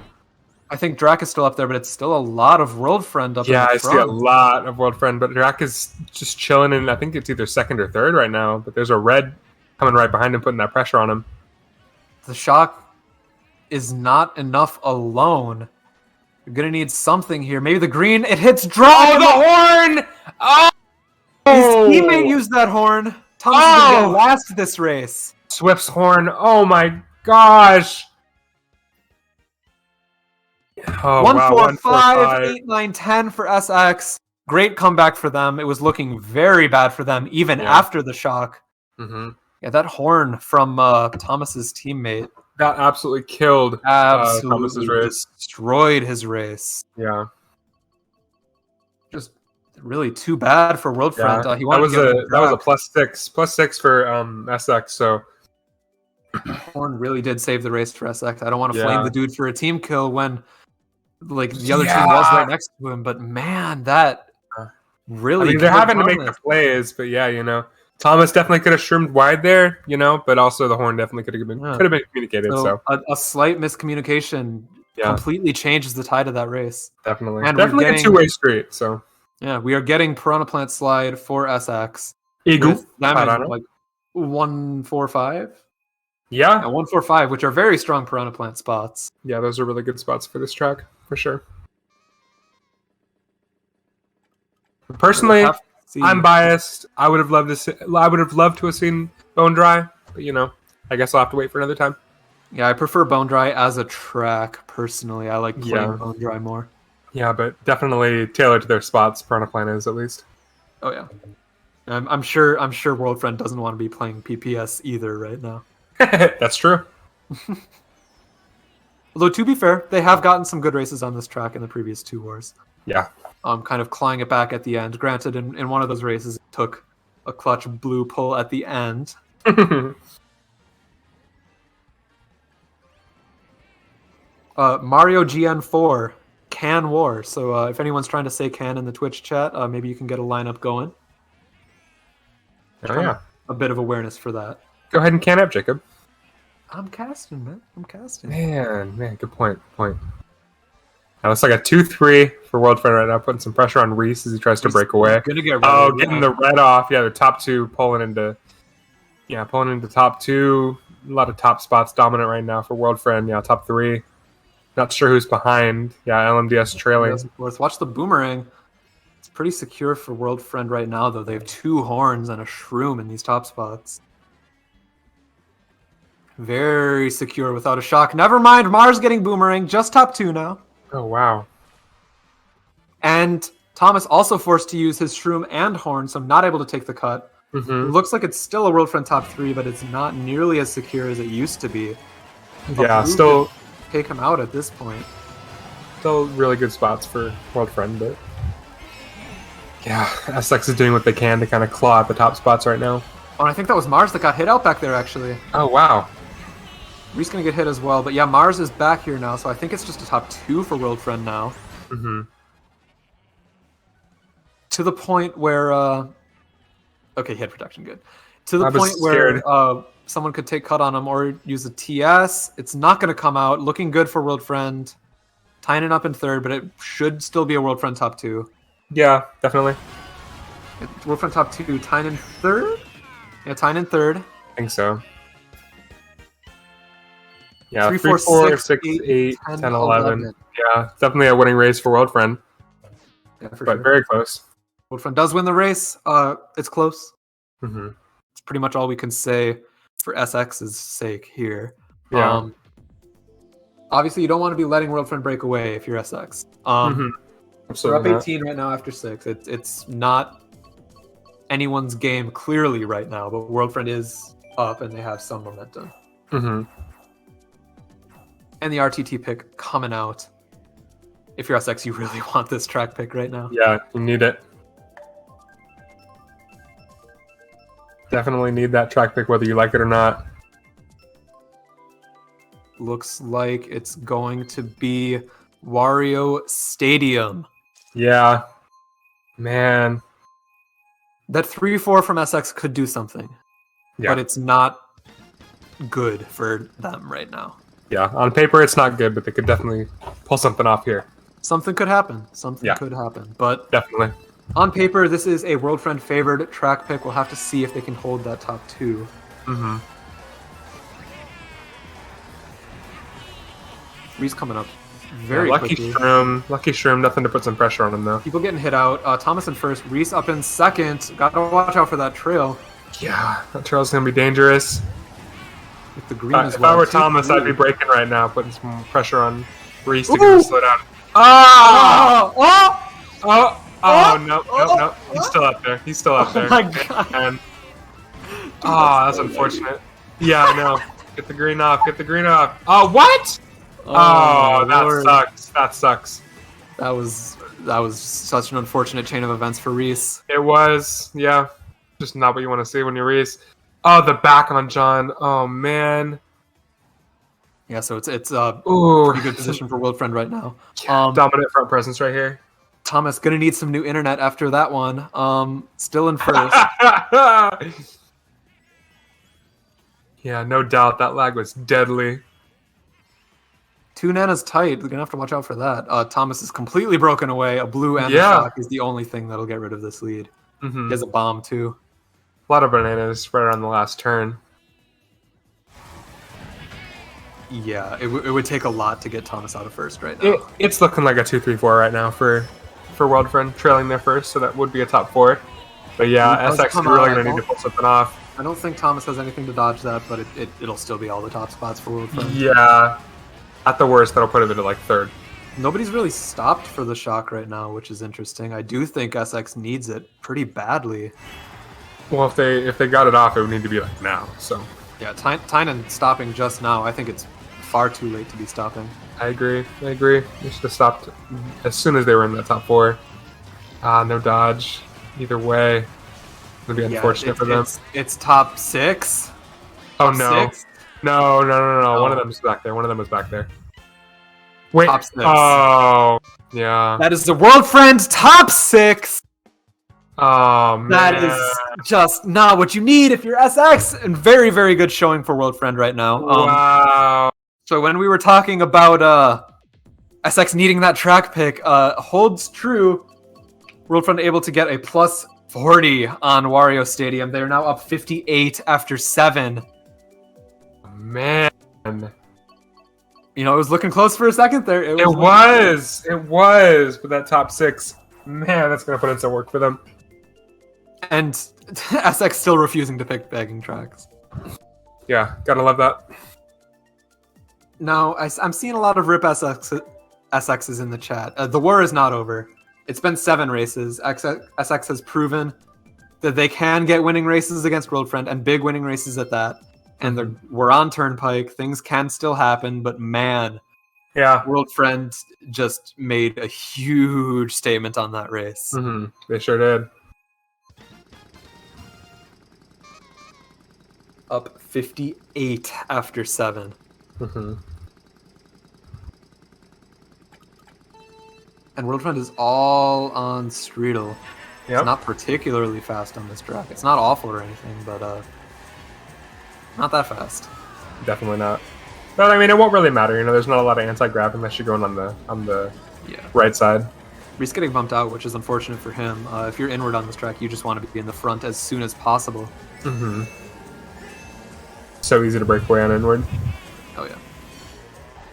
Speaker 1: I think Drac is still up there, but it's still a lot of Worldfriend up in the front.
Speaker 2: Yeah, I see a lot of Worldfriend, but Drac is just chilling in, I think it's either 2nd or 3rd right now, but there's a red coming right behind him, putting that pressure on him.
Speaker 1: The shock is not enough alone. You're going to need something here. Maybe the green, it hits Drac!
Speaker 2: Oh, the horn! Oh!
Speaker 1: His teammate used that horn. Thomas is going to get last this race.
Speaker 2: Swift's horn, oh my gosh! Oh,
Speaker 1: 1-4-5, 8-9-10 for SX. Great comeback for them. It was looking very bad for them, even after the shock.
Speaker 2: Mm-hmm.
Speaker 1: Yeah, that horn from Thomas's teammate.
Speaker 2: That absolutely killed Thomas's race.
Speaker 1: Destroyed his race.
Speaker 2: Yeah.
Speaker 1: Just really too bad for Worldfriend.
Speaker 2: Yeah. That was a +6 for SX, so...
Speaker 1: Horn really did save the race for SX. I don't want to flame the dude for a team kill when like the other team was right next to him, but man, that really...
Speaker 2: I mean, they're having to make the plays, but yeah, you know. Thomas definitely could have shroomed wide there, you know, but also the horn definitely could have been communicated. So
Speaker 1: a slight miscommunication completely changes the tide of that race.
Speaker 2: Definitely. And definitely a two-way street, so...
Speaker 1: Yeah, we are getting Piranha Plant Slide for SX.
Speaker 2: Eagle.
Speaker 1: Damage like 1-4-5?
Speaker 2: Yeah.
Speaker 1: 1-4-5, which are very strong Piranha Plant spots.
Speaker 2: Yeah, those are really good spots for this track, for sure. Personally, I'm biased. I would have loved to have seen Bone Dry, but you know, I guess I'll have to wait for another time.
Speaker 1: Yeah, I prefer Bone Dry as a track personally. I like playing Bone Dry more.
Speaker 2: Yeah, but definitely tailored to their spots. Piranha Plant is at least.
Speaker 1: Oh yeah, I'm sure Worldfriend doesn't want to be playing PPS either right now.
Speaker 2: That's true.
Speaker 1: Although to be fair, they have gotten some good races on this track in the previous 2 wars.
Speaker 2: Yeah.
Speaker 1: Kind of clawing it back at the end. Granted, in one of those races, it took a clutch blue pull at the end. Mario GN4 can war. So if anyone's trying to say can in the Twitch chat, maybe you can get a lineup going.
Speaker 2: Oh yeah,
Speaker 1: a bit of awareness for that.
Speaker 2: Go ahead and can up, Jacob.
Speaker 1: I'm casting, man. I'm casting.
Speaker 2: Man, good point. Now it's like a 2-3 for World Friend right now, putting some pressure on Rhys as he tries to break away.
Speaker 1: Gonna get
Speaker 2: getting the red off. Yeah, the top two pulling into top two. A lot of top spots dominant right now for World Friend. Yeah, top 3. Not sure who's behind. Yeah, LMDS trailing.
Speaker 1: Watch the boomerang. It's pretty secure for World Friend right now, though. They have 2 horns and a shroom in these top spots. Very secure without a shock. Never mind, Mars getting boomerang. Just top 2 now.
Speaker 2: Oh, wow.
Speaker 1: And Thomas also forced to use his shroom and horn, so not able to take the cut.
Speaker 2: Mm-hmm.
Speaker 1: Looks like it's still a World Friend top 3, but it's not nearly as secure as it used to be.
Speaker 2: Yeah, still
Speaker 1: take him out at this point.
Speaker 2: Still really good spots for World Friend, but yeah, SX is doing what they can to kind of claw at the top spots right now.
Speaker 1: Oh, and I think that was Mars that got hit out back there, actually.
Speaker 2: Oh, wow.
Speaker 1: Rhys gonna get hit as well, but yeah, Mars is back here now, so I think it's just a top 2 for World Friend now.
Speaker 2: Mm-hmm.
Speaker 1: To the point where, okay, head protection, good. To the point where someone could take cut on him or use a TS. It's not gonna come out. Looking good for World Friend. Tynan up in 3rd, but it should still be a World Friend top 2.
Speaker 2: Yeah, definitely.
Speaker 1: World Friend top 2, Tynan 3rd? Yeah, Tynan 3rd.
Speaker 2: I think so. Yeah, 3, 4, 6, 8, 10, 11. Yeah, definitely a winning race for World Friend.
Speaker 1: Yeah, for
Speaker 2: but
Speaker 1: sure.
Speaker 2: Very close.
Speaker 1: World Friend does win the race. It's close.
Speaker 2: Mm-hmm.
Speaker 1: It's pretty much all we can say for SX's sake here.
Speaker 2: Yeah.
Speaker 1: Obviously, you don't want to be letting World Friend break away if you're SX. They're up 18 right now after 6. It's not anyone's game clearly right now, but World Friend is up and they have some momentum.
Speaker 2: Mm-hmm.
Speaker 1: And the RTT pick coming out. If you're SX, you really want this track pick right now.
Speaker 2: Yeah, you need it. Definitely need that track pick whether you like it or not.
Speaker 1: Looks like it's going to be Wario Stadium.
Speaker 2: Yeah. Man.
Speaker 1: That 3-4 from SX could do something.
Speaker 2: Yeah.
Speaker 1: But it's not good for them right now.
Speaker 2: Yeah, on paper it's not good, but they could definitely pull something off here.
Speaker 1: Something could happen. Something could happen. But
Speaker 2: definitely.
Speaker 1: On paper, this is a World Friend favored track pick. We'll have to see if they can hold that top 2.
Speaker 2: Mm-hmm.
Speaker 1: Rhys coming up very quickly.
Speaker 2: Lucky Shroom, nothing to put some pressure on him though.
Speaker 1: People getting hit out. Thomas in 1st, Rhys up in 2nd. Gotta watch out for that trail.
Speaker 2: Yeah, that trail's gonna be dangerous.
Speaker 1: With the green as
Speaker 2: if
Speaker 1: well.
Speaker 2: I were Thomas, I'd be braking right now, putting some pressure on Rhys to get him to slow down. No. He's still up there.
Speaker 1: Oh my god.
Speaker 2: And, that's unfortunate. Yeah, I know. Get the green off. Oh, what? Oh, that sucks.
Speaker 1: That was such an unfortunate chain of events for Rhys.
Speaker 2: It was, yeah. Just not what you want to see when you're Rhys. Oh, the back on John. Oh, man.
Speaker 1: Yeah, so it's a pretty good position for World Friend right now.
Speaker 2: Dominant front presence right here.
Speaker 1: Thomas gonna need some new internet after that one. Still in 1st.
Speaker 2: Yeah, no doubt that lag was deadly.
Speaker 1: 2 nanas tight. We're gonna have to watch out for that. Thomas is completely broken away. A blue and a shock is the only thing that'll get rid of this lead.
Speaker 2: Mm-hmm.
Speaker 1: He has a bomb too.
Speaker 2: A lot of bananas spread around the last turn.
Speaker 1: Yeah, it would take a lot to get Thomas out of 1st right now.
Speaker 2: It's looking like a 2-3-4 right now for World Friend trailing there 1st, so that would be a top 4. But yeah, SX is really going to need to pull something off.
Speaker 1: I don't think Thomas has anything to dodge that, but it'll still be all the top spots for World Friend.
Speaker 2: Yeah, at the worst, that'll put him into like 3rd.
Speaker 1: Nobody's really stopped for the shock right now, which is interesting. I do think SX needs it pretty badly.
Speaker 2: Well, if they got it off, it would need to be like now. So
Speaker 1: yeah, Tynan stopping just now. I think it's far too late to be stopping.
Speaker 2: I agree. They should have stopped as soon as they were in the top 4. No dodge. Either way, it'll be unfortunate for them.
Speaker 1: It's top 6.
Speaker 2: Oh no. 6? No. One of them was back there. Wait.
Speaker 1: Top 6.
Speaker 2: Oh, yeah.
Speaker 1: That is the World Friend top 6.
Speaker 2: Oh, man.
Speaker 1: That is just not what you need if you're SX, and very, very good showing for World Friend right now.
Speaker 2: Wow.
Speaker 1: So when we were talking about SX needing that track pick, holds true. World Friend able to get a plus 40 on Wario Stadium. They're now up 58 after 7.
Speaker 2: Man.
Speaker 1: You know, it was looking close for a second there.
Speaker 2: It was. But that top 6, man, that's going to put in some work for them.
Speaker 1: And SX still refusing to pick begging tracks.
Speaker 2: Yeah, gotta love that.
Speaker 1: Now, I'm seeing a lot of rip SXs in the chat. The war is not over. It's been 7 races. SX has proven that they can get winning races against World Friend, and big winning races at that. And we're on Turnpike. Things can still happen, but man,
Speaker 2: yeah,
Speaker 1: World Friend just made a huge statement on that race.
Speaker 2: They sure did.
Speaker 1: Up 58 after 7. And World Friend is all on Streetle.
Speaker 2: Yep.
Speaker 1: It's not particularly fast on this track. It's not awful or anything, but not that fast.
Speaker 2: Definitely not. But I mean, it won't really matter. You know, there's not a lot of anti-grav unless you're going on the right side.
Speaker 1: Rhys getting bumped out, which is unfortunate for him. If you're inward on this track, you just want to be in the front as soon as possible.
Speaker 2: So easy to break away on inward.
Speaker 1: Oh yeah.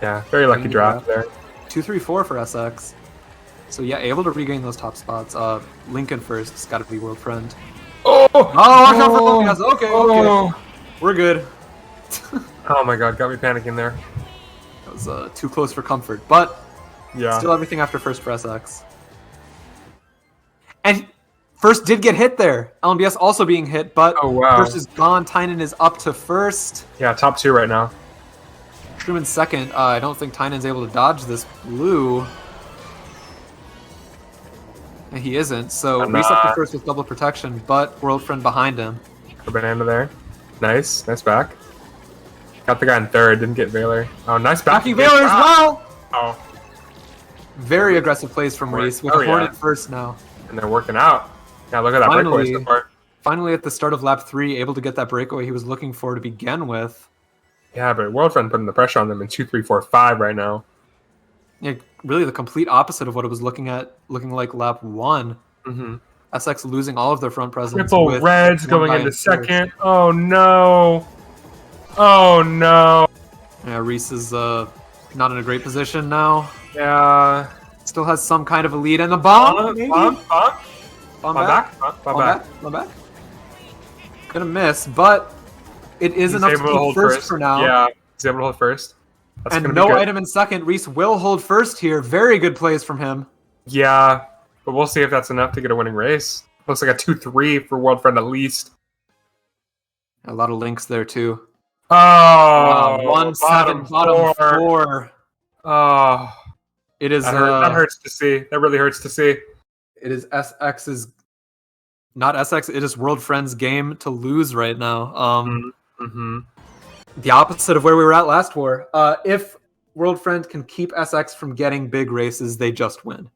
Speaker 2: Yeah, very lucky draft there.
Speaker 1: 2-3-4 for SX. So yeah, able to regain those top spots. Lincoln first. It's got to be World Friend.
Speaker 2: Oh!
Speaker 1: Watch out for Lopez. Okay. We're good.
Speaker 2: Oh my god, got me panicking there.
Speaker 1: That was too close for comfort, but
Speaker 2: yeah,
Speaker 1: still everything after first for SX. And first did get hit there. LMBS also being hit, but first is gone. Tynan is up to first.
Speaker 2: Yeah, top 2 right now.
Speaker 1: Truman second. I don't think Tynan's able to dodge this blue. And he isn't, so Rhys up to first with double protection, but World Friend behind him.
Speaker 2: A banana there. Nice back. Got the guy in third, didn't get Valor. Oh, nice backing
Speaker 1: Valor as well!
Speaker 2: Oh.
Speaker 1: Very aggressive plays from Rhys with Hornet first now.
Speaker 2: And they're working out. Yeah, look at that breakaway so far.
Speaker 1: Finally at the start of lap 3, able to get that breakaway he was looking for to begin with.
Speaker 2: Yeah, but World Friend putting the pressure on them in 2, 3, 4, 5 right now.
Speaker 1: Yeah, really the complete opposite of what it was looking like lap 1. SX losing all of their front presence.
Speaker 2: Triple reds going into second. Oh no. Oh no.
Speaker 1: Yeah, Rhys is not in a great position now.
Speaker 2: Yeah.
Speaker 1: Still has some kind of a lead, and the bomb.
Speaker 2: Bomb back.
Speaker 1: Gonna miss, but it is enough to keep first for now.
Speaker 2: Yeah, he's able to hold first. That's
Speaker 1: and no item in second. Rhys will hold first here. Very good plays from him.
Speaker 2: Yeah, but we'll see if that's enough to get a winning race. Looks like a 2-3 for World Friend at least.
Speaker 1: A lot of links there too.
Speaker 2: Oh,
Speaker 1: 1-7, bottom 4.
Speaker 2: Oh,
Speaker 1: it is.
Speaker 2: That hurts to see. That really hurts to see.
Speaker 1: It is SX's, not SX. It is World Friend's game to lose right now. The opposite of where we were at last war. If World Friend can keep SX from getting big races, they just win.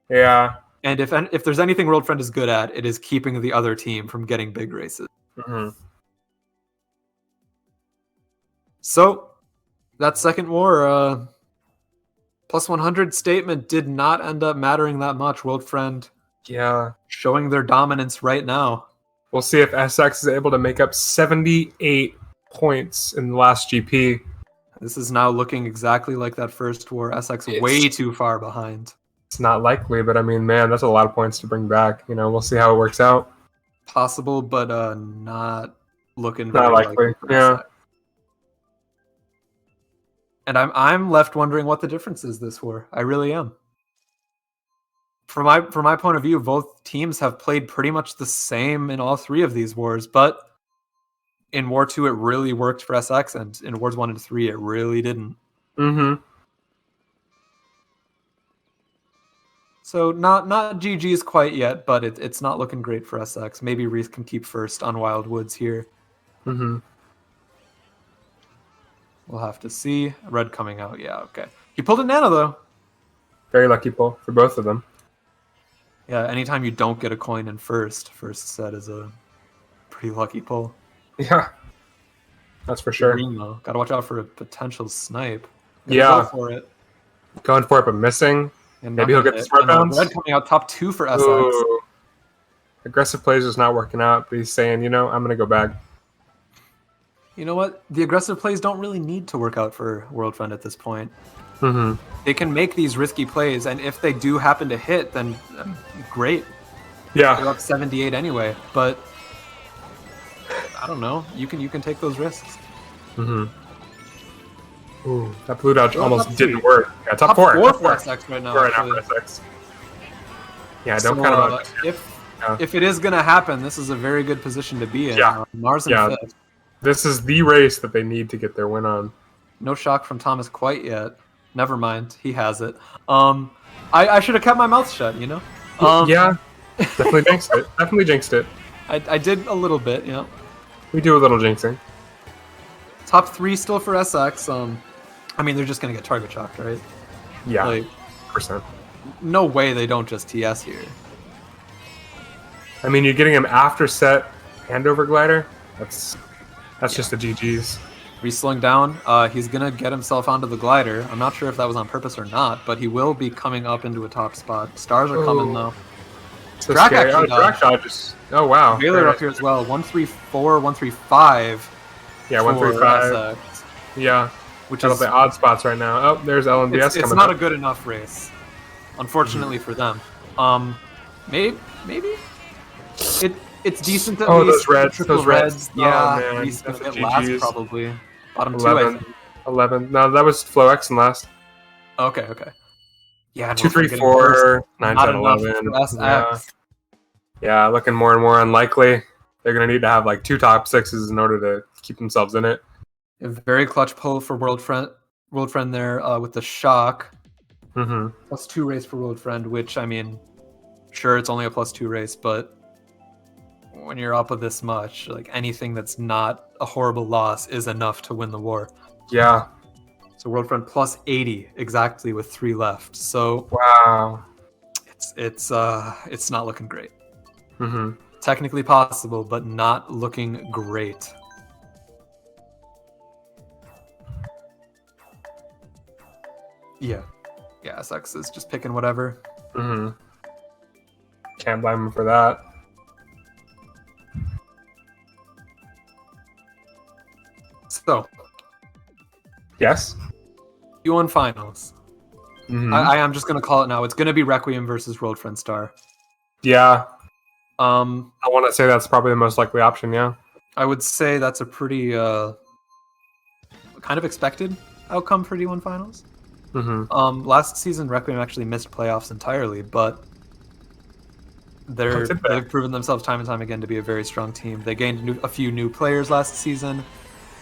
Speaker 2: Yeah.
Speaker 1: And if there's anything World Friend is good at, it is keeping the other team from getting big races. So, that second war, plus 100 statement did not end up mattering that much. World Friend, showing their dominance right now.
Speaker 2: We'll see if SX is able to make up 78 points in the last GP.
Speaker 1: This is now looking exactly like that first war. SX way too far behind.
Speaker 2: It's not likely, but I mean, man, that's a lot of points to bring back. You know, we'll see how it works out.
Speaker 1: Possible, but not looking
Speaker 2: very likely. Yeah.
Speaker 1: And I'm left wondering what the difference is this war. I really am. From my point of view, both teams have played pretty much the same in all 3 of these wars, but in War 2 it really worked for SX, and in Wars 1 and 3 it really didn't. So not GG's quite yet, but it's not looking great for SX. Maybe Rhys can keep first on Wild Woods here. We'll have to see. Red coming out. Yeah, okay. He pulled a nano though.
Speaker 2: Very lucky pull for both of them.
Speaker 1: Yeah, anytime you don't get a coin in first set is a pretty lucky pull.
Speaker 2: Yeah, that's for sure.
Speaker 1: Green, though. Gotta watch out for a potential snipe.
Speaker 2: Yeah.
Speaker 1: Go for it.
Speaker 2: Going for it, but missing.
Speaker 1: And
Speaker 2: maybe he'll get the smart bounce.
Speaker 1: Red coming out top 2 for SX.
Speaker 2: Ooh. Aggressive plays is not working out, but he's saying, I'm going to go back.
Speaker 1: You know what? The aggressive plays don't really need to work out for World Friend at this point.
Speaker 2: Mm-hmm.
Speaker 1: They can make these risky plays, and if they do happen to hit, then great.
Speaker 2: Yeah.
Speaker 1: They're up 78 anyway, but I don't know. You can take those risks.
Speaker 2: Mm-hmm. Ooh, that blue dodge almost didn't work. Yeah, top 4
Speaker 1: for SX right now.
Speaker 2: Right now for SX. Yeah, don't count about
Speaker 1: if it is gonna happen, this is a very good position to be in.
Speaker 2: Yeah.
Speaker 1: Mars in 5th.
Speaker 2: This is the race that they need to get their win on.
Speaker 1: No shock from Thomas quite yet. Never mind, he has it. I should have kept my mouth shut,
Speaker 2: Yeah, definitely jinxed it. Definitely jinxed it.
Speaker 1: I did a little bit,
Speaker 2: We do a little jinxing.
Speaker 1: Top 3 still for SX. I mean, they're just gonna get target shocked, right?
Speaker 2: Yeah, percent.
Speaker 1: No way they don't just TS here.
Speaker 2: I mean, you're getting him after set handover glider. That's just a GG's.
Speaker 1: Rhys slowing down. He's gonna get himself onto the glider. I'm not sure if that was on purpose or not, but he will be coming up into a top spot. Stars are coming though.
Speaker 2: So Drak actually dodges. Oh wow.
Speaker 1: Baylor up here as well. 134, 135.
Speaker 2: Yeah, 135. Yeah.
Speaker 1: Which
Speaker 2: is the odd spots right now. Oh, there's LNBS coming.
Speaker 1: It's not a good enough race, unfortunately for them. Maybe. It's decent at least.
Speaker 2: Those reds.
Speaker 1: Yeah,
Speaker 2: oh, man.
Speaker 1: Rhys gonna get last probably. Bottom
Speaker 2: 11,
Speaker 1: 2, I think.
Speaker 2: 11. No, that was Flow X in last.
Speaker 1: Okay. Yeah,
Speaker 2: 2, 3, 4, 9, 10, 11. Yeah, looking more and more unlikely. They're gonna need to have like 2 top 6s in order to keep themselves in it.
Speaker 1: A very clutch pull for World Friend there with the shock.
Speaker 2: Mm-hmm.
Speaker 1: +2 race for World Friend, which, I mean, sure, it's only a +2 race, but when you're up with this much, like anything that's not a horrible loss is enough to win the war.
Speaker 2: Yeah.
Speaker 1: So World Friend +80 exactly with 3 left. So
Speaker 2: wow,
Speaker 1: it's not looking great.
Speaker 2: Mm-hmm.
Speaker 1: Technically possible, but not looking great. Yeah, SX is just picking whatever.
Speaker 2: Mm-hmm. Can't blame him for that.
Speaker 1: So,
Speaker 2: yes,
Speaker 1: U1 finals.
Speaker 2: Mm-hmm.
Speaker 1: I am just gonna call it now. It's gonna be Requiem versus World Friend Star.
Speaker 2: Yeah.
Speaker 1: I
Speaker 2: want to say that's probably the most likely option. Yeah.
Speaker 1: I would say that's a pretty kind of expected outcome for D1 finals.
Speaker 2: Mm-hmm.
Speaker 1: Last season Requiem actually missed playoffs entirely, but they've proven themselves time and time again to be a very strong team. They gained a few new players last season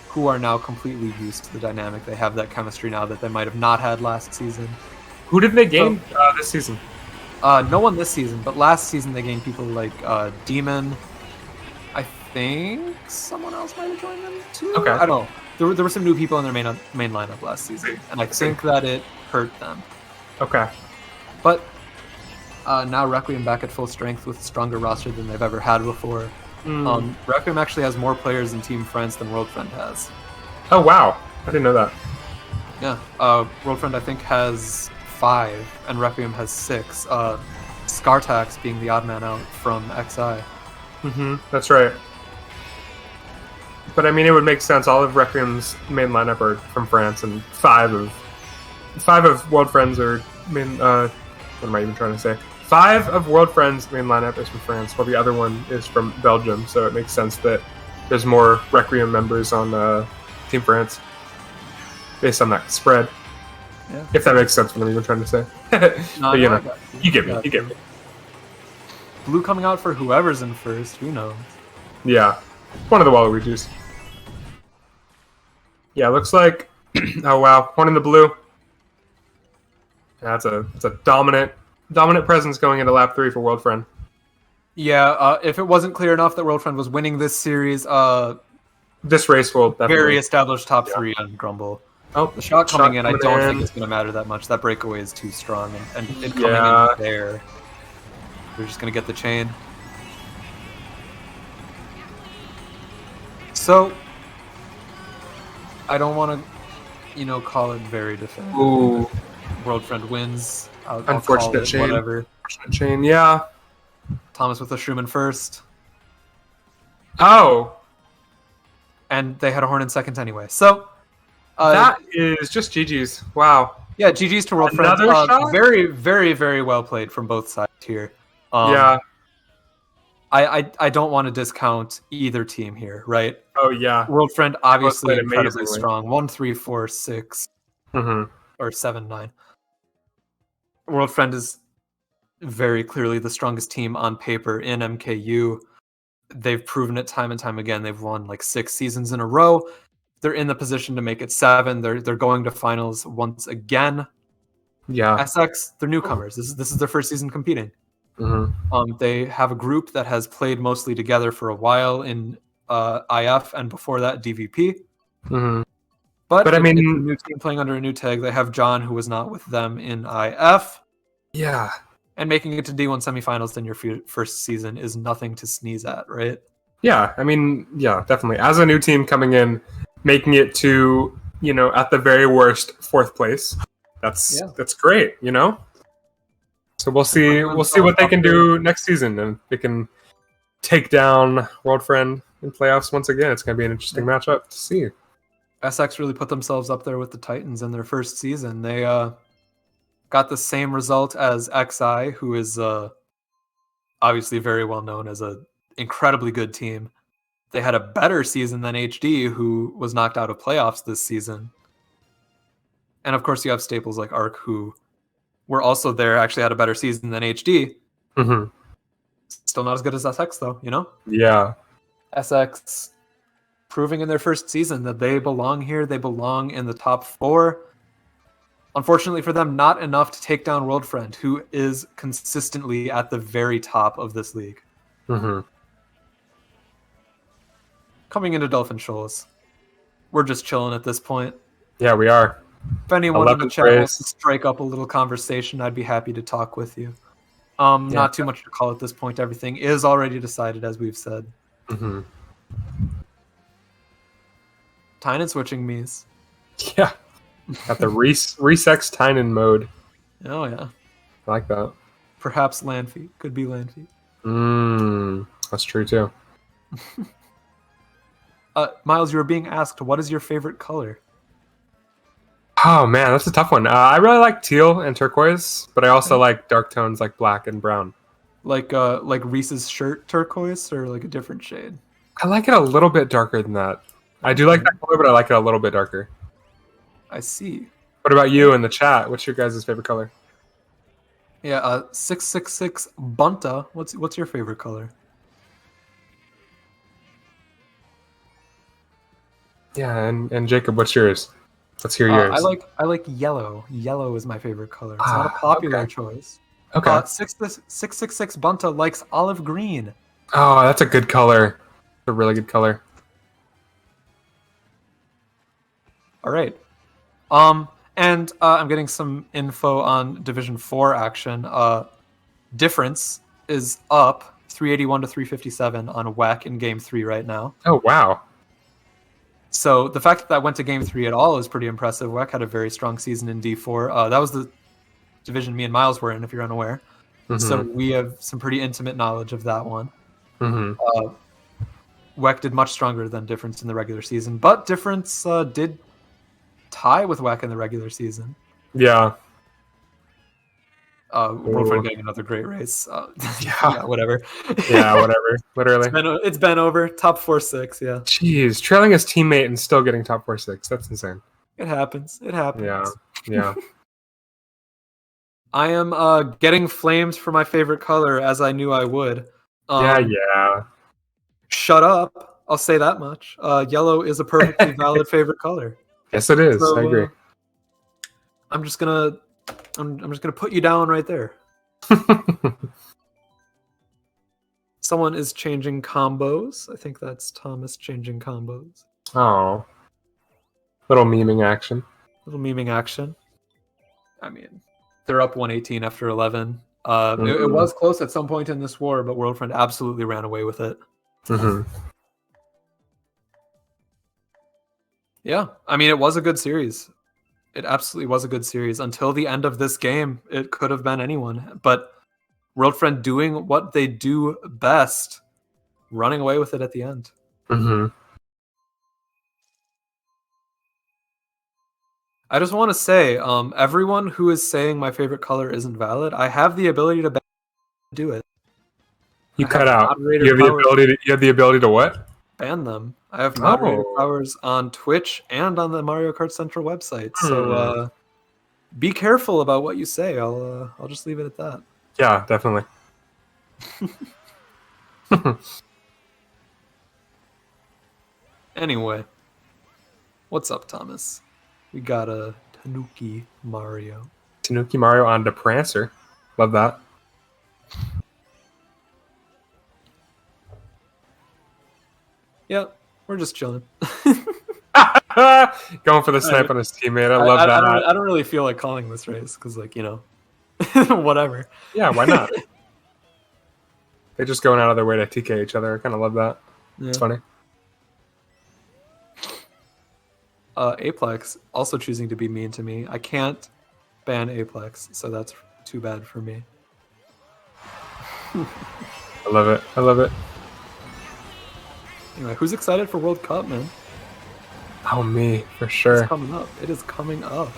Speaker 1: who are now completely used to the dynamic. They have that chemistry now that they might have not had last season.
Speaker 2: Who did they gain this season?
Speaker 1: No one this season, but last season they gained people like Demon. I think someone else might have joined them too.
Speaker 2: Okay.
Speaker 1: I don't know. There were some new people in their main lineup last season, and I think that it hurt them.
Speaker 2: Okay.
Speaker 1: But now Requiem back at full strength with a stronger roster than they've ever had before. Requiem actually has more players in Team Friends than World Friend has.
Speaker 2: Oh wow, I didn't know that.
Speaker 1: Yeah, World Friend I think has 5 and Requiem has 6. Skartax being the odd man out from XI.
Speaker 2: Mm-hmm. That's right. But I mean, it would make sense. All of Requiem's main lineup are from France, and 5 of World Friends are main. What am I even trying to say? 5 of World Friends' main lineup is from France, while the other one is from Belgium. So it makes sense that there's more Requiem members on Team France based on that spread.
Speaker 1: Yeah.
Speaker 2: If that makes sense, what I'm even trying to say.
Speaker 1: No,
Speaker 2: but, you get me. You get me.
Speaker 1: Blue coming out for whoever's in first. Who knows?
Speaker 2: Yeah, one of the Waluigi's. Yeah, looks like. Oh wow, one in the blue. That's a dominant presence going into lap 3 for World Friend.
Speaker 1: Yeah, if it wasn't clear enough that World Friend was winning this series,
Speaker 2: this race will definitely
Speaker 1: very established top 3 on Grumble.
Speaker 2: Oh,
Speaker 1: The shot coming in, I
Speaker 2: coming
Speaker 1: don't
Speaker 2: in.
Speaker 1: think it's going to matter that much. That breakaway is too strong, and it coming
Speaker 2: Yeah.
Speaker 1: in there, they're just going to get the chain. So, I don't want to, call it very definitive.
Speaker 2: Ooh.
Speaker 1: World Friend wins. I'll call
Speaker 2: Unfortunate
Speaker 1: it
Speaker 2: chain.
Speaker 1: whatever.
Speaker 2: Unfortunate chain, yeah.
Speaker 1: Thomas with the Schumann first.
Speaker 2: Oh.
Speaker 1: And they had a horn in second anyway. So,
Speaker 2: that is just GG's. Wow.
Speaker 1: Yeah, GG's to World Friends.
Speaker 2: Another shot?
Speaker 1: Very, very, very well played from both sides here.
Speaker 2: Yeah.
Speaker 1: I don't want to discount either team here, right?
Speaker 2: Oh, yeah.
Speaker 1: World Friend obviously
Speaker 2: played
Speaker 1: incredibly
Speaker 2: amazingly.
Speaker 1: strong. 1, 3, 4, 6, or 7, 9. World Friend is very clearly the strongest team on paper in MKU. They've proven it time and time again. They've won like 6 seasons in a row. They're in the position to make it 7. They're going to finals once again.
Speaker 2: Yeah.
Speaker 1: SX, they're newcomers. This is their first season competing. They have a group that has played mostly together for a while in IF and before that DVP. But I mean, it's a new team playing under a new tag. They have John, who was not with them in IF.
Speaker 2: Yeah.
Speaker 1: And making it to D1 semifinals in your first season is nothing to sneeze at, right?
Speaker 2: Yeah, I mean, yeah, definitely. As a new team coming in, making it to, at the very worst, 4th place. That's great, So we'll see what they can do next season, and they can take down World Friend in playoffs once again. It's going to be an interesting matchup to see.
Speaker 1: SX really put themselves up there with the Titans in their first season. They got the same result as XI, who is obviously very well known as an incredibly good team. They had a better season than HD, who was knocked out of playoffs this season. And of course, you have staples like Arc, who were also there, actually had a better season than HD. Still not as good as SX, though,
Speaker 2: Yeah.
Speaker 1: SX proving in their first season that they belong here. They belong in the top 4. Unfortunately for them, not enough to take down World Friend, who is consistently at the very top of this league. Coming into Dolphin Shoals, we're just chilling at this point.
Speaker 2: Yeah, we are.
Speaker 1: If anyone in the chat wants to strike up a little conversation, I'd be happy to talk with you. Not too much to call at this point. Everything is already decided, as we've said. Tynan switching Myles.
Speaker 2: Yeah. Got the Rhys X Tynan mode.
Speaker 1: Oh, yeah.
Speaker 2: I like that.
Speaker 1: Perhaps land feet. Could be land feet.
Speaker 2: That's true, too.
Speaker 1: Myles, you were being asked, what is your favorite color?
Speaker 2: Oh, man, that's a tough one. I really like teal and turquoise, but I also like dark tones like black and brown.
Speaker 1: Like Rhys's shirt turquoise, or like a different shade?
Speaker 2: I like it a little bit darker than that. I do like that color, but I like it a little bit darker.
Speaker 1: I see.
Speaker 2: What about you in the chat? What's your guys' favorite color?
Speaker 1: Yeah, 666 Bunta. What's your favorite color?
Speaker 2: Yeah, and Jacob, what's yours? Let's hear yours.
Speaker 1: I like yellow. Yellow is my favorite color. It's not a popular choice.
Speaker 2: Okay.
Speaker 1: 666 Bunta likes olive green.
Speaker 2: Oh, that's a good color. A really good color.
Speaker 1: All right. And I'm getting some info on Division 4 action. Difference is up 381 to 357 on WEC in Game 3 right now.
Speaker 2: Oh, wow.
Speaker 1: So the fact that went to Game 3 at all is pretty impressive. WEC had a very strong season in D4. That was the division me and Myles were in, if you're unaware. So we have some pretty intimate knowledge of that one. WEC did much stronger than Difference in the regular season, but Difference did tie with WEC in the regular season.
Speaker 2: Yeah.
Speaker 1: World Friend getting another great race. Yeah, whatever.
Speaker 2: Yeah, whatever. Literally.
Speaker 1: It's been over. Top 4-6, yeah.
Speaker 2: Jeez, trailing his teammate and still getting top 4-6. That's insane.
Speaker 1: It happens.
Speaker 2: Yeah.
Speaker 1: I am getting flames for my favorite color, as I knew I would.
Speaker 2: Yeah.
Speaker 1: Shut up. I'll say that much. Yellow is a perfectly valid favorite color.
Speaker 2: Yes, it is. So, I agree.
Speaker 1: I'm just gonna put you down right there. Someone is changing combos. I think that's Thomas changing combos.
Speaker 2: Oh. Little memeing action.
Speaker 1: Little memeing action. I mean, they're up 118 after 11. It was close at some point in this war, but Worldfriend absolutely ran away with it. Yeah, I mean, it was a good series. It absolutely was a good series. Until the end of this game, it could have been anyone. But Worldfriend doing what they do best, running away with it at the end. I just want to say, everyone who is saying my favorite color isn't valid, I have the ability to do it.
Speaker 2: You cut out. You have the ability to what?
Speaker 1: Ban them. I have moderator powers on Twitch and on the Mario Kart Central website. So be careful about what you say. I'll just leave it at that.
Speaker 2: Yeah, definitely.
Speaker 1: Anyway, what's up, Thomas? We got a Tanuki Mario.
Speaker 2: Tanuki Mario on the Prancer. Love that.
Speaker 1: Yeah, we're just chilling.
Speaker 2: Going for the snipe on his teammate. I love that.
Speaker 1: I don't really feel like calling this race because, like, you know, whatever.
Speaker 2: Yeah, why not? They're just going out of their way to TK each other. I kind of love that. Yeah. It's funny.
Speaker 1: Aplex also choosing to be mean to me. I can't ban Aplex, so that's too bad for me.
Speaker 2: I love it. I love it.
Speaker 1: Anyway, who's excited for World Cup, man?
Speaker 2: Oh, me, for sure.
Speaker 1: It's coming up. It is coming up.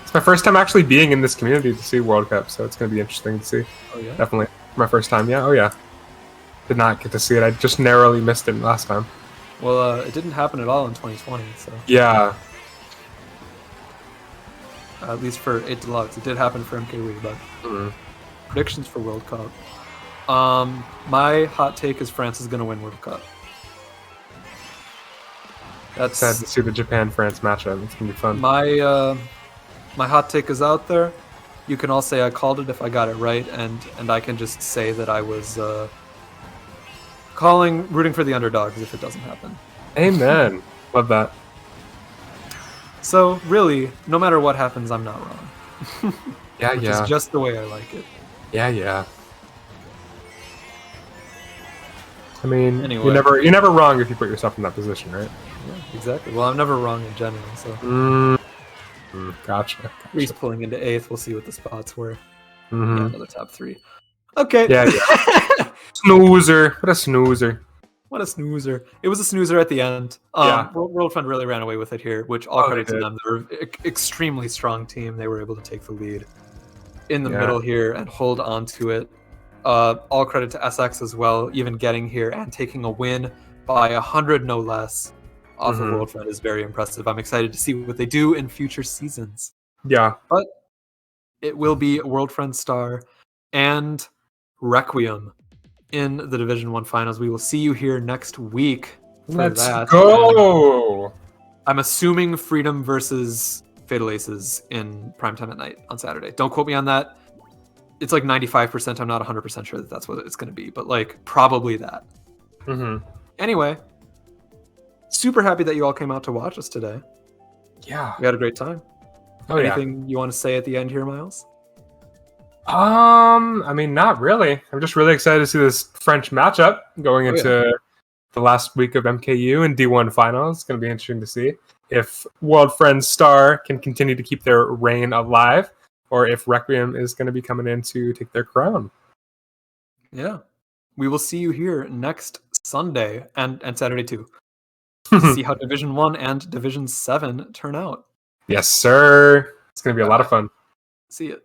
Speaker 2: It's my first time actually being in this community to see World Cup, so it's going to be interesting to see.
Speaker 1: Oh, yeah?
Speaker 2: Definitely. My first time, yeah. Oh, yeah. Did not get to see it. I just narrowly missed it last time.
Speaker 1: Well, it didn't happen at all in 2020, so...
Speaker 2: Yeah.
Speaker 1: At least for 8 Deluxe. It did happen for MKU, but... Predictions for World Cup. My hot take is France is going to win World Cup. That's
Speaker 2: sad to see the Japan-France matchup. It's going to be fun.
Speaker 1: My hot take is out there. You can all say I called it if I got it right, and I can just say that I was rooting for the underdogs if it doesn't happen.
Speaker 2: Amen. Love that.
Speaker 1: So really, no matter what happens, I'm not wrong.
Speaker 2: Yeah,
Speaker 1: Which is just the way I like it.
Speaker 2: Yeah, yeah. I mean,
Speaker 1: anyway.
Speaker 2: you're never wrong if you put yourself in that position, right?
Speaker 1: Yeah, exactly. Well, I'm never wrong in general, so.
Speaker 2: Gotcha.
Speaker 1: Rhys pulling into 8th. We'll see what the spots were. Yeah, another top 3. Okay.
Speaker 2: Yeah, yeah. Snoozer. What a snoozer.
Speaker 1: What a snoozer. It was a snoozer at the end. World Fund really ran away with it here, which all credit to them. They're an extremely strong team. They were able to take the lead in the middle here and hold on to it. All credit to SX as well, even getting here and taking a win by 100 no less off of World Fund is very impressive. I'm excited to see what they do in future seasons.
Speaker 2: Yeah.
Speaker 1: But it will be World Friend Star and Requiem in the Division 1 finals. We will see you here next week for
Speaker 2: Let's
Speaker 1: that.
Speaker 2: go!
Speaker 1: I'm assuming Freedom versus Fatal Aces in primetime at night on Saturday. Don't quote me on that. It's like 95%. I'm not 100% sure that that's what it's going to be, but like probably that. Anyway, super happy that you all came out to watch us today.
Speaker 2: Yeah.
Speaker 1: We had a great time. Anything you want to say at the end here, Myles?
Speaker 2: I mean, not really. I'm just really excited to see this French matchup going into the last week of MKU and D1 finals. It's going to be interesting to see if World Friend Star can continue to keep their reign alive, or if Requiem is going to be coming in to take their crown.
Speaker 1: Yeah. We will see you here next Sunday and Saturday too. To see how Division 1 and Division 7 turn out.
Speaker 2: Yes, sir. It's going to be a lot of fun.
Speaker 1: See you.